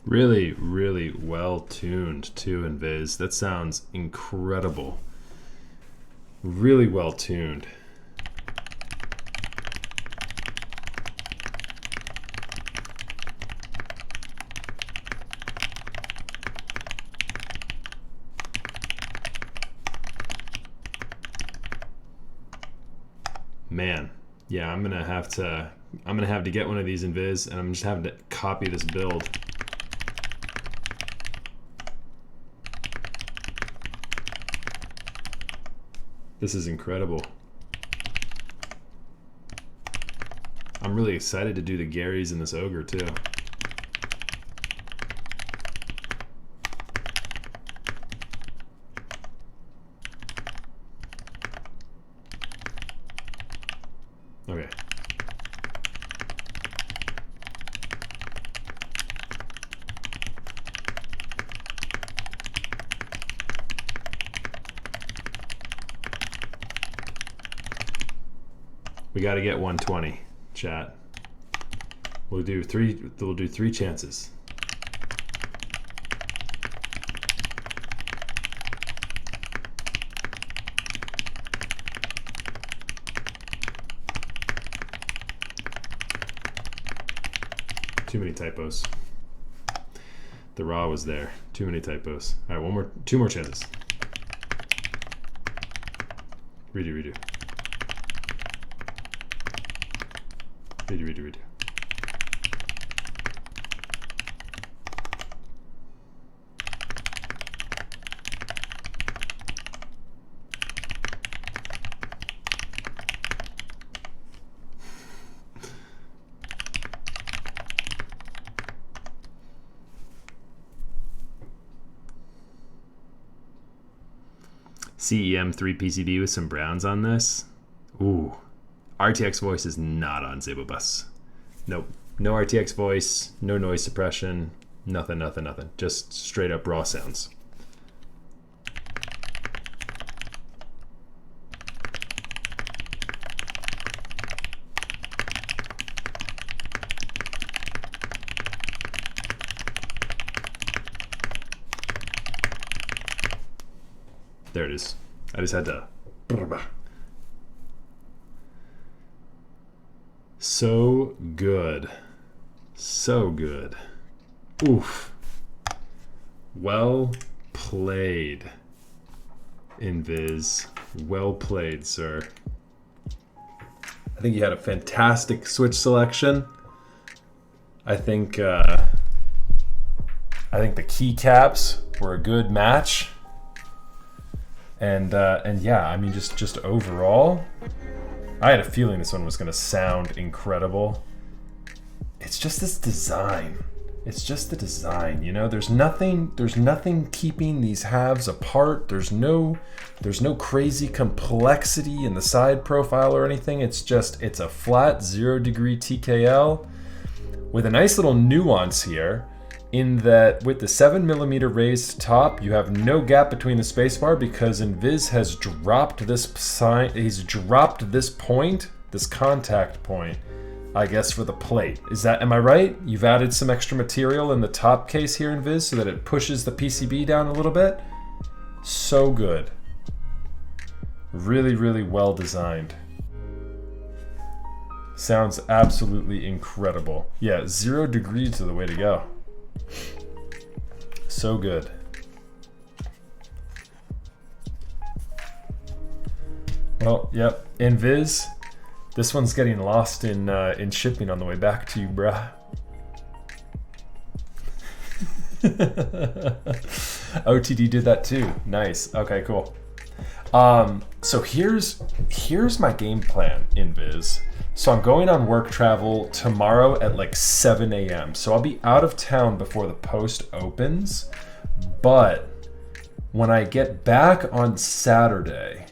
Really, really well tuned too in Viz. That sounds incredible. Really well tuned. Man, yeah, I'm gonna have to get one of these in Viz, and I'm just having to copy this build. This is incredible. I'm really excited to do the Garries and this ogre too. Okay. We got to get 120, chat. We'll do three chances. Too many typos. The raw was there. Too many typos. All right, two more chances. Redo. Redo. CEM3 PCB with some browns on this. Ooh. RTX voice is not on Zabobus. Nope. No RTX voice, no noise suppression, nothing. Just straight up raw sounds. There it is. I just had to. So good. So good. Oof. Well played, Invis. Well played, sir. I think you had a fantastic switch selection. I think the keycaps were a good match. And yeah, I mean, just overall, I had a feeling this one was going to sound incredible. It's just this design. It's just the design, you know. There's nothing keeping these halves apart. There's no crazy complexity in the side profile or anything. It's a flat 0 degree TKL with a nice little nuance here. In that with the 7mm raised top, you have no gap between the spacebar because Invis has dropped this sign. He's dropped this point, this contact point, I guess, for the plate. Am I right? You've added some extra material in the top case here in Viz so that it pushes the PCB down a little bit. So good. Really, really well designed. Sounds absolutely incredible. Yeah, 0 degrees are the way to go. So good. Well, yep. Invis, this one's getting lost in shipping on the way back to you, bruh. OTD did that too. Nice. Okay, cool. So here's my game plan, Invis. So I'm going on work travel tomorrow at like 7 a.m. So I'll be out of town before the post opens. But when I get back on Saturday,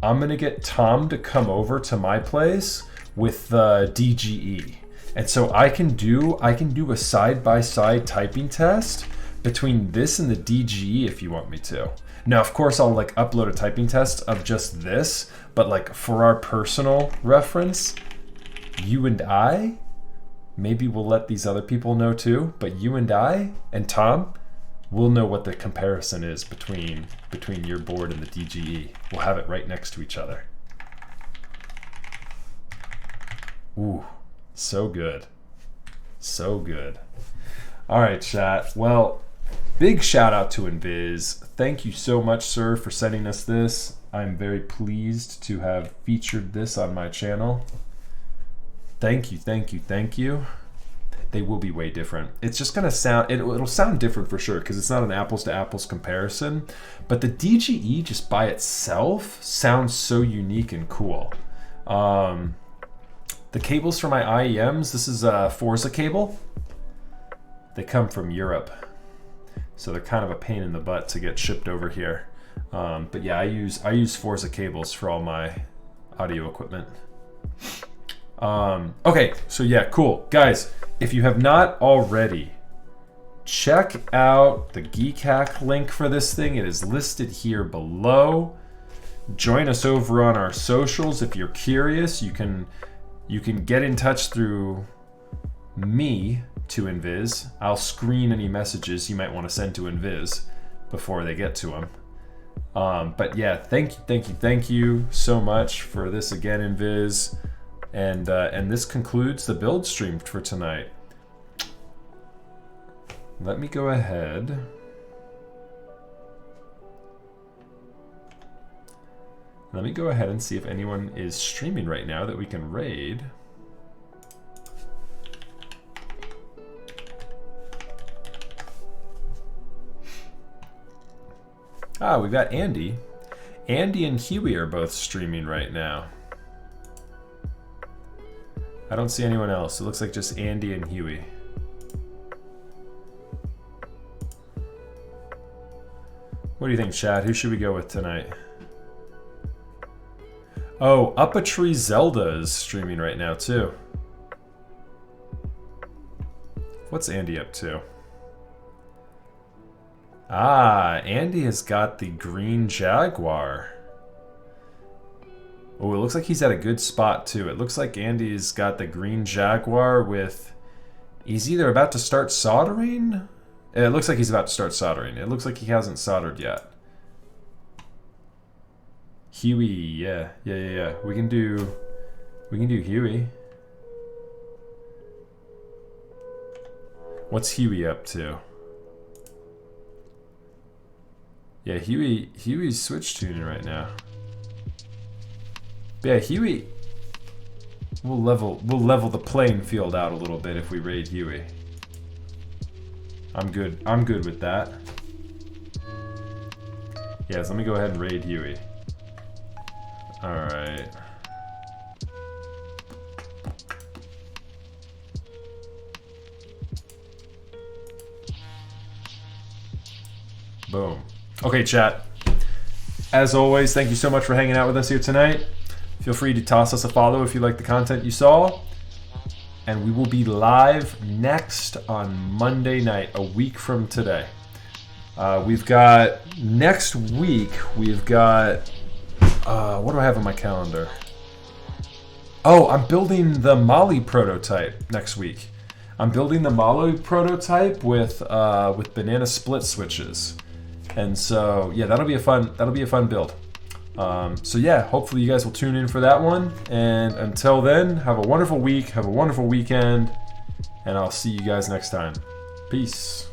I'm gonna get Tom to come over to my place with the DGE. And so I can do a side-by-side typing test between this and the DGE if you want me to. Now, of course, I'll like upload a typing test of just this, but like for our personal reference, you and I, maybe we'll let these other people know too, but you and I and Tom, we'll know what the comparison is between your board and the DGE. We'll have it right next to each other. Ooh, so good. So good. All right, chat. Well, big shout out to Invis. Thank you so much, sir, for sending us this. I'm very pleased to have featured this on my channel. Thank you. they will be way different. It's just gonna sound, it'll sound different for sure because it's not an apples to apples comparison, but the DGE just by itself sounds so unique and cool. The cables for my IEMs, this is a Forza cable. They come from Europe, so they're kind of a pain in the butt to get shipped over here. But yeah, I use Forza cables for all my audio equipment. Okay, so yeah, cool. Guys, if you have not already, check out the Geek Hack link for this thing. It is listed here below. Join us over on our socials if you're curious. You can get in touch through me to Invis. I'll screen any messages you might want to send to Invis before they get to him. But yeah, thank you so much for this again, Invis. And this concludes the build stream for tonight. Let me go ahead. Let me go ahead and see if anyone is streaming right now that we can raid. Ah, we've got Andy. Andy and Huey are both streaming right now. I don't see anyone else. It looks like just Andy and Huey. What do you think, Chad? Who should we go with tonight? Oh, Up a Tree Zelda is streaming right now too. What's Andy up to? Ah, Andy has got the green Jaguar. Oh, it looks like he's at a good spot too. It looks like Andy's got the green Jaguar with... He's either about to start soldering? It looks like he's about to start soldering. It looks like he hasn't soldered yet. Huey, yeah. We can do Huey. What's Huey up to? Yeah, Huey's switch tuning right now. Yeah, Huey. We'll level the playing field out a little bit if we raid Huey. I'm good with that. Yes, let me go ahead and raid Huey. Alright. Boom. Okay, chat. As always, thank you so much for hanging out with us here tonight. Feel free to toss us a follow if you like the content you saw. And we will be live next on Monday night, a week from today. We've got next week, we've got, what do I have on my calendar? Oh, I'm building the Mali prototype next week. I'm building the Mali prototype with banana split switches. And so, yeah, that'll be a fun build. So yeah, hopefully you guys will tune in for that one. And until then, have a wonderful week, have a wonderful weekend, and I'll see you guys next time. Peace.